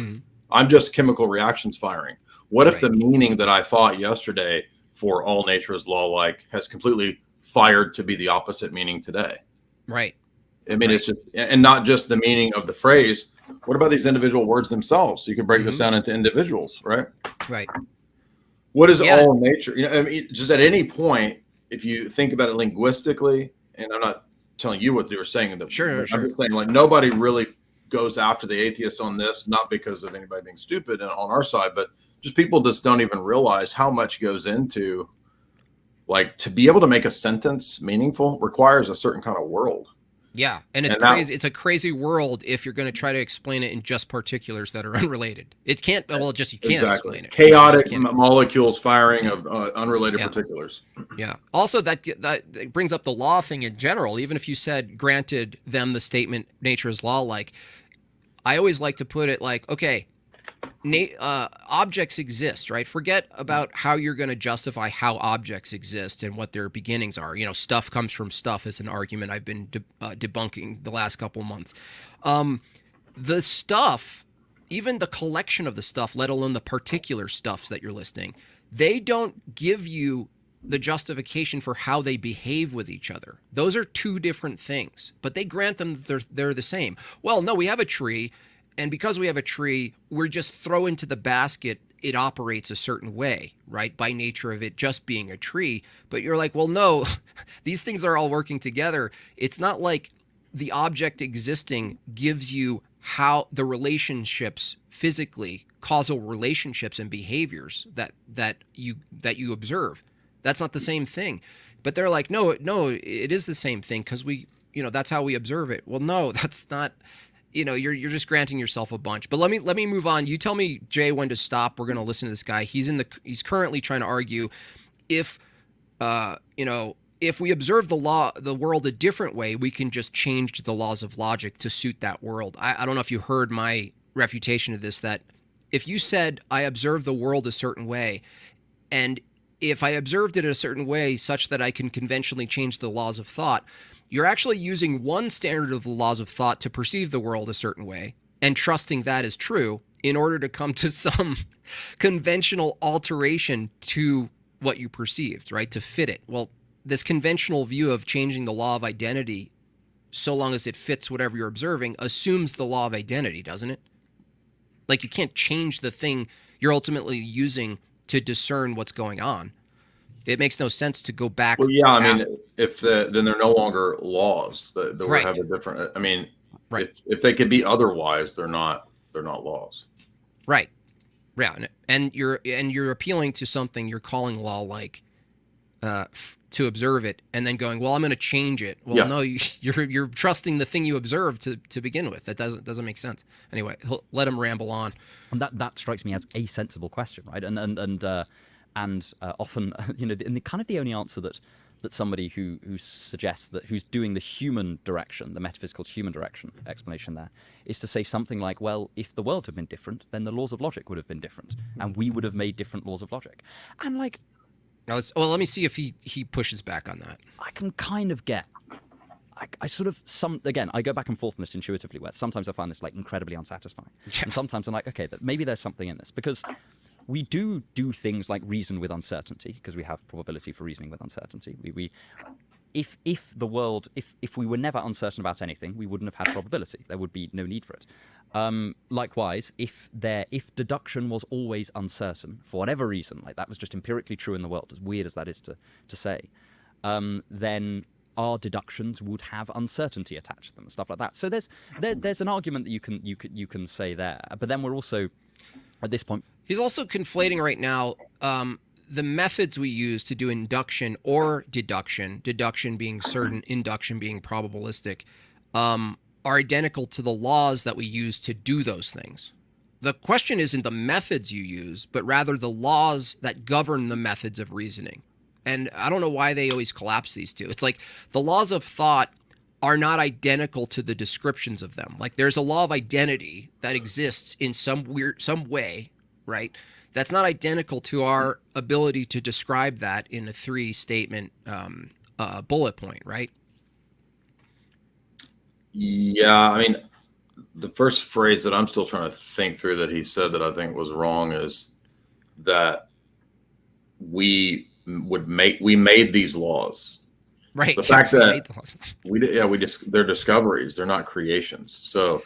I'm just chemical reactions firing. What if the meaning that I thought yesterday for all nature is law-like has completely fired to be the opposite meaning today? Right. I mean, it's just, and not just the meaning of the phrase. What about these individual words themselves? So you can break this down into individuals, right? Right. What is all nature? I mean, just at any point, if you think about it linguistically, and I'm not telling you what they were saying. Sure. I'm just saying, like, nobody really goes after the atheists on this, not because of anybody being stupid on our side, but just people just don't even realize how much goes into, like, to be able to make a sentence meaningful requires a certain kind of world. Yeah, and it's crazy. It's a crazy world if you're going to try to explain it in just particulars that are unrelated. It can't. Well, just you can't explain it. Chaotic molecules firing of unrelated particulars. Yeah. Also, that brings up the law thing in general. Even if you said granted them the statement nature is law, like I always like to put it like, okay, objects exist, right? Forget about how you're going to justify how objects exist and what their beginnings are. You know, stuff comes from stuff is an argument I've been debunking the last couple of months. The stuff, even the collection of the stuff, let alone the particular stuffs that you're listing, they don't give you the justification for how they behave with each other. Those are two different things, but they grant them that they're the same. Well, no, we have a tree. And because we have a tree, we're just throw into the basket, it operates a certain way, right? By nature of it just being a tree. But you're like, well, no, these things are all working together. It's not like the object existing gives you how the relationships physically, causal relationships and behaviors that you observe. That's not the same thing. But they're like, no, it is the same thing because that's how we observe it. Well, no, that's not. You're just granting yourself a bunch. But let me move on. You tell me, Jay, when to stop. We're going to listen to this guy. He's currently trying to argue if we observe the world a different way, we can just change the laws of logic to suit that world. I don't know if you heard my refutation of this, that if you said I observe the world a certain way, and if I observed it a certain way such that I can conventionally change the laws of thought, you're actually using one standard of the laws of thought to perceive the world a certain way and trusting that is true in order to come to some conventional alteration to what you perceived, right? To fit it. Well, this conventional view of changing the law of identity, so long as it fits whatever you're observing, assumes the law of identity, doesn't it? Like you can't change the thing you're ultimately using to discern what's going on. It makes no sense to go back. Well, yeah, I mean, then they're no longer laws. They would have a different. I mean, if they could be otherwise, they're not laws. Right. Yeah, and you're appealing to something you're calling law, like to observe it, and then going, well, I'm going to change it. Well, no, you're trusting the thing you observed to begin with. That doesn't make sense. Anyway, let him ramble on. And that strikes me as a sensible question, right? And often, the only answer that somebody who suggests that who's doing the human direction, the metaphysical human direction explanation there, is to say something like, well, if the world had been different, then the laws of logic would have been different, and we would have made different laws of logic. And like, let me see if he pushes back on that. I can kind of get. I go back and forth on this intuitively, where sometimes I find this like incredibly unsatisfying, and sometimes I'm like, okay, maybe there's something in this, because we do things like reason with uncertainty, because we have probability for reasoning with uncertainty. If we were never uncertain about anything, we wouldn't have had probability. There would be no need for it. Likewise, if deduction was always uncertain for whatever reason, like that was just empirically true in the world, as weird as that is to say, then our deductions would have uncertainty attached to them and stuff like that. So there's an argument that you can say there, but then we're also at this point. He's also conflating right now the methods we use to do induction or deduction being certain, induction being probabilistic, are identical to the laws that we use to do those things. The question isn't the methods you use, but rather the laws that govern the methods of reasoning. And I don't know why they always collapse these two. It's like the laws of thought are not identical to the descriptions of them. Like there's a law of identity that exists in some way, right? That's not identical to our ability to describe that in a 3-statement bullet point, right? Yeah, I mean, the first phrase that I'm still trying to think through that he said that I think was wrong is that we made these laws. Right. The fact that they're discoveries, they're not creations. So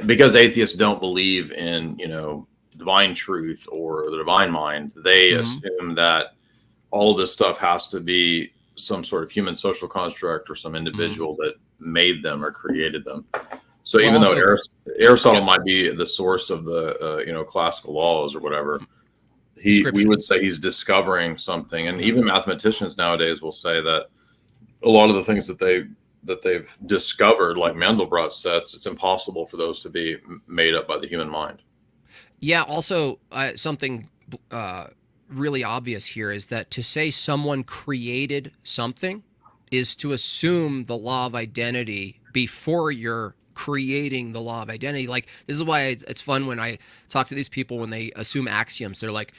because atheists don't believe in, divine truth or the divine mind, they assume that all of this stuff has to be some sort of human social construct or some individual that made them or created them. So even though Aristotle might be the source of the classical laws or whatever, we would say he's discovering something. And even mathematicians nowadays will say that a lot of the things that they that they've discovered, like Mandelbrot says, it's impossible for those to be made up by the human mind. Yeah. Also, something really obvious here is that to say someone created something is to assume the law of identity before you're creating the law of identity. Like, this is why it's fun when I talk to these people when they assume axioms. They're like,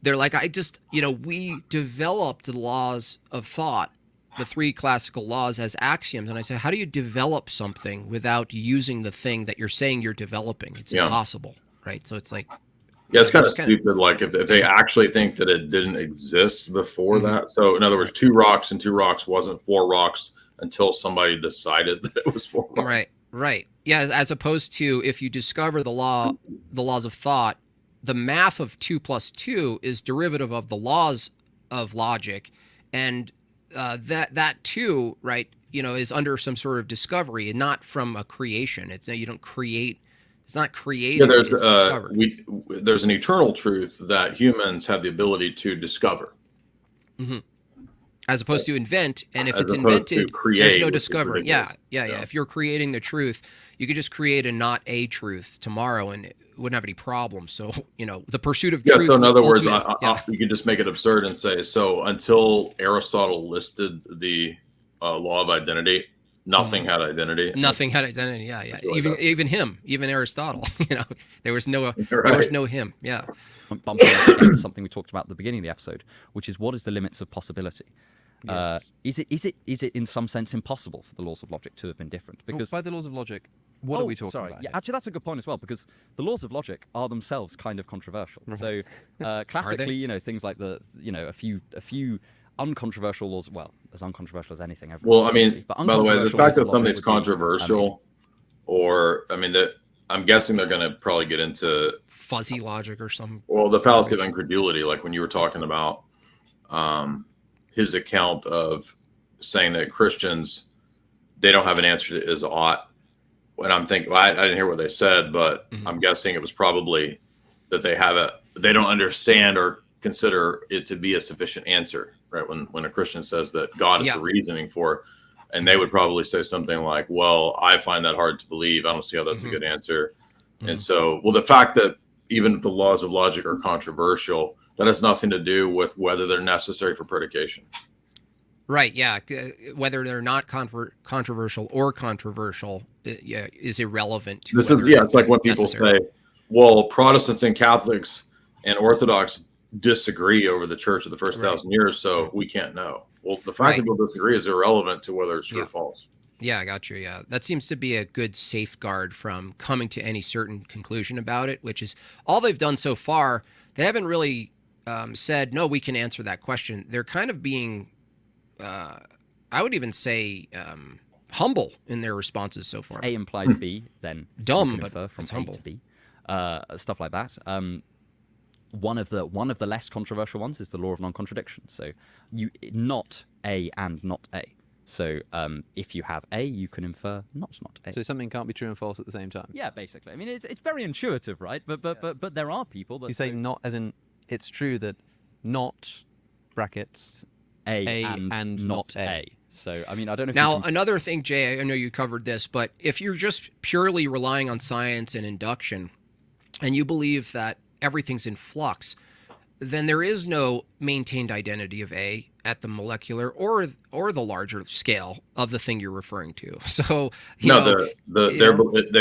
I just, we developed the laws of thought, the 3 classical laws, as axioms. And I say, how do you develop something without using the thing that you're saying you're developing? It's impossible, right? So it's like, yeah, it's kind of stupid. Like if they actually think that it didn't exist before that. So in other words, 2 rocks and 2 rocks wasn't 4 rocks until somebody decided that it was 4 rocks. Right. Yeah. As opposed to if you discover the laws of thought, the math of 2 plus 2 is derivative of the laws of logic, and that 2, right, is under some sort of discovery and not from a creation. You don't create. It's not created. Yeah, it's discovered. There's an eternal truth that humans have the ability to discover, as opposed to invent. And if it's invented, there's no discovery. Yeah. If you're creating the truth, you could just create a not a truth tomorrow, and it wouldn't have any problems. So the pursuit of truth. So in other words, you could just make it absurd and say, so until Aristotle listed the law of identity, nothing had identity. Nothing had identity. Yeah. Even Aristotle. There was no him. Yeah. Bumping up against something we talked about at the beginning of the episode, which is what is the limits of possibility? Yes. Is it in some sense impossible for the laws of logic to have been different? Because by the laws of logic, what are we talking about? Yeah, actually, that's a good point as well, because the laws of logic are themselves kind of controversial. So classically, things like a few uncontroversial laws, well, as uncontroversial as anything. Well, I mean, by the way, the fact that something's controversial, I'm guessing they're going to probably get into fuzzy logic or something. Well, the fallacy of incredulity, like when you were talking about his account of saying that Christians, they don't have an answer to is ought. And I'm thinking, I didn't hear what they said, but I'm guessing it was probably that they don't understand or consider it to be a sufficient answer, right? When a Christian says that God is the reasoning for, and they would probably say something like, well, I find that hard to believe. I don't see how that's a good answer. And so, the fact that even if the laws of logic are controversial, that has nothing to do with whether they're necessary for predication. Right, yeah. Whether they're not controversial or controversial is irrelevant to it's like when people say, well, Protestants and Catholics and Orthodox disagree over the church of the first 1,000 years, so we can't know. Well, the fact that people disagree is irrelevant to whether it's true or false. Yeah, I got you. Yeah, that seems to be a good safeguard from coming to any certain conclusion about it, which is all they've done so far. They haven't really said, no, we can answer that question. They're kind of being, I would even say, humble in their responses so far. A implies B, then dumb, but from it's A humble. to B, stuff like that. One of the less controversial ones is the law of non-contradiction. So not A and not A. So if you have A, you can infer not A. So something can't be true and false at the same time. Yeah, basically. I mean, it's very intuitive, right? But there are people that you say not as in it's true that not brackets A and not A. So I mean, I don't know. Now another thing, Jay, I know you covered this, but if you're just purely relying on science and induction, and you believe that everything's in flux, then there is no maintained identity of A at the molecular or the larger scale of the thing you're referring to. So they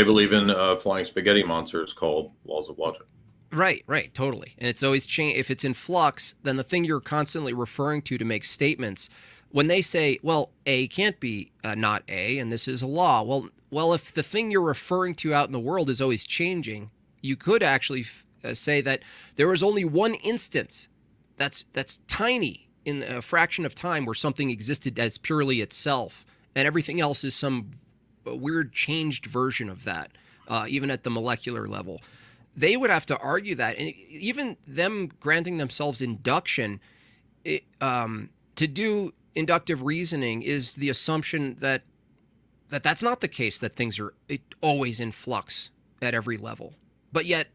believe in flying spaghetti monsters called laws of logic. Right, totally. And it's always if it's in flux, then the thing you're constantly referring to make statements, when they say, well, A can't be not A, and this is a law. Well, if the thing you're referring to out in the world is always changing, you could actually say that there is only one instance that's tiny in a fraction of time where something existed as purely itself, and everything else is some weird changed version of that, even at the molecular level. They would have to argue that, and even them granting themselves induction, to do inductive reasoning is the assumption that that's not the case, that things are always in flux at every level. But yet,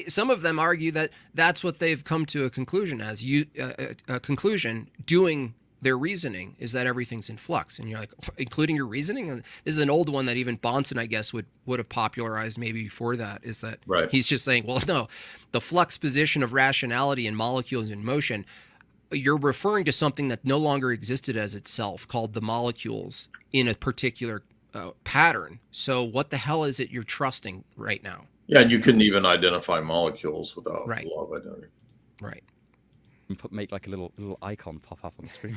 some of them argue that that's what they've come to a conclusion as a conclusion doing their reasoning is that everything's in flux. And you're like, including your reasoning? And this is an old one that even Bonson, I guess, would have popularized maybe before that, is that he's just saying, well, no, the flux position of rationality and molecules in motion, you're referring to something that no longer existed as itself, called the molecules in a particular pattern. So what the hell is it you're trusting right now? Yeah, and you couldn't even identify molecules without the law of identity. Right. And make like a little icon pop up on the screen.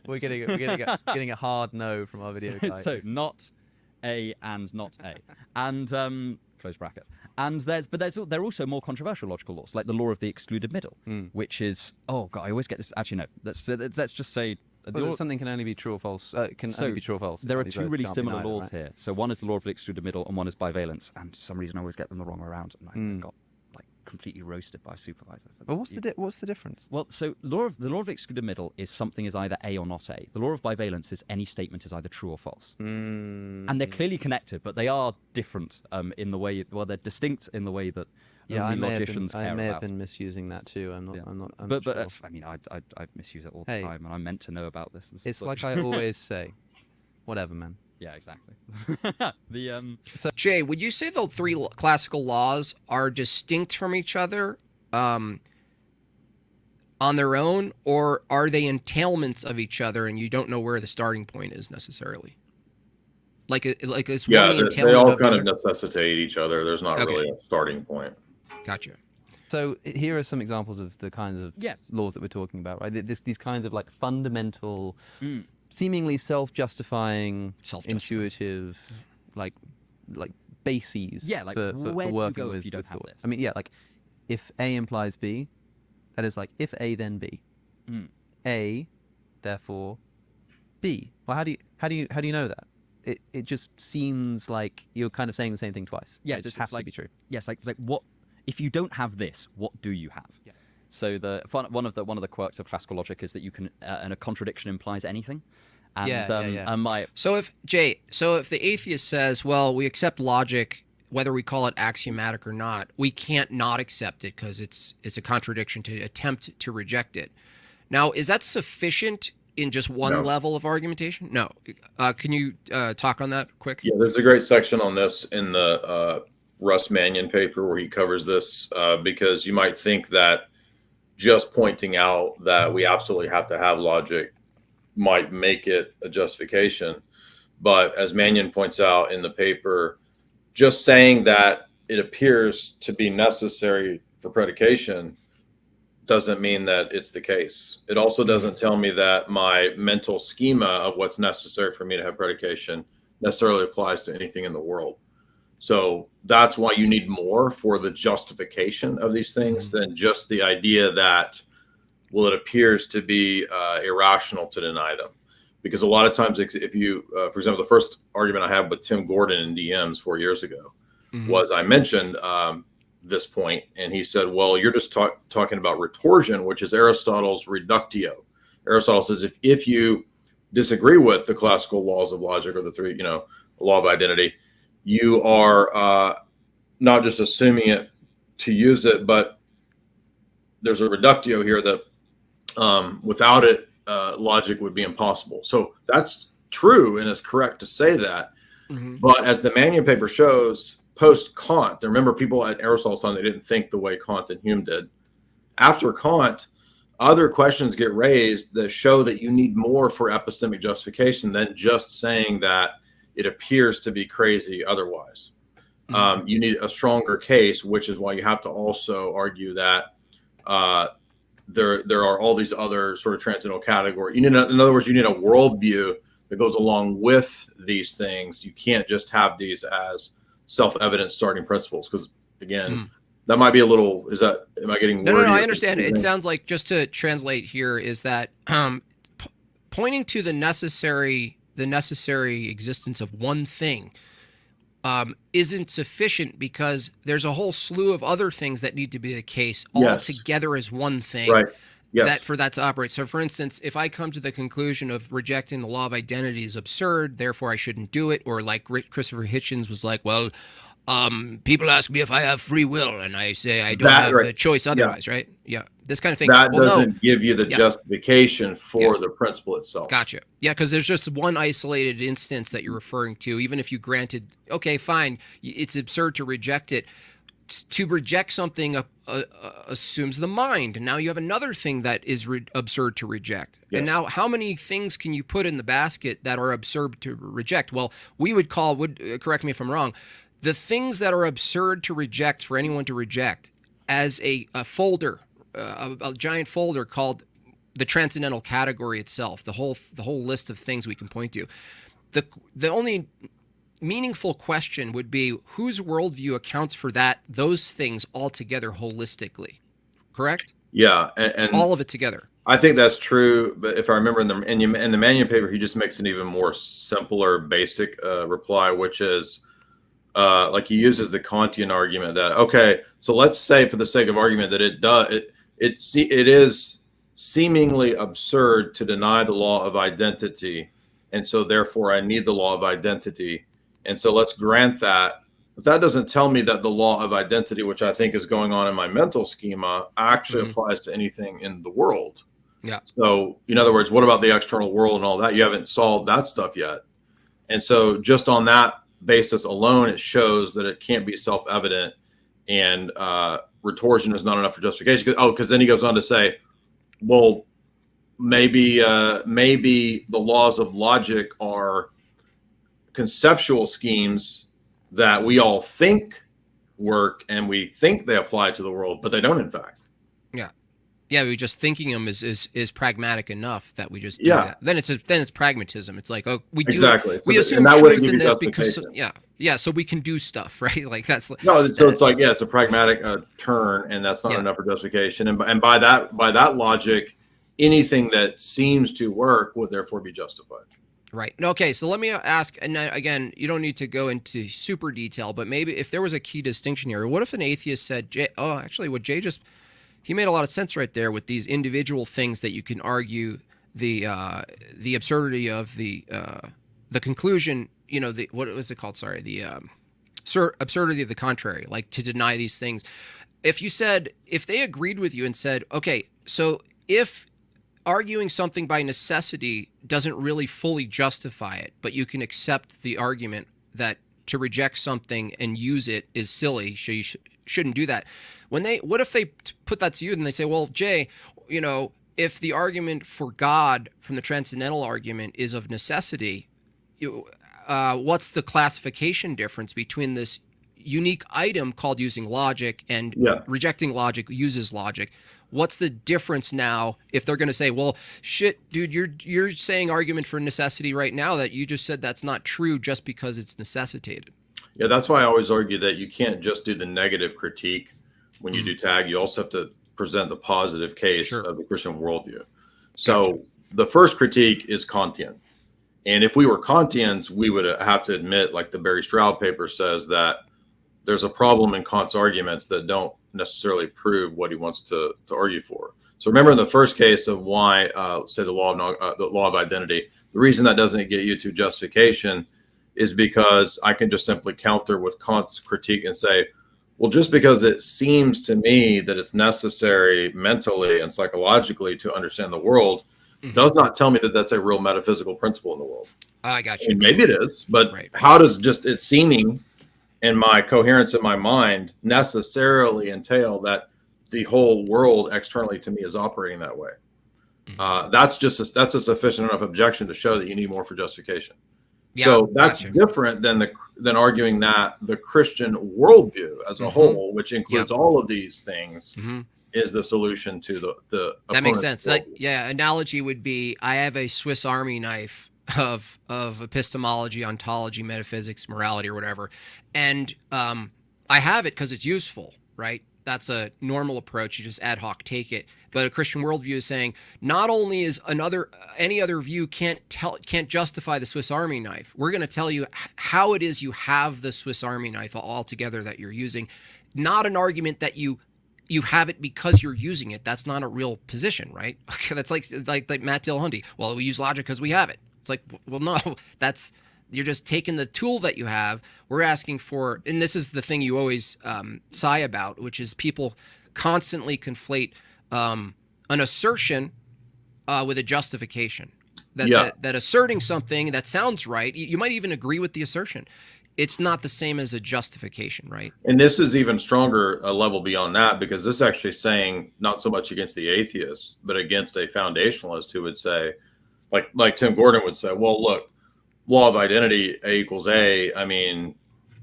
we're getting a hard no from our video guy. So not A and not A, and close bracket. And there are also more controversial logical laws, like the law of the excluded middle, which is I always get this. Actually, no. Let's just say. Something can only be true or false. Only be true or false. There are two really similar laws here. So one is the law of the excluded middle, and one is bivalence. And for some reason, I always get them the wrong way around, and I got like completely roasted by a supervisor. Well, what's the difference? Well, so the law of the excluded middle is something is either A or not A. The law of bivalence is any statement is either true or false. And they're clearly connected, but they are different in the way. Well, they're distinct in the way that. I may have been misusing that too. I'm not. But I mean, I misuse it all the time, and I'm meant to know about this. It's like I always say, whatever, man. Yeah, exactly. So, Jay, would you say the three classical laws are distinct from each other on their own, or are they entailments of each other, and you don't know where the starting point is necessarily? Like is one the entailment they all of kind the of necessitate each other. There's not really a starting point. Gotcha. So here are some examples of the kinds of laws that we're talking about, right? These kinds of like fundamental, seemingly self-justifying, intuitive, like bases for working with thought. This? I mean, like if A implies B, that is like if A then B, A, therefore B. Well, how do you know that? It just seems like you're kind of saying the same thing twice. Yes, it just has to be true. Yes, like what if you don't have this? What do you have? Yeah. So one of the quirks of classical logic is that you can and a contradiction implies anything. And So if the atheist says, well, we accept logic whether we call it axiomatic or not, we can't not accept it because it's a contradiction to attempt to reject it. Now, is that sufficient in just one level of argumentation? No. Can you talk on that quick? Yeah, there's a great section on this in the Russ Mannion paper where he covers this because you might think that just pointing out that we absolutely have to have logic might make it a justification. But as Mannion points out in the paper, just saying that it appears to be necessary for predication doesn't mean that it's the case. It also doesn't tell me that my mental schema of what's necessary for me to have predication necessarily applies to anything in the world. So that's why you need more for the justification of these things than just the idea that, well, it appears to be irrational to deny them. Because a lot of times, if you, for example, the first argument I had with Tim Gordon in DMs 4 years ago was I mentioned this point, and he said, well, you're just talking about retorsion, which is Aristotle's reductio. Aristotle says if you disagree with the classical laws of logic or the three, law of identity, you are not just assuming it to use it, but there's a reductio here that without it, logic would be impossible. So that's true, and it's correct to say that. But as the Mannion paper shows, post-Kant, remember people at Aristotle's time, they didn't think the way Kant and Hume did. After Kant, other questions get raised that show that you need more for epistemic justification than just saying that it appears to be crazy otherwise. You need a stronger case, which is why you have to also argue that there are all these other sort of transcendental categories. In other words, you need a worldview that goes along with these things. You can't just have these as self-evident starting principles, because again, that might be a little. Am I getting? No, I understand. It sounds like, just to translate here, is that pointing to the necessary existence of one thing isn't sufficient, because there's a whole slew of other things that need to be the case all together as one thing. Right. Yes. For that to operate. So, for instance, if I come to the conclusion of rejecting the law of identity is absurd, therefore I shouldn't do it, or like Christopher Hitchens was like, well, People ask me if I have free will, and I say I don't That, have right. a choice otherwise, right? Yeah, this kind of thing. That Well, doesn't give you the Yeah. justification for Yeah. the principle itself. Gotcha. Yeah, because there's just one isolated instance that you're referring to. Even if you granted, okay, fine, it's absurd to reject it. To reject something assumes the mind, and now you have another thing that is absurd to reject. Yes. And now, how many things can you put in the basket that are absurd to reject? Well, we would call, correct me if I'm wrong, the things that are absurd to reject for anyone to reject as a folder, a giant folder called the transcendental category itself, the whole list of things we can point to. The only meaningful question would be whose worldview accounts for those things altogether holistically, correct? Yeah, and all of it together. I think that's true, but if I remember in the Mannion paper, he just makes an even more simpler, basic reply, which is like he uses the Kantian argument that, okay, so let's say for the sake of argument that it is seemingly absurd to deny the law of identity, and so therefore I need the law of identity. And so let's grant that. But that doesn't tell me that the law of identity, which I think is going on in my mental schema, actually applies to anything in the world. Yeah. So, in other words, what about the external world and all that? You haven't solved that stuff yet. And so just on that basis alone, it shows that it can't be self-evident, and retorsion is not enough for justification. Because then he goes on to say, well, maybe the laws of logic are conceptual schemes that we all think work and we think they apply to the world, but they don't in fact. Yeah, we just thinking them is pragmatic enough that we just do that. Then it's pragmatism. It's like, oh, we do exactly. We assume truth in this because so we can do stuff, right? Like that's no. So it's like it's a pragmatic turn, and that's not enough for justification. And by that logic, anything that seems to work would therefore be justified. Right. Okay, so let me ask, and again, you don't need to go into super detail, but maybe if there was a key distinction here, what if an atheist said, what Jay just, he made a lot of sense right there with these individual things that you can argue the absurdity of the conclusion, what was it called? Sorry, the absurdity of the contrary, like to deny these things. If they agreed with you and said, okay, so if arguing something by necessity doesn't really fully justify it, but you can accept the argument that to reject something and use it is silly, so you shouldn't do that. What if they put that to you and they say, well, Jay, if the argument for God from the transcendental argument is of necessity, what's the classification difference between this unique item called using logic and rejecting logic uses logic? What's the difference now if they're going to say, well, shit, dude, you're saying argument for necessity right now that you just said that's not true just because it's necessitated? Yeah, that's why I always argue that you can't just do the negative critique when you do tag. You also have to present the positive case of the Christian worldview. So the first critique is Kantian. And if we were Kantians, we would have to admit, like the Barry Stroud paper says, that there's a problem in Kant's arguments that don't necessarily prove what he wants to argue for. So remember in the first case of why, say the law of identity, the reason that doesn't get you to justification is because I can just simply counter with Kant's critique and say, well, just because it seems to me that it's necessary mentally and psychologically to understand the world does not tell me that that's a real metaphysical principle in the world. I got you. And maybe it is, but how does just it seeming and my coherence in my mind necessarily entail that the whole world externally to me is operating that way? That's a sufficient enough objection to show that you need more for justification. Yeah, so that's different than arguing that the Christian worldview as a whole, which includes all of these things, is the solution to the that makes sense. Analogy would be, I have a Swiss Army knife of epistemology, ontology, metaphysics, morality, or whatever, and I have it because it's useful, right? That's a normal approach. You just ad hoc take it. But a Christian worldview is saying not only is any other view can't justify the Swiss Army knife. We're going to tell you how it is you have the Swiss Army knife altogether that you're using. Not an argument that you have it because you're using it. That's not a real position, right? Okay, that's like Matt Dillahunty. Well, we use logic because we have it. It's like, well, no, that's You're just taking the tool that you have. We're asking for, and this is the thing you always sigh about, which is people constantly conflate an assertion with a justification. That asserting something that sounds right, you might even agree with the assertion. It's not the same as a justification, right? And this is even stronger a level beyond that, because this is actually saying not so much against the atheist, but against a foundationalist who would say, like Tim Gordon would say, well, look, law of identity, A equals A, I mean,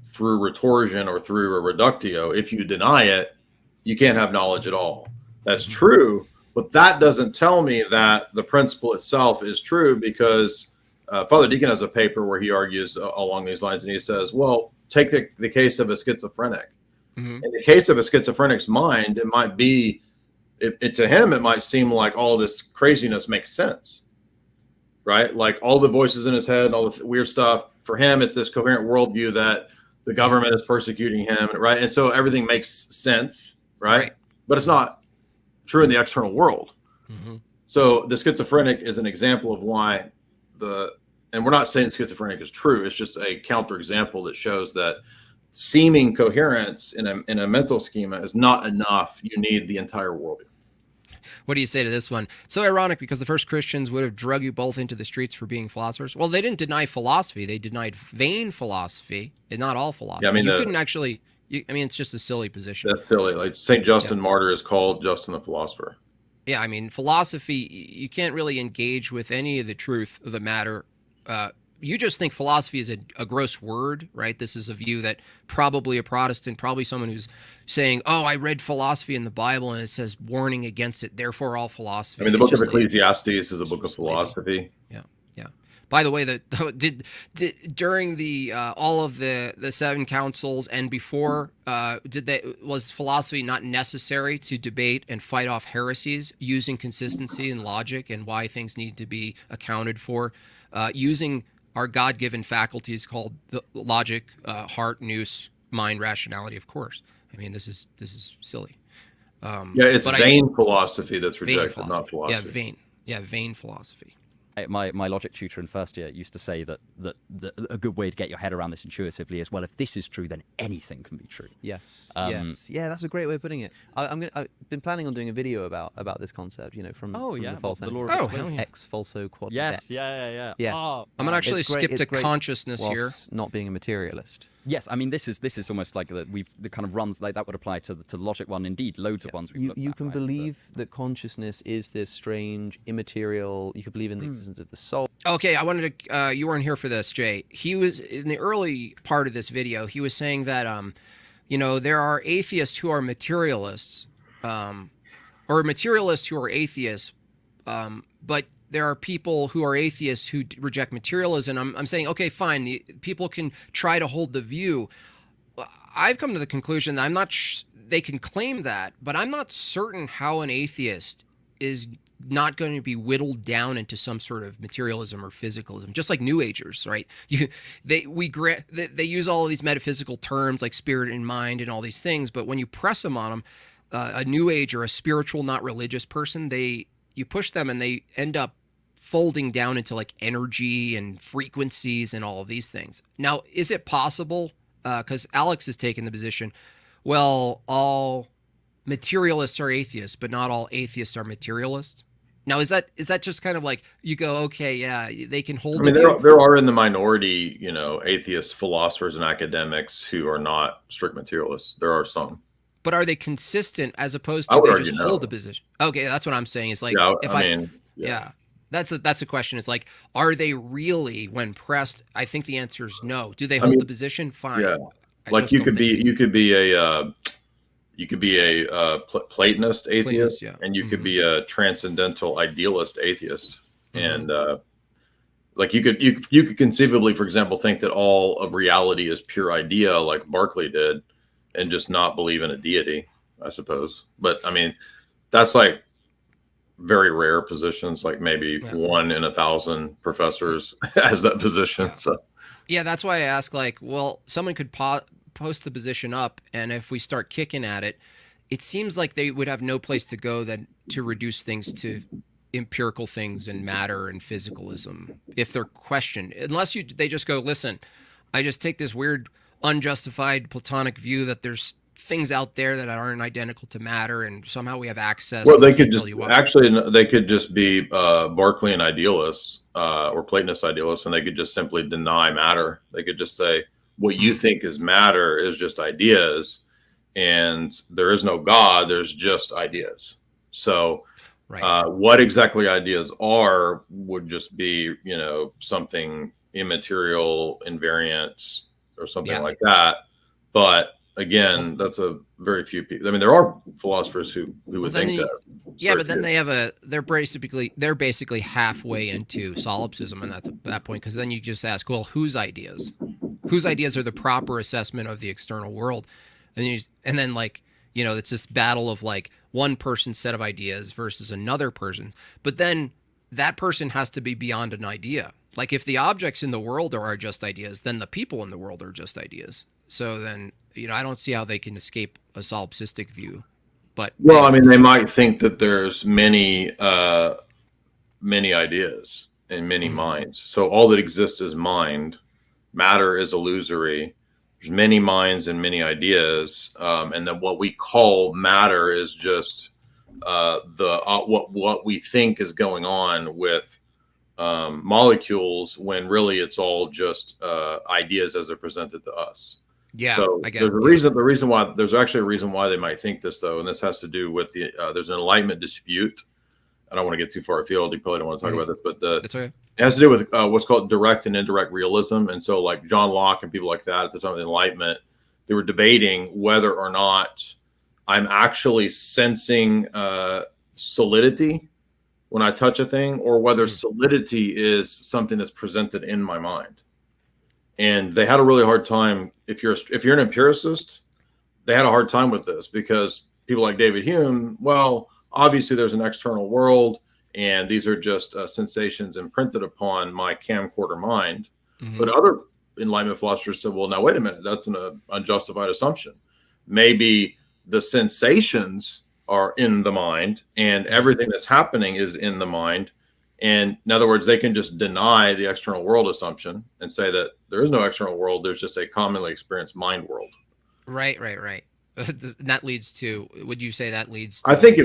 through retorsion or through a reductio, if you deny it, you can't have knowledge at all. That's true, but that doesn't tell me that the principle itself is true, because Father Deacon has a paper where he argues along these lines, and he says, well, take the case of a schizophrenic. In the case of a schizophrenic's mind, it might be, to him, it might seem like all this craziness makes sense, right? Like all the voices in his head and all the weird stuff. For him, it's this coherent worldview that the government is persecuting him, right? And so everything makes sense, right? But it's not true in the external world. So the schizophrenic is an example of why and we're not saying schizophrenic is true. It's just a counterexample that shows that seeming coherence in a mental schema is not enough. You need the entire worldview. What do you say to this one? So ironic, because the first Christians would have drug you both into the streets for being philosophers. Well, they didn't deny philosophy. They denied vain philosophy, and not all philosophy. Yeah, I mean, you couldn't actually. It's just a silly position. That's silly. Like St. Justin Martyr is called Justin the philosopher. Yeah, I mean, philosophy, you can't really engage with any of the truth of the matter. You just think philosophy is a gross word, right? This is a view that probably a Protestant, probably someone who's saying, oh, I read philosophy in the Bible and it says warning against it, therefore all philosophy. I mean, the book of Ecclesiastes is a book of philosophy. Lazy. Yeah. By the way, during the all of the seven councils and before, was philosophy not necessary to debate and fight off heresies using consistency and logic and why things need to be accounted for, using our God-given faculties called the logic, heart, nous, mind, rationality? Of course. I mean, this is silly. It's vain philosophy that's rejected, not philosophy. Vain philosophy. My logic tutor in first year used to say that a good way to get your head around this intuitively is, well, if this is true, then anything can be true. Yes. Yeah, that's a great way of putting it. I've been planning on doing a video about this concept, from the false the law of ex falso quod Yes, yeah. Yes. Oh, I'm gonna actually skip to consciousness here. Not being a materialist. Yes, I mean this is almost like the kind of runs like that would apply to the logic one. Indeed, loads of ones. You can believe that consciousness is this strange, immaterial. You can believe in the existence of the soul. Okay, I wanted to. You weren't here for this, Jay. He was in the early part of this video. He was saying that there are atheists who are materialists, or materialists who are atheists, but there are people who are atheists who reject materialism. I'm saying, okay, fine. People can try to hold the view. I've come to the conclusion that I'm not. They can claim that, but I'm not certain how an atheist is not going to be whittled down into some sort of materialism or physicalism, just like New Agers, right? They use all of these metaphysical terms like spirit and mind and all these things, but when you press them on them, a New Age or a spiritual, not religious person, you push them and they end up folding down into like energy and frequencies and all of these things. Now, is it possible? Because Alex has taken the position, well, all materialists are atheists, but not all atheists are materialists. Now, is that just kind of like you go, okay, yeah, they can hold. I mean, there are in the minority, atheist philosophers and academics who are not strict materialists. There are some. But are they consistent as opposed to they just hold the position? Okay, that's what I'm saying. Is like that's a question. It's like, are they really, when pressed? I think the answer is no. Do they hold the position? Fine. Yeah. Like you could be a Platonist atheist, and you could be a transcendental idealist atheist, and like you could conceivably, for example, think that all of reality is pure idea, like Berkeley did, and just not believe in a deity, I suppose. But I mean, that's like very rare positions, like maybe 1 in 1,000 professors has that position. So yeah, that's why I ask, like, well, someone could post the position up, and if we start kicking at it, it seems like they would have no place to go than to reduce things to empirical things and matter and physicalism if they're questioned, unless they just go, listen, I just take this weird unjustified Platonic view that there's things out there that aren't identical to matter, and somehow we have access. Well, they could just they could just be Berkeleyan idealists or Platonist idealists, and they could just simply deny matter. They could just say what you think is matter is just ideas, and there is no God. There's just ideas. So, what exactly ideas are would just be, something immaterial, invariant, or something like that. But again, that's a very few people. I mean, there are philosophers who would think that. Yeah, but then they're basically halfway into solipsism, and at that point, because then you just ask, well, whose ideas are the proper assessment of the external world, and then it's this battle of like one person's set of ideas versus another person, but then that person has to be beyond an idea. Like if the objects in the world are just ideas, then the people in the world are just ideas. So then, I don't see how they can escape a solipsistic view. But I mean, they might think that there's many ideas and many minds. So all that exists is mind. Matter is illusory. There's many minds and many ideas, and then what we call matter is just what we think is going on with molecules, when really it's all just ideas as they're presented to us. Yeah, so I get there's there's actually a reason why they might think this, though, and this has to do with there's an Enlightenment dispute. I don't want to get too far afield. You probably don't want to talk about this, but it's okay. It has to do with what's called direct and indirect realism. And so like John Locke and people like that at the time of the Enlightenment, they were debating whether or not I'm actually sensing solidity when I touch a thing, or whether solidity is something that's presented in my mind. And they had a really hard time. If you're an empiricist, they had a hard time with this, because people like David Hume, well, obviously there's an external world, and these are just sensations imprinted upon my camcorder mind. Mm-hmm. But other Enlightenment philosophers said, well, now, wait a minute, that's an unjustified assumption. Maybe the sensations are in the mind, and everything that's happening is in the mind. And in other words, they can just deny the external world assumption and say that there is no external world. There's just a commonly experienced mind world. Right. That leads to, would you say that leads to? I think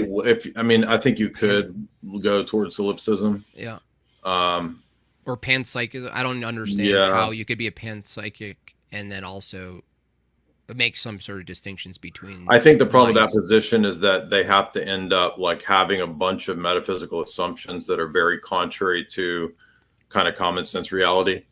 I think you could go towards solipsism. Yeah. Or panpsychism. I don't understand how you could be a panpsychic and then also make some sort of distinctions between. I think the problem with that position is that they have to end up like having a bunch of metaphysical assumptions that are very contrary to kind of common sense reality.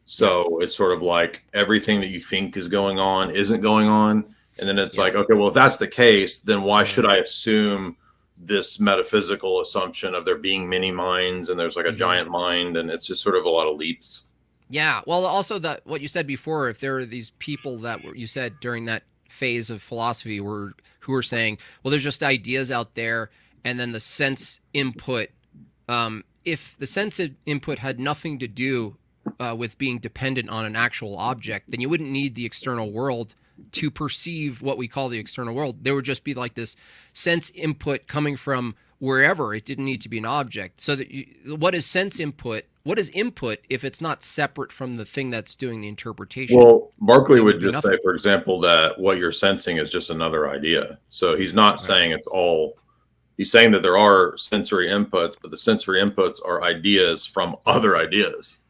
So it's sort of like everything that you think is going on isn't going on. And then it's like, okay, well, if that's the case, then why should I assume this metaphysical assumption of there being many minds and there's like a giant mind? And it's just sort of a lot of leaps. Yeah. Well, also what you said before, if there are these people that you said during that phase of philosophy who were saying, well, there's just ideas out there, and then the sense input, if the sense input had nothing to do with being dependent on an actual object, then you wouldn't need the external world to perceive what we call the external world. There would just be like this sense input coming from wherever. It didn't need to be an object. So that what is sense input? What is input if it's not separate from the thing that's doing the interpretation? Well, Berkeley would just say, for example, that what you're sensing is just another idea. So he's not saying it's all. He's saying that there are sensory inputs, but the sensory inputs are ideas from other ideas.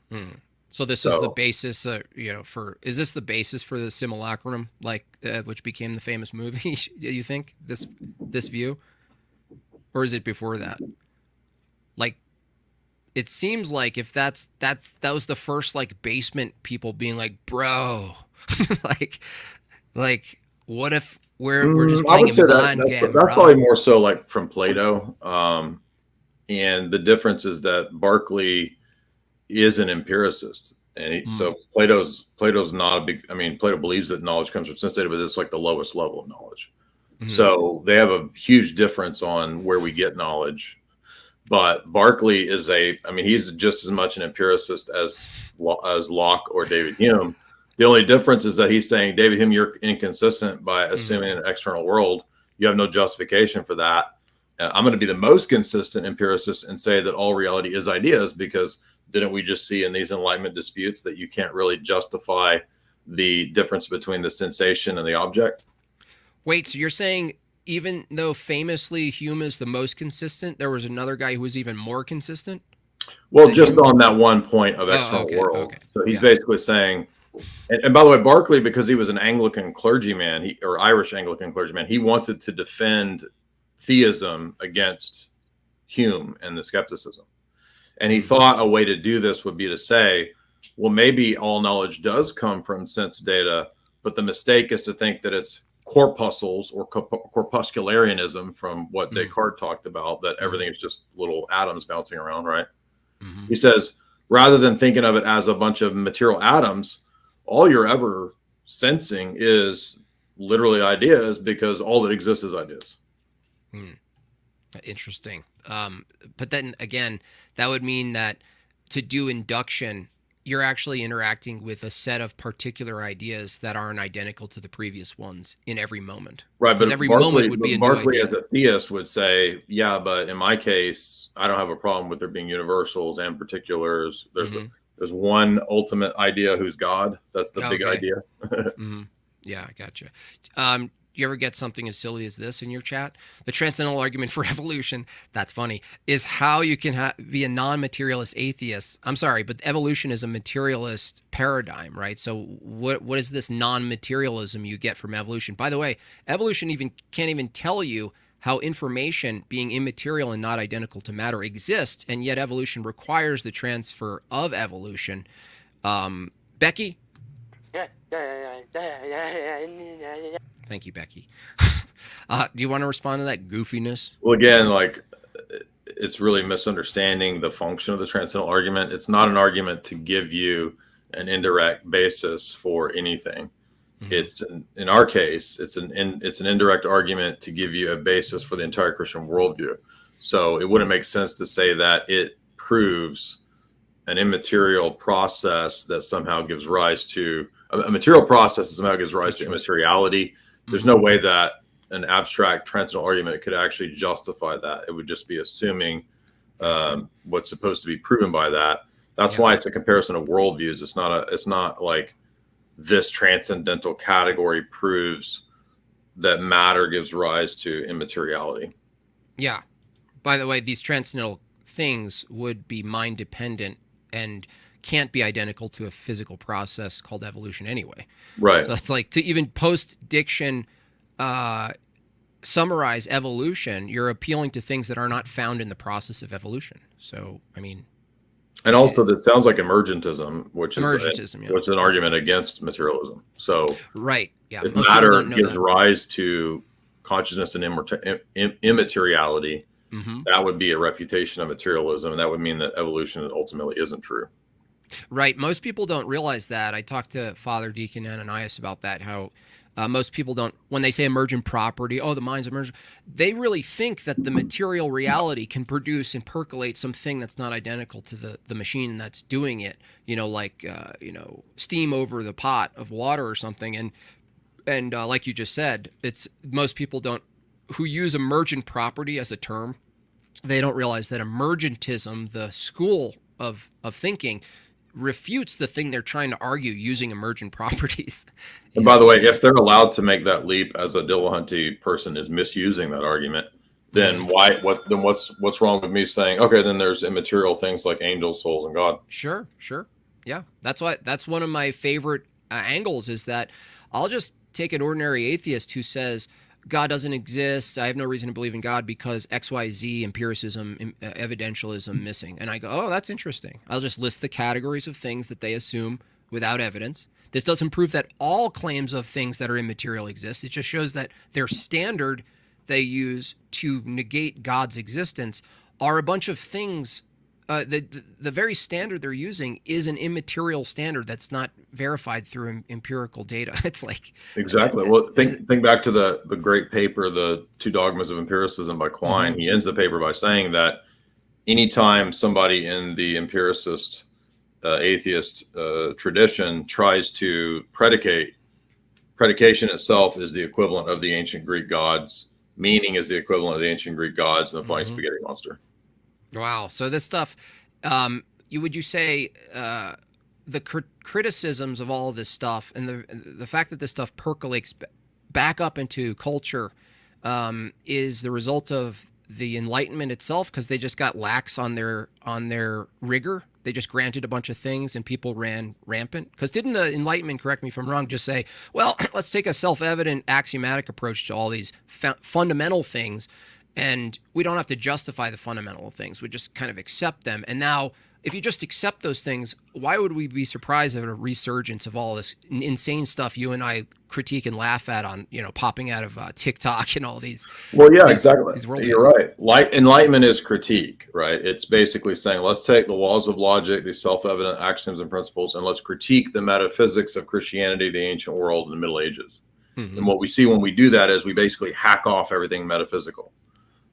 So this is the basis, is this the basis for the simulacrum, which became the famous movie? You think this view, or is it before that? Like, it seems like if that was the first like basement people being like, bro, like what if we're just playing a mind game? That's probably more so like from Plato, and the difference is that Berkeley is an empiricist, and so Plato's not a big. I mean, Plato believes that knowledge comes from sense data, but it's like the lowest level of knowledge. So they have a huge difference on where we get knowledge. But Berkeley is he's just as much an empiricist as Locke or David Hume. The only difference is that he's saying, David Hume, you're inconsistent by assuming an external world. You have no justification for that. I'm going to be the most consistent empiricist and say that all reality is ideas, because didn't we just see in these Enlightenment disputes that you can't really justify the difference between the sensation and the object? Wait, so you're saying even though famously Hume is the most consistent, there was another guy who was even more consistent? Well, just on that one point of external world. Okay. So he's basically saying, and by the way, Berkeley, because he was an Anglican clergyman, or Irish Anglican clergyman, he wanted to defend theism against Hume and the skepticism. And he thought a way to do this would be to say, well, maybe all knowledge does come from sense data, but the mistake is to think that it's corpuscles or corpuscularianism, from what Descartes talked about, that everything is just little atoms bouncing around, right? He says, rather than thinking of it as a bunch of material atoms, all you're ever sensing is literally ideas, because all that exists is ideas. Interesting. But then again, that would mean that to do induction, you're actually interacting with a set of particular ideas that aren't identical to the previous ones in every moment. Right, but every moment would be a new Berkeley, idea. as a theist, would say, yeah, but in my case, I don't have a problem with there being universals and particulars. There's one ultimate idea who's God. That's the big idea. Yeah, I gotcha. You ever get something as silly as this in your chat? The transcendental argument for evolution, that's funny, is how you can be a non-materialist atheist. I'm sorry, but evolution is a materialist paradigm, right? So what is this non-materialism you get from evolution? By the way, evolution can't even tell you how information, being immaterial and not identical to matter, exists, and yet evolution requires the transfer of evolution. Becky? Thank you, Becky. Do you want to respond to that goofiness? Well, again, like, it's really misunderstanding the function of the transcendental argument. It's not an argument to give you an indirect basis for anything. It's in our case, it's an indirect argument to give you a basis for the entire Christian worldview. So it wouldn't make sense to say that it proves an immaterial process that somehow gives rise to a material process that somehow gives rise to immateriality. There's no way that an abstract transcendental argument could actually justify that. It would just be assuming what's supposed to be proven by that. That's why it's a comparison of worldviews. It's not like this transcendental category proves that matter gives rise to immateriality. Yeah. By the way, these transcendental things would be mind dependent and can't be identical to a physical process called evolution anyway. Right. So it's like, to even post-diction summarize evolution, you're appealing to things that are not found in the process of evolution. So, I mean... And also, this sounds like emergentism, which is an argument against materialism. So, right, yeah, if matter gives rise to consciousness and immateriality, that would be a refutation of materialism, and that would mean that evolution ultimately isn't true. Right. Most people don't realize that. I talked to Father Deacon Ananias about that, how most people don't, when they say emergent property, the mind's emergent, they really think that the material reality can produce and percolate something that's not identical to the machine that's doing it, like steam over the pot of water or something. And like you just said, it's most people who use emergent property as a term, they don't realize that emergentism, the school of thinking, refutes the thing they're trying to argue using emergent properties. And by the way, if they're allowed to make that leap, as a Dillahunty person is misusing that argument, then what's wrong with me saying, okay, then there's immaterial things like angels, souls, and God? Sure. Yeah. That's one of my favorite angles, is that I'll just take an ordinary atheist who says, God doesn't exist, I have no reason to believe in God because XYZ, empiricism, evidentialism missing. And I go, oh, that's interesting. I'll just list the categories of things that they assume without evidence. This doesn't prove that all claims of things that are immaterial exist. It just shows that their standard they use to negate God's existence are a bunch of things. The very standard they're using is an immaterial standard that's not verified through empirical data. It's like... Exactly. Well, think back to the great paper, The Two Dogmas of Empiricism by Quine. He ends the paper by saying that anytime somebody in the empiricist atheist tradition tries to predication itself is the equivalent of the ancient Greek gods, Meaning is the equivalent of the ancient Greek gods and the flying spaghetti monster. Wow. So this stuff, would you say the criticisms of all of this stuff and the fact that this stuff percolates back up into culture is the result of the Enlightenment itself, because they just got lax on their rigor? They just granted a bunch of things and people ran rampant? Because didn't the Enlightenment, correct me if I'm wrong, just say, well, let's take a self-evident axiomatic approach to all these fundamental things, and we don't have to justify the fundamental things. We just kind of accept them. And now, if you just accept those things, why would we be surprised at a resurgence of all this insane stuff you and I critique and laugh at on, popping out of TikTok and all these? Well, yeah, exactly. You're right. Enlightenment is critique, right? It's basically saying, let's take the laws of logic, these self-evident axioms and principles, and let's critique the metaphysics of Christianity, the ancient world, and the Middle Ages. And what we see when we do that is we basically hack off everything metaphysical.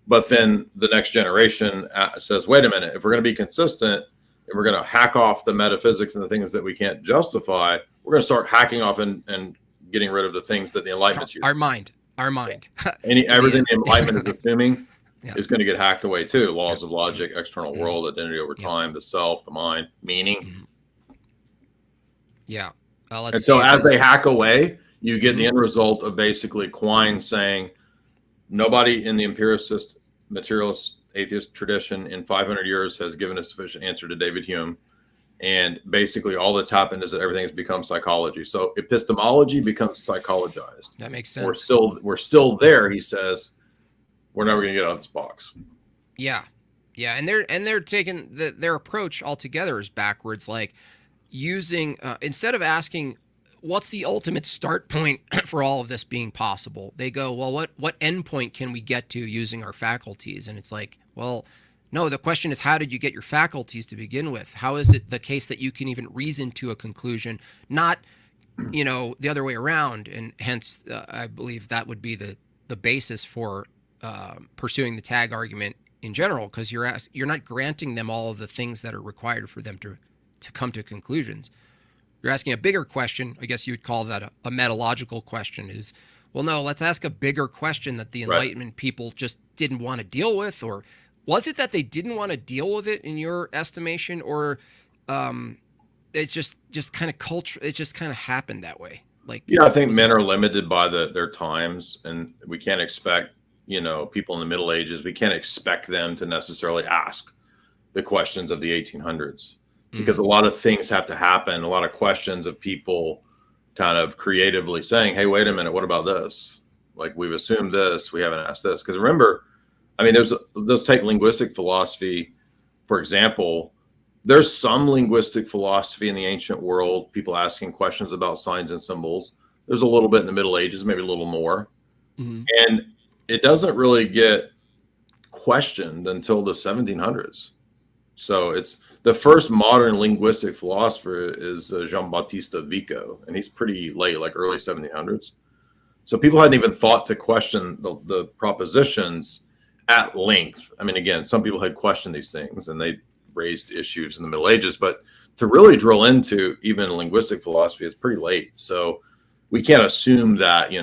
But then the next generation says, wait a minute, if we're going to be consistent, and we're going to hack off the metaphysics and the things that we can't justify, we're going to start hacking off and getting rid of the things that the Enlightenment's using. Our mind. Everything the Enlightenment is assuming is going to get hacked away too. Laws of logic, external world, identity over time, the self, the mind, meaning. Yeah. And so as they hack away, you get the end result of basically Quine saying, nobody in the empiricist, materialist, atheist tradition in 500 years has given a sufficient answer to David Hume. And basically all that's happened is that everything has become psychology. So epistemology becomes psychologized. That makes sense. We're still there, he says. We're never going to get out of this box. Yeah. And they're taking their approach altogether is backwards, like using, instead of asking, what's the ultimate start point for all of this being possible? They go, well, what endpoint can we get to using our faculties? And it's like, well, no, the question is, how did you get your faculties to begin with? How is it the case that you can even reason to a conclusion, not, the other way around? And hence, I believe that would be the basis for pursuing the tag argument in general, because you're not granting them all of the things that are required for them to come to conclusions. You're asking a bigger question. I guess you would call that a metalogical question. Is, well, no, let's ask a bigger question that the Enlightenment people just didn't want to deal with. Or was it that they didn't want to deal with it in your estimation? Or it's just kind of culture. It just kind of happened that way. Like, yeah, I think men are limited by their times, and we can't expect, people in the Middle Ages, we can't expect them to necessarily ask the questions of the 1800s. Because a lot of things have to happen, a lot of questions of people kind of creatively saying, hey, wait a minute, what about this? Like, we've assumed this, we haven't asked this. Because remember, let's take linguistic philosophy, for example. There's some linguistic philosophy in the ancient world, people asking questions about signs and symbols. There's a little bit in the Middle Ages, maybe a little more. And it doesn't really get questioned until the 1700s. So it's the first modern linguistic philosopher is Jean-Baptiste Vico, and he's pretty late, like early 1700s. So people hadn't even thought to question the propositions at length. Again, some people had questioned these things, and they raised issues in the Middle Ages, but to really drill into even linguistic philosophy is pretty late. So we can't assume that, we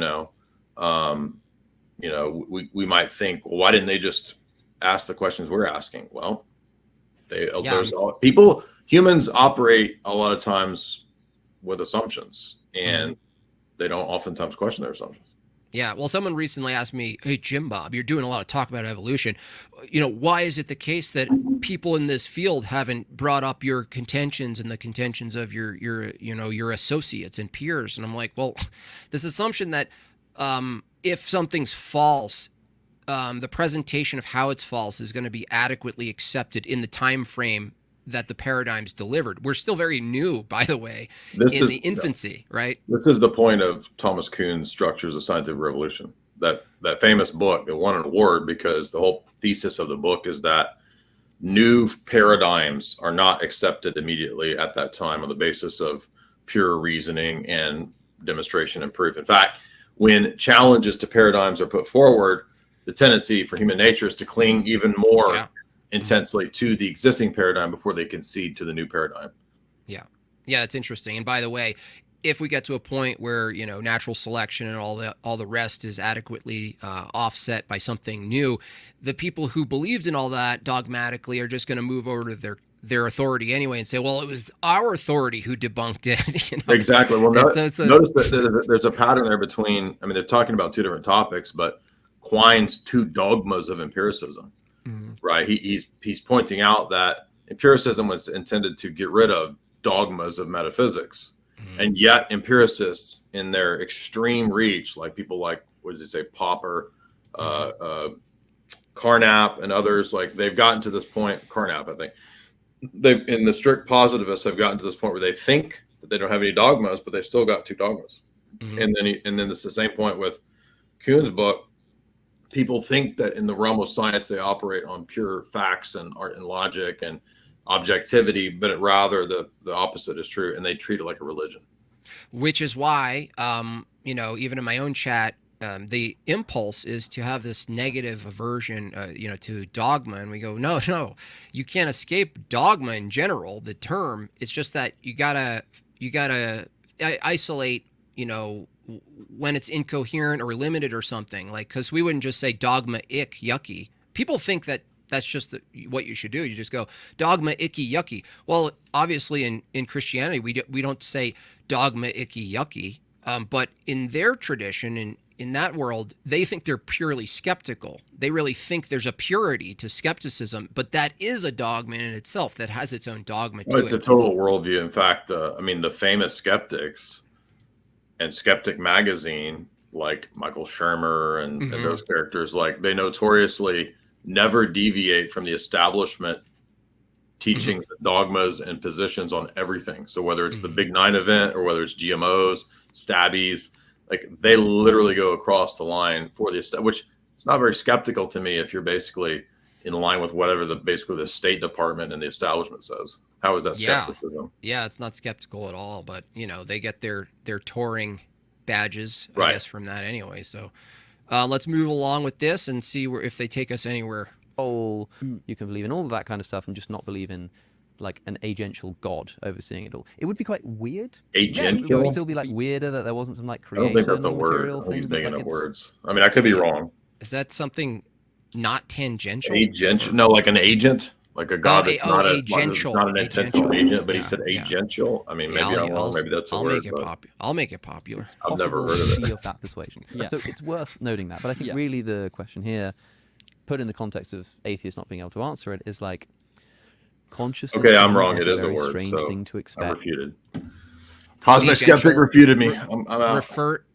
might think, well, why didn't they just ask the questions we're asking? Well, humans operate a lot of times with assumptions, and they don't oftentimes question their assumptions. Yeah. Well, someone recently asked me, hey, Jim Bob, you're doing a lot of talk about evolution. Why is it the case that people in this field haven't brought up your contentions and the contentions of your associates and peers? And I'm like, well, this assumption that if something's false, the presentation of how it's false is going to be adequately accepted in the time frame that the paradigm's delivered. We're still very new, by the way, in the infancy, right? This is the point of Thomas Kuhn's Structures of Scientific Revolution. That famous book that won an award because the whole thesis of the book is that new paradigms are not accepted immediately at that time on the basis of pure reasoning and demonstration and proof. In fact, when challenges to paradigms are put forward, the tendency for human nature is to cling even more intensely to the existing paradigm before they concede to the new paradigm. Yeah, it's interesting. And by the way, if we get to a point where, you know, natural selection and all the rest is adequately offset by something new, the people who believed in all that dogmatically are just going to move over to their authority anyway and say, well, it was our authority who debunked it. You know? Exactly. Well, notice that there's a pattern there between, I mean, they're talking about two different topics, but Quine's two dogmas of empiricism, right? He's pointing out that empiricism was intended to get rid of dogmas of metaphysics. And yet empiricists in their extreme reach, like people like, what does he say, Popper, Carnap and others, like they've gotten to this point, Carnap, I think, in the strict positivists have gotten to this point where they think that they don't have any dogmas, but they've still got two dogmas. And then it's the same point with Kuhn's book. People think that in the realm of science, they operate on pure facts and art and logic and objectivity, but rather the opposite is true, and they treat it like a religion. Which is why, you know, even in my own chat, the impulse is to have this negative aversion, you know, to dogma, and we go, no, you can't escape dogma in general. The term, it's just that you gotta isolate, you know, when it's incoherent or limited or something, like, because we wouldn't just say dogma ick yucky. People think that that's just what you should do. You just go dogma icky yucky. Well, obviously in Christianity we don't say dogma icky yucky, but in their tradition in that world, they think they're purely skeptical. They really think there's a purity to skepticism, but that is a dogma in itself that has its own dogma to it. It's a total worldview. In fact, I mean, the famous skeptics and Skeptic magazine, like Michael Shermer and those characters, like they notoriously never deviate from the establishment teachings, dogmas, and positions on everything. So whether it's the Big Nine event or whether it's GMOs, stabbies, like they literally go across the line for the which it's not very skeptical to me if you're basically in line with whatever basically the State Department and the establishment says. How is that skepticism? Yeah, it's not skeptical at all, but you know, they get their touring badges, I Right. guess, from that anyway. So let's move along with this and see if they take us anywhere. You can believe in all of that kind of stuff and just not believe in like an agential God overseeing it all. It would be quite weird. Agential? It would still be like weirder that there wasn't some like I don't creator think that's a word. material I think he's thing. but, making like, up it's- words. I mean, I could be wrong. Is that something not tangential? Agential? No, like an agent, like a God that's not agential. not an intentional Agential. agent, but he Yeah, said yeah. agential. I mean, maybe Yeah, I'm wrong. Maybe that's a I'll word. make it But I'll make it popular. I've never possible heard of to it. be of that persuasion. So it's worth noting that. But I think really the question here, put in the context of atheists not being able to answer it, is like consciousness. Okay, I'm seems wrong. like It a is a very word. strange So thing to I'm expect. refuted. Cosmic Agential. skeptic refuted me. I'm out.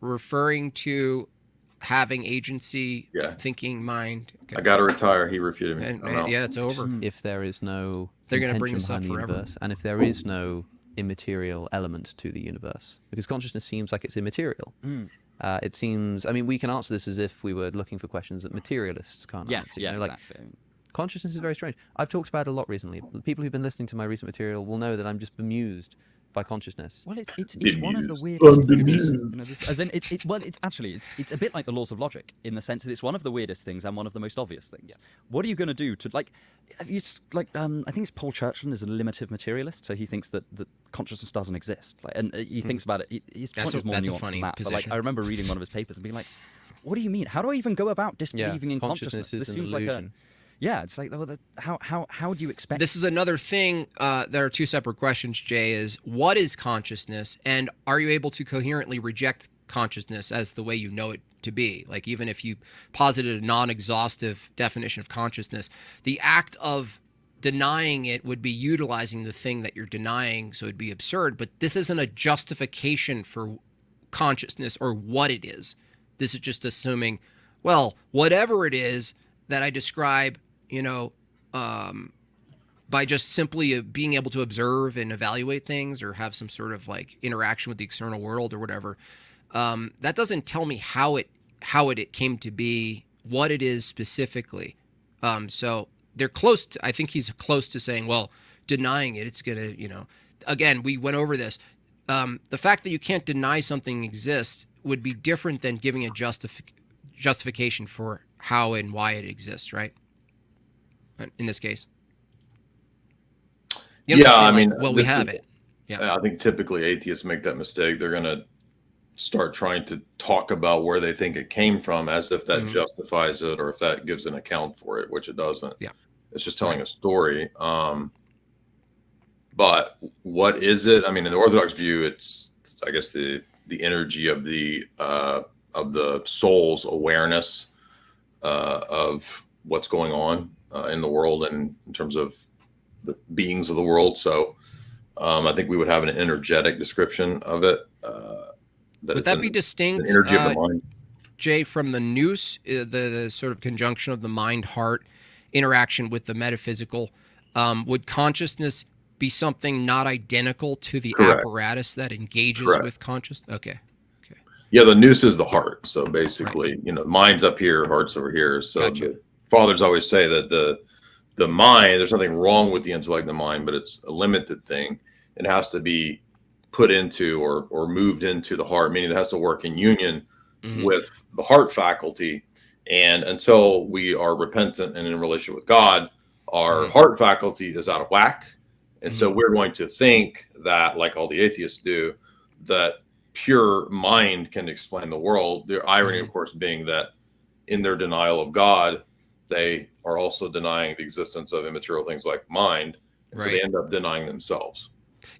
Referring to having agency, Yeah. thinking mind. Okay. I got to retire. He refuted me. And, I'm out. yeah, it's over. If there is no They're gonna bring intention this up behind the forever. universe, and if there is no immaterial element to the universe, because consciousness seems like it's immaterial. It seems. I mean, we can answer this as if we were looking for questions that materialists can't answer. You know, like, exactly. consciousness is very strange. I've talked about it a lot recently. People who've been listening to my recent material will know that I'm just bemused by consciousness. Well, it's one of the Bemused. weirdest I'm things. bemused. As in, it's a bit like the laws of logic in the sense that it's one of the weirdest things and one of the most obvious things. What are you going to do to like? It's like I think it's Paul Churchland is a limitive materialist, so he thinks that consciousness doesn't exist. Like, and he thinks about it. His point is more that's a nuanced funny than that. But, like, position. I remember reading one of his papers and being like, "What do you mean? How do I even go about disbelieving in consciousness? Consciousness is This an seems like a illusion. yeah. It's like how do you expect? This is another thing. There are two separate questions, Jay, is what is consciousness, and are you able to coherently reject consciousness as the way you know it to be? Like, even if you posited a non-exhaustive definition of consciousness, the act of denying it would be utilizing the thing that you're denying, so it'd be absurd. But this isn't a justification for consciousness or what it is. This is just assuming, well, whatever it is that I describe, you know, by just simply being able to observe and evaluate things or have some sort of like interaction with the external world or whatever, that doesn't tell me how it came to be, what it is specifically. So they're close to, I think he's close to saying, well, denying it, it's gonna, you know, again, we went over this. The fact that you can't deny something exists would be different than giving a justification for how and why it exists, right? In this case. You know what I'm saying? I mean, like, well, we this have is- it. Yeah. I think typically atheists make that mistake. They're going to start trying to talk about where they think it came from as if that justifies it or if that gives an account for it, which it doesn't. Yeah. It's just telling a story. But what is it? I mean, in the Orthodox view, it's I guess the energy of the soul's awareness of what's going on in the world and in terms of the beings of the world. So I think we would have an energetic description of it. Would that be distinct, energy of the mind? Jay, from the nous, the sort of conjunction of the mind-heart interaction with the metaphysical? Would consciousness be something not identical to the apparatus that engages with consciousness? Okay. Yeah, the nous is the heart. So basically, the mind's up here, heart's over here. So the fathers always say that the mind, there's nothing wrong with the intellect and the mind, but it's a limited thing. It has to be put into or moved into the heart, meaning it has to work in union with the heart faculty. And until we are repentant and in relationship with God, our heart faculty is out of whack. And so we're going to think that, like all the atheists do, that pure mind can explain the world. The irony, of course, being that in their denial of God, they are also denying the existence of immaterial things like mind. And so they end up denying themselves.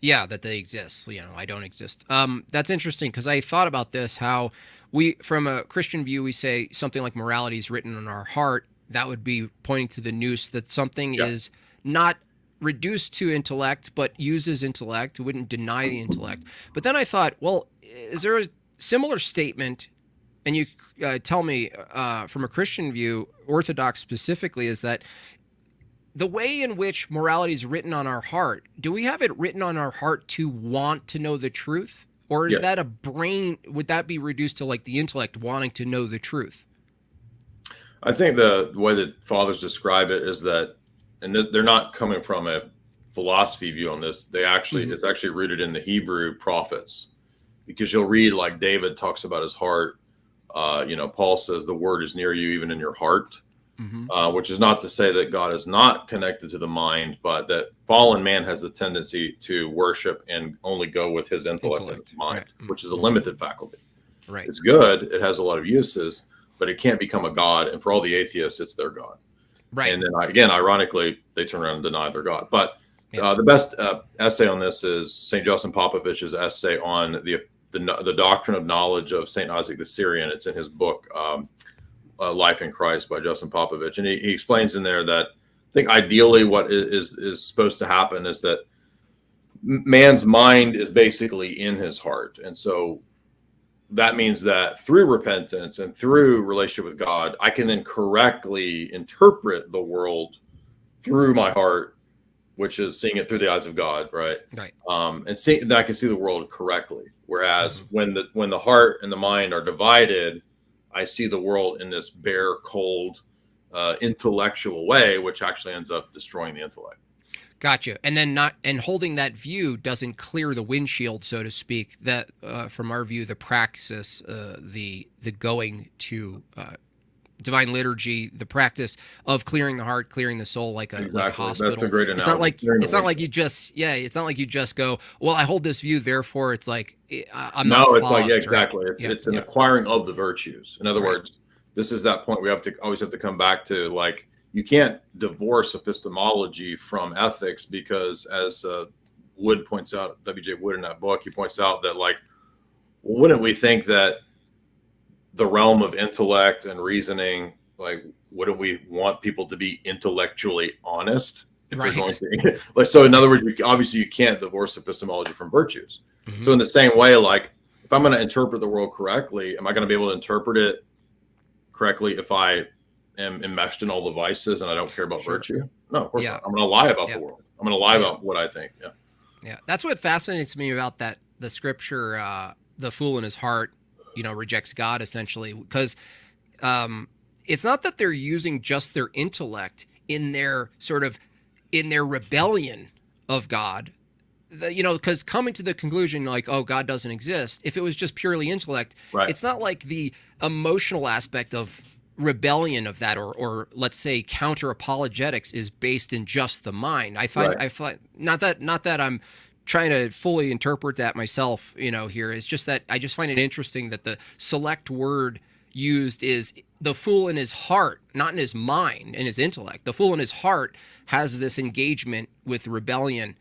Yeah, that they exist. I don't exist. That's interesting because I thought about this, how we, from a Christian view, we say something like morality is written in our heart. That would be pointing to the nous, that something is not reduced to intellect, but uses intellect. Wouldn't deny the intellect. But then I thought, well, is there a similar statement? And you tell me from a Christian view, Orthodox specifically, is that the way in which morality is written on our heart, do we have it written on our heart to want to know the truth? Or is that a brain, would that be reduced to like the intellect wanting to know the truth? I think the way that fathers describe it is that, and they're not coming from a philosophy view on this. They actually, it's actually rooted in the Hebrew prophets, because you'll read like David talks about his heart. Paul says the word is near you, even in your heart, which is not to say that God is not connected to the mind, but that fallen man has the tendency to worship and only go with his intellect and his mind, which is a limited faculty. Right. It's good. It has a lot of uses, but it can't become a God. And for all the atheists, it's their God. Right. And then again, ironically, they turn around and deny their God. But the best essay on this is St. Justin Popovich's essay on the doctrine of knowledge of St. Isaac the Syrian. It's in his book, Life in Christ by Justin Popovich. And he explains in there that I think ideally what is supposed to happen is that man's mind is basically in his heart. And so that means that through repentance and through relationship with God, I can then correctly interpret the world through my heart, which is seeing it through the eyes of God, right? Right. And then I can see the world correctly. Whereas when the heart and the mind are divided, I see the world in this bare, cold, intellectual way, which actually ends up destroying the intellect. Gotcha. And then holding that view doesn't clear the windshield, so to speak. That from our view, the praxis, the going to divine liturgy, the practice of clearing the heart, clearing the soul, like a hospital. That's a great analogy. It's not like you just go, well, I hold this view, therefore it's like I'm no, not. It's fogged, like exactly. Right? It's an acquiring of the virtues. In other words, this is that point we always have to come back to. Like, you can't divorce epistemology from ethics, because as Wood points out, W.J. Wood in that book, he points out that, like, wouldn't we think that the realm of intellect and reasoning, like, wouldn't we want people to be intellectually honest? If they're going to, like, so in other words, obviously you can't divorce epistemology from virtues. So in the same way, like, if I'm going to interpret the world correctly, am I going to be able to interpret it correctly if I am enmeshed in all the vices and I don't care about virtue? No, of course not. I'm going to lie about the world. I'm going to lie about what I think. Yeah. That's what fascinates me about the scripture, the fool in his heart, rejects God, essentially, because it's not that they're using just their intellect in their rebellion of God, because coming to the conclusion like, oh, God doesn't exist, if it was just purely intellect, it's not like the emotional aspect of rebellion of that, or let's say counter apologetics is based in just the mind. I find not that I'm trying to fully interpret that myself, here is just that I just find it interesting that the select word used is the fool in his heart, not in his mind, in his intellect. The fool in his heart has this engagement with rebellion,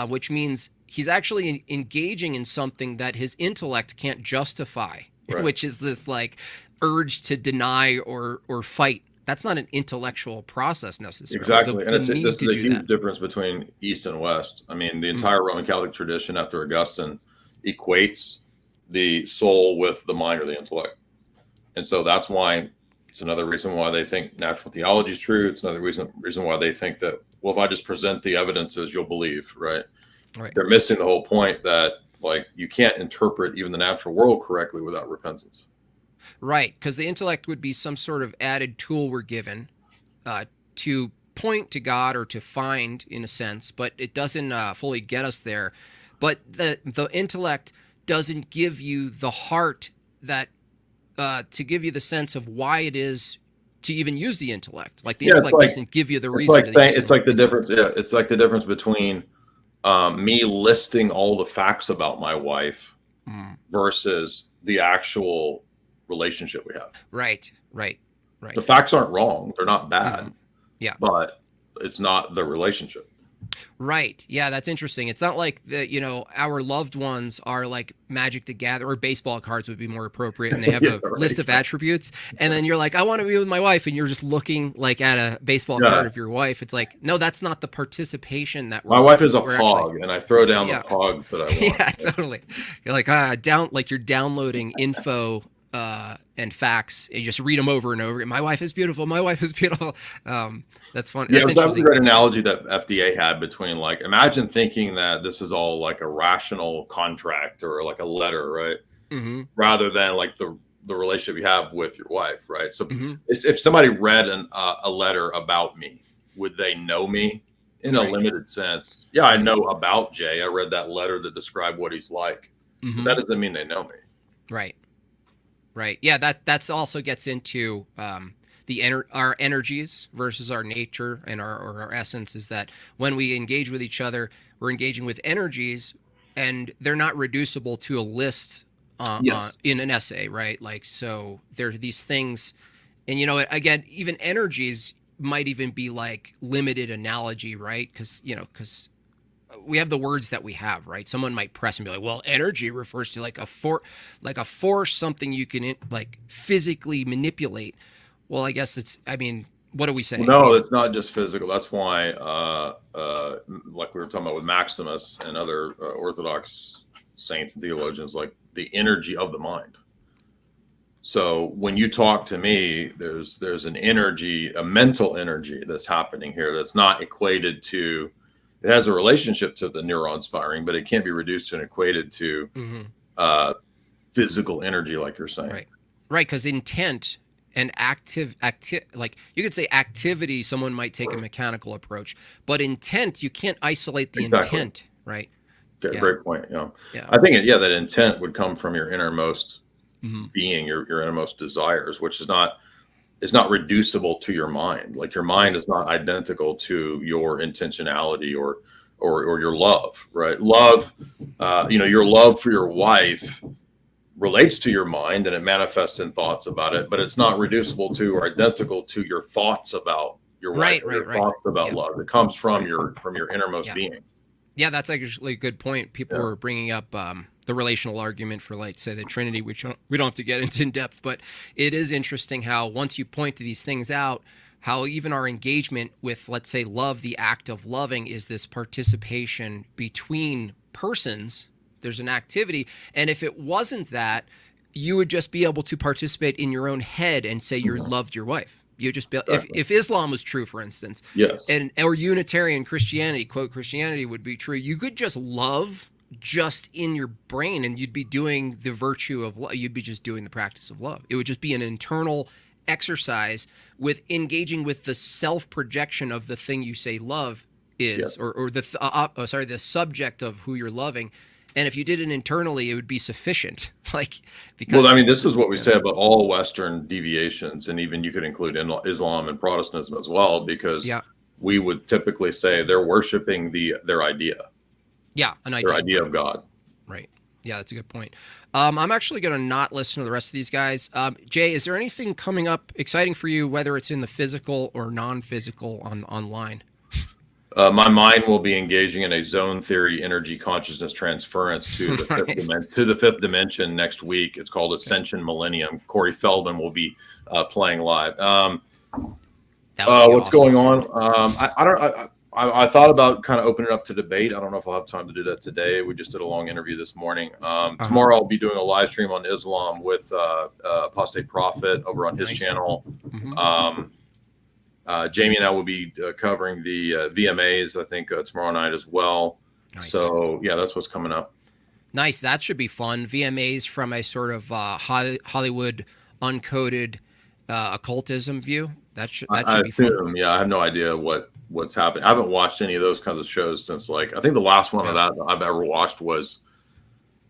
which means he's actually engaging in something that his intellect can't justify, right. Which is this like urge to deny or fight. That's not an intellectual process necessarily. Exactly. And this is a huge difference between East and West. I mean, the entire Roman Catholic tradition after Augustine equates the soul with the mind or the intellect. And so that's why it's another reason why they think natural theology is true. It's another reason why they think that, well, if I just present the evidences, you'll believe, right? They're missing the whole point that like you can't interpret even the natural world correctly without repentance. Right, because the intellect would be some sort of added tool we're given to point to God or to find, in a sense, but it doesn't fully get us there. But the intellect doesn't give you the heart that to give you the sense of why it is to even use the intellect. Like the intellect doesn't give you the reason. It's like the difference. Yeah, it's like the difference between me listing all the facts about my wife versus the actual relationship we have. Right. The facts aren't wrong. They're not bad. Yeah. But it's not the relationship. Right. Yeah, that's interesting. It's not like our loved ones are like Magic the Gathering, or baseball cards would be more appropriate, and they have a list of attributes, and then you're like, I want to be with my wife, and you're just looking like at a baseball card of your wife. It's like, no, that's not the participation that my wife is a pog, and I throw down the pogs that I want. Yeah, totally. You're like you're downloading info and facts, and you just read them over and over again. My wife is beautiful. My wife is beautiful. That's fun. Yeah, that was a great analogy that FDA had between, like, imagine thinking that this is all like a rational contract or like a letter, right? Mm-hmm. Rather than like the relationship you have with your wife, right? So if somebody read a letter about me, would they know me in a limited sense? Yeah, I know about Jay. I read that letter that described what he's like. But that doesn't mean they know me. Right. Yeah, that's also gets into our energies versus our nature and our essence, is that when we engage with each other, we're engaging with energies, and they're not reducible to a list in an essay, right? Like, so there are these things, and again, even energies might even be like limited analogy, right? Because we have the words that we have, right? Someone might press and be like, well, energy refers to like a force, something you can like physically manipulate. Well, I guess what do we say? No, it's not just physical. That's why, like we were talking about with Maximus and other Orthodox saints and theologians, like the energy of the mind. So when you talk to me, there's an energy, a mental energy that's happening here that's not equated to. It has a relationship to the neurons firing, but it can't be reduced and equated to physical energy, like you're saying. Right. Because intent and like you could say activity, someone might take a mechanical approach, but intent, you can't isolate the intent, right? Okay, great point. I think that intent would come from your innermost being, your innermost desires, which is not reducible to your mind. Like your mind is not identical to your intentionality or your love, right? Love, your love for your wife relates to your mind and it manifests in thoughts about it, but it's not reducible to or identical to your thoughts about your wife, your thoughts about love. It comes from your innermost being. Yeah, that's actually a good point. People were bringing up the relational argument for, like, say, the Trinity, which we don't have to get into in depth, but it is interesting how once you point to these things out, how even our engagement with, let's say, love, the act of loving, is this participation between persons. There's an activity, and if it wasn't that, you would just be able to participate in your own head and say you loved your wife. You just be, if Islam was true, for instance, or Unitarian Christianity, quote, Christianity would be true, you could just love just in your brain, and you'd be doing the virtue of love. You'd be just doing the practice of love. It would just be an internal exercise with engaging with the self-projection of the thing you say love is, or the subject of who you're loving. And if you did it internally, it would be sufficient. Because this is what we say about all Western deviations, and even you could include Islam and Protestantism as well, because we would typically say they're worshiping their idea. Yeah, an their idea of God. Right. Yeah, that's a good point. I'm actually going to not listen to the rest of these guys. Jay, is there anything coming up exciting for you, whether it's in the physical or non-physical online? My mind will be engaging in a zone theory energy consciousness transference to the fifth dimension next week. It's called Ascension Millennium. Corey Feldman will be playing live. What's going on? I thought about kind of opening up to debate. I don't know if I'll have time to do that today. We just did a long interview this morning. Tomorrow I'll be doing a live stream on Islam with Apostate Prophet over on his channel. Jamie and I will be covering the VMAs, I think, tomorrow night as well. Nice. So, yeah, that's what's coming up. Nice. That should be fun. VMAs from a sort of Hollywood uncoded occultism view. That should be fun. Yeah, I have no idea what's happening. I haven't watched any of those kinds of shows since, I think the last one of that I've ever watched was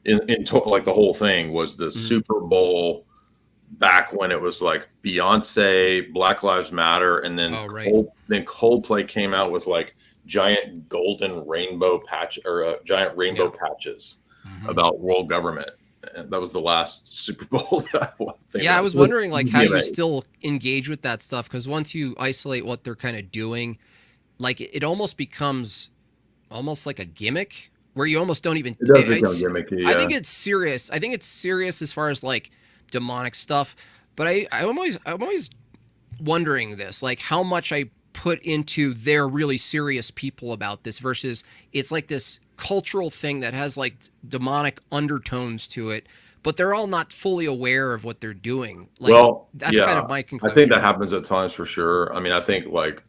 the whole thing was the Super Bowl back when it was like Beyonce, Black Lives Matter, and then Coldplay came out with like giant golden rainbow patch or giant rainbow patches about world government. And that was the last Super Bowl that I was wondering like how you still engage with that stuff, because once you isolate what they're kind of doing, like it almost becomes almost like a gimmick where you almost don't even. It does become gimmicky. Yeah. I think it's serious. I think it's serious as far as like demonic stuff, but I'm always wondering this, like how much I put into they're really serious people about this versus it's like this cultural thing that has like demonic undertones to it, but they're all not fully aware of what they're doing. That's kind of my conclusion. I think that happens at times for sure. I mean, I think like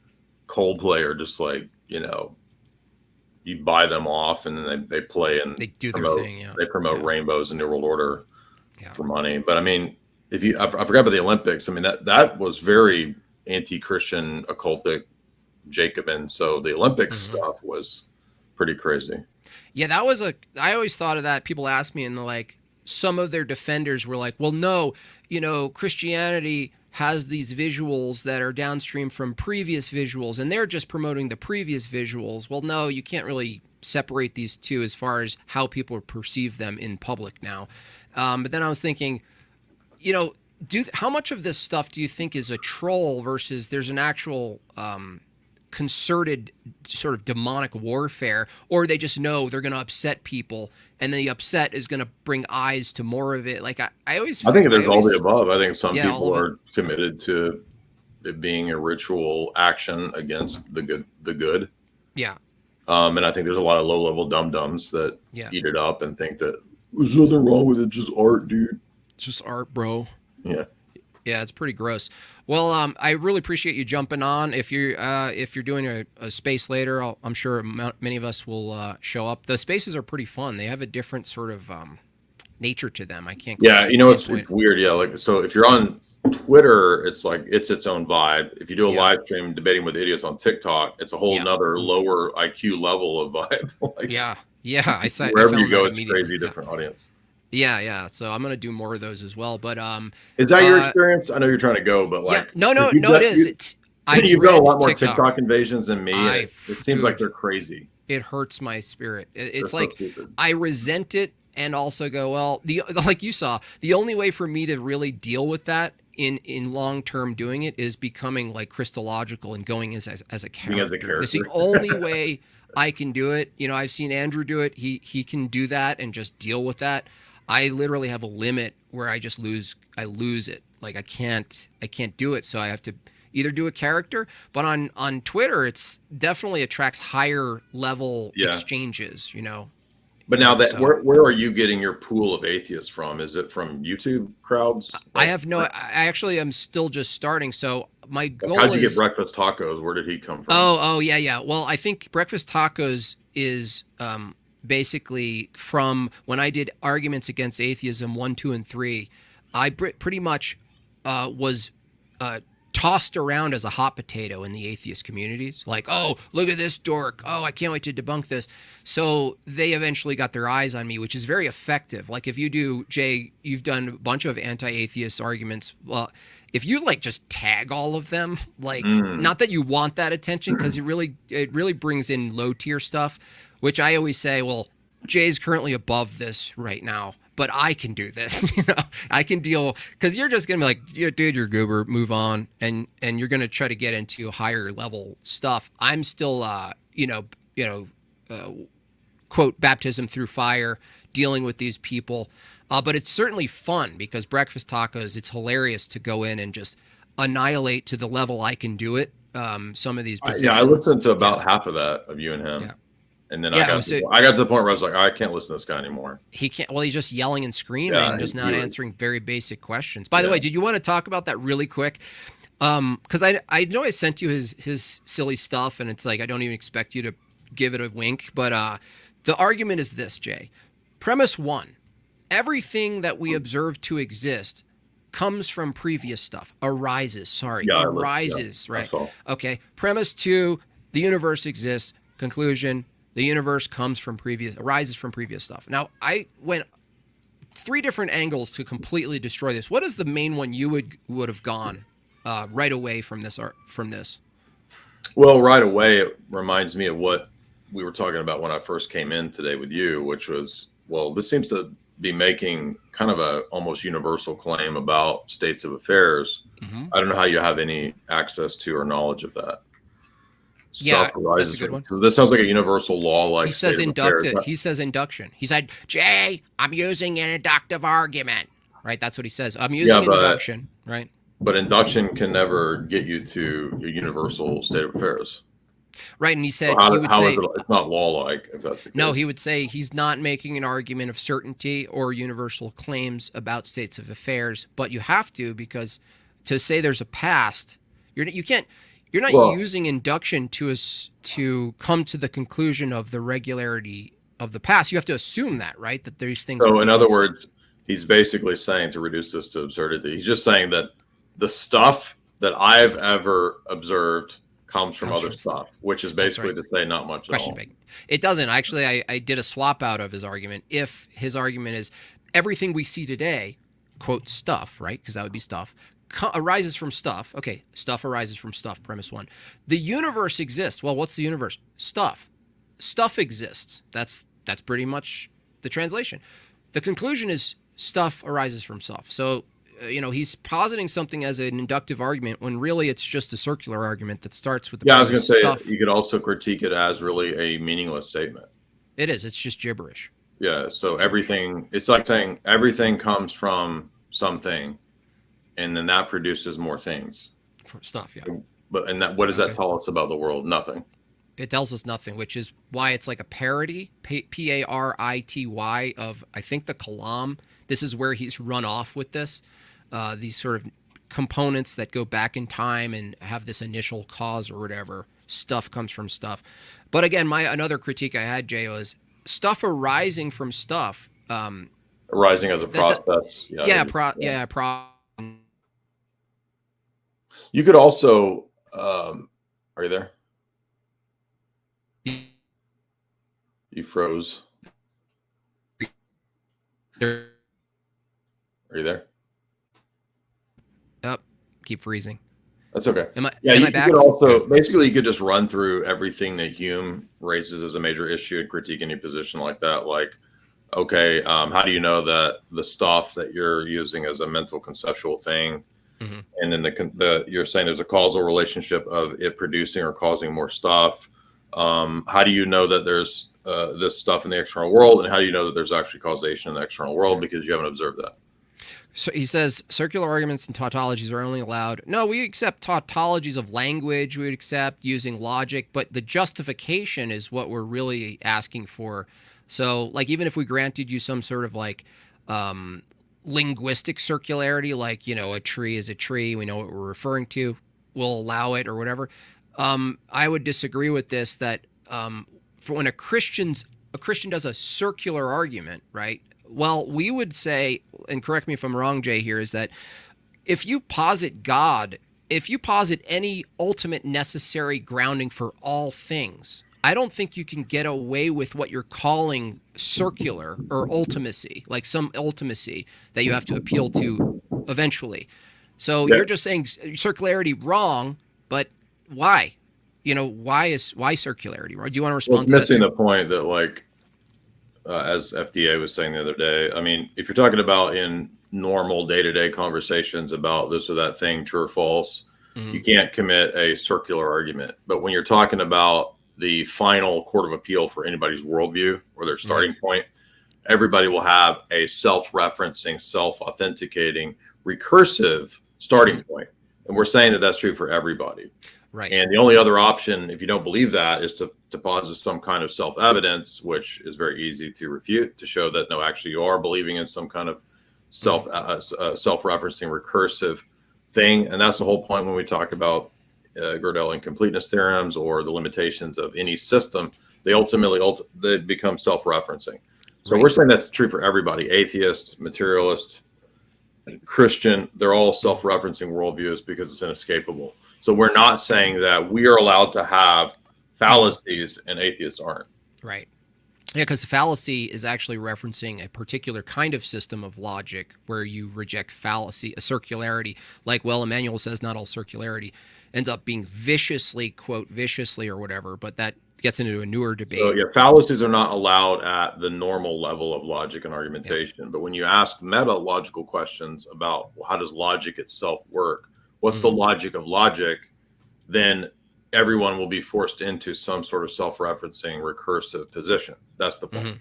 Coldplay are just like, you buy them off and then they play and they do their thing. Yeah. They promote rainbows and New World Order for money. But I mean, I forgot about the Olympics. I mean, that was very anti-Christian, occultic, Jacobin. So the Olympics stuff was pretty crazy. Yeah, I always thought of that. People ask me, and like some of their defenders were like, well, no, Christianity has these visuals that are downstream from previous visuals, and they're just promoting the previous visuals. Well, no, you can't really separate these two as far as how people perceive them in public now. But then I was thinking, how much of this stuff do you think is a troll versus there's an actual concerted sort of demonic warfare, or they just know they're going to upset people, and the upset is going to bring eyes to more of it? Like I think there's all the above. I think some people are committed to it being a ritual action against the good. Yeah. And I think there's a lot of low-level dum-dums that eat it up and think that there's nothing wrong with it, just art, dude. It's just art, bro. Yeah. Yeah, it's pretty gross. Well, I really appreciate you jumping on. If you're doing a space later, I'm sure many of us will show up. The spaces are pretty fun. They have a different sort of nature to them. I can't. Yeah, it's weird. Yeah, like so if you're on Twitter, it's like it's its own vibe. If you do a live stream debating with idiots on TikTok, it's a whole nother lower IQ level of vibe. I saw wherever you go, it's crazy different audience. Yeah. So I'm gonna do more of those as well. But is that your experience? I know you're trying to go, but no, it is. You've got a lot more TikTok invasions than me. It seems like they're crazy. It hurts my spirit. It's like I resent it and also go, well, like you saw, the only way for me to really deal with that in long term doing it is becoming like Christological and going as a character. It's the only way I can do it. I've seen Andrew do it. He can do that and just deal with that. I literally have a limit where I just lose it. Like I can't do it. So I have to either do a character, but on Twitter, it's definitely attracts higher level exchanges, But now where are you getting your pool of atheists from? Is it from YouTube crowds? I actually am still just starting. So my goal How'd you get Breakfast Tacos? Where did he come from? Oh, yeah. Well, I think Breakfast Tacos is basically from when I did arguments against atheism 1, 2, and 3. I pretty much was tossed around as a hot potato in the atheist communities. Like, oh, look at this dork. Oh, I can't wait to debunk this. So they eventually got their eyes on me, which is very effective. Like if you do, Jay, you've done a bunch of anti-atheist arguments. Well, if you like just tag all of them, like not that you want that attention because it really brings in low tier stuff. which I always say, well, Jay's currently above this right now, but I can do this. You know, I can deal, because you're just gonna be like, yeah, dude, you're goober, move on, and you're gonna try to get into higher level stuff. I'm still, quote, baptism through fire, dealing with these people. But it's certainly fun because breakfast tacos, it's hilarious to go in and just annihilate to the level I can do it. Some of these positions. Yeah, I listened to about half of that of you and him. Yeah. And then I got to the point where I was like, I can't listen to this guy anymore. He can't. Well, he's just yelling and screaming, just not answering very basic questions. By the way, did you want to talk about that really quick? Because I know I sent you his silly stuff, and it's like I don't even expect you to give it a wink. But the argument is this, Jay. Premise 1: everything that we observe to exist comes from previous stuff. Arises. Right? Okay. Premise 2: the universe exists. Conclusion: the universe arises from previous stuff. Now, I went 3 different angles to completely destroy this. What is the main one you would have gone right away from this? Well, right away, it reminds me of what we were talking about when I first came in today with you, which was, well, this seems to be making kind of a almost universal claim about states of affairs. Mm-hmm. I don't know how you have any access to or knowledge of that. Yeah, that's a good one. So this sounds like a universal law. Like he says inductive. He says induction. He said, Jay, I'm using an inductive argument. Right? That's what he says. I'm using induction. Right? But induction can never get you to a universal state of affairs. Right, and he said it's not law-like, if that's the case. No, he would say he's not making an argument of certainty or universal claims about states of affairs, but you have to, because to say there's a past, you're not using induction to come to the conclusion of the regularity of the past. You have to assume that, right? That these things. So, in other words, he's basically saying, to reduce this to absurdity, he's just saying that the stuff that I've ever observed comes from other stuff, which is basically to say not much at all. It doesn't. Actually, I did a swap out of his argument. If his argument is everything we see today, quote, stuff, right? Because that would be stuff, arises from stuff. Okay, stuff arises from stuff, premise 1. The universe exists. Well, what's the universe? Stuff. Stuff exists. That's pretty much the translation. The conclusion is stuff arises from stuff. So, he's positing something as an inductive argument when really it's just a circular argument that starts with the I was going to say, you could also critique it as really a meaningless statement. It is. It's just gibberish. Yeah, so it's like saying everything comes from something, and then that produces more things. For stuff, yeah. But what does that tell us about the world? Nothing. It tells us nothing, which is why it's like a parody, Parity, of, I think, the Kalam. This is where he's run off with this. These sort of components that go back in time and have this initial cause or whatever. Stuff comes from stuff. But again, another critique I had, Jay, was stuff arising from stuff. Arising as a process. You could also, are you there? You froze. Are you there? Yep. Keep freezing. That's okay. Am I back? Could also, basically, you could just run through everything that Hume raises as a major issue and critique any position like that. Like, okay, how do you know that the stuff that you're using as a mental conceptual thing, and then you're saying there's a causal relationship of it producing or causing more stuff. How do you know that there's this stuff in the external world, and how do you know that there's actually causation in the external world because you haven't observed that? So he says circular arguments and tautologies are only allowed. No, we accept tautologies of language. We would accept using logic, but the justification is what we're really asking for. So, like, even if we granted you some sort of like linguistic circularity, like, a tree is a tree, we know what we're referring to, we'll allow it or whatever. I would disagree with this, that for when a Christian does a circular argument, right? Well, we would say, and correct me if I'm wrong, Jay, here, is that if you posit God, if you posit any ultimate necessary grounding for all things, I don't think you can get away with what you're calling circular or ultimacy, like some ultimacy that you have to appeal to eventually. So you're just saying circularity wrong, but why? why circularity? Right? Do you want to Well, respond it's to missing that? the point that, like, as FDA was saying the other day, I mean, if you're talking about in normal day-to-day conversations about this or that thing, true or false, you can't commit a circular argument. But when you're talking about the final court of appeal for anybody's worldview or their starting point, everybody will have a self-referencing, self-authenticating, recursive starting point. And we're saying that that's true for everybody. Right. And the only other option, if you don't believe that, is to posit some kind of self-evidence, which is very easy to refute, to show that, no, actually you are believing in some kind of self-referencing recursive thing. And that's the whole point when we talk about Gödel incompleteness theorems or the limitations of any system. They they become self-referencing. So we're saying that's true for everybody: atheist, materialist, Christian. They're all self-referencing worldviews because it's inescapable. So we're not saying that we are allowed to have fallacies and atheists aren't. Right. Yeah, because the fallacy is actually referencing a particular kind of system of logic where you reject fallacy, a circularity. Like, well, Emmanuel says not all circularity ends up being viciously, quote, viciously or whatever, but that gets into a newer debate. So, yeah, fallacies are not allowed at the normal level of logic and argumentation. But when you ask meta-logical questions about how does logic itself work, what's the logic of logic, then everyone will be forced into some sort of self-referencing recursive position. That's the point.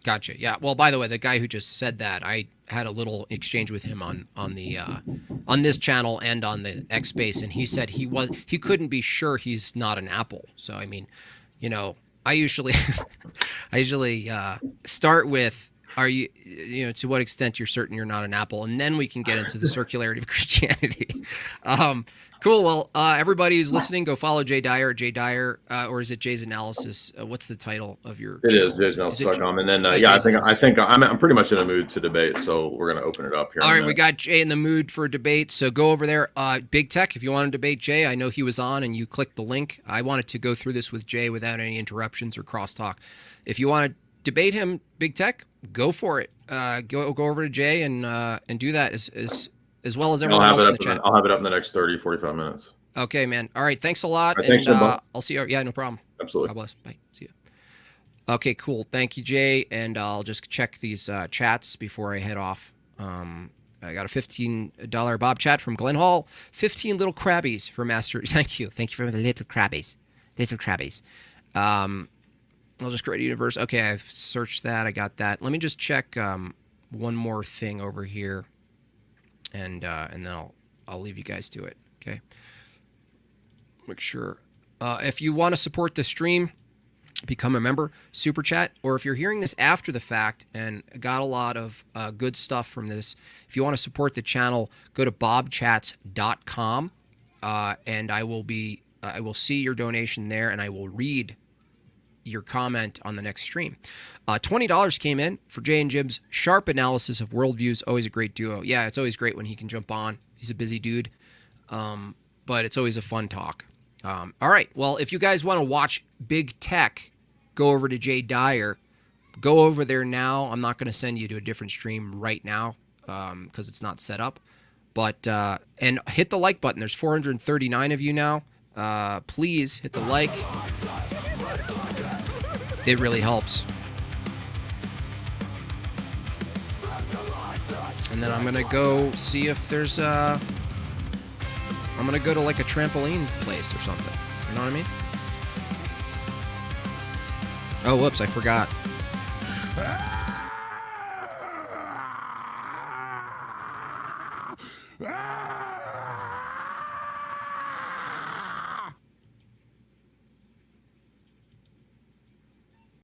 Gotcha. Yeah. Well, by the way, the guy who just said that, I had a little exchange with him on this channel and on the X Space, and he said he couldn't be sure he's not an apple. So I mean, I usually start with, are you, to what extent you're certain you're not an apple, and then we can get into the circularity of Christianity. Cool. Well, everybody who's listening, go follow Jay Dyer, or is it Jay's Analysis? What's the title of your? It is jaysanalysis.com, and then I think I'm pretty much in a mood to debate, so we're going to open it up here. All right, we got Jay in the mood for a debate, so go over there. Big Tech, if you want to debate Jay, I know he was on, and you clicked the link. I wanted to go through this with Jay without any interruptions or crosstalk. If you want to debate him, Big Tech, go for it. Go over to Jay and do that as well as everyone else in the chat. I'll have it up in the next 30, 45 minutes. Okay, man. All right. Thanks a lot. Right, thanks, I'll see you. Yeah, no problem. Absolutely. God bless. Bye. See you. Okay, cool. Thank you, Jay. And I'll just check these chats before I head off. I got a $15 Bob chat from Glenn Hall. 15 little crabbies for Master. Thank you. Thank you for the little crabbies. Little crabbies. I'll just create a universe. Okay, I've searched that. I got that. Let me just check one more thing over here. And then I'll leave you guys to it. Okay. Make sure. If you want to support the stream, become a member, super chat, or if you're hearing this after the fact and got a lot of good stuff from this, if you want to support the channel, go to bobchats.com, and I will see your donation there, and I will read your comment on the next stream. $20 came in for Jay and Jim's sharp analysis of worldviews. Always a great duo. Yeah, it's always great when he can jump on. He's a busy dude, but it's always a fun talk. All right. Well, if you guys want to watch Big Tech, go over to Jay Dyer. Go over there now. I'm not going to send you to a different stream right now because it's not set up. But and hit the like button. There's 439 of you now. Please hit the like. It really helps. And then I'm going to go see if there's I'm going to go to like a trampoline place or something. You know what I mean? Oh, whoops, I forgot. Ah!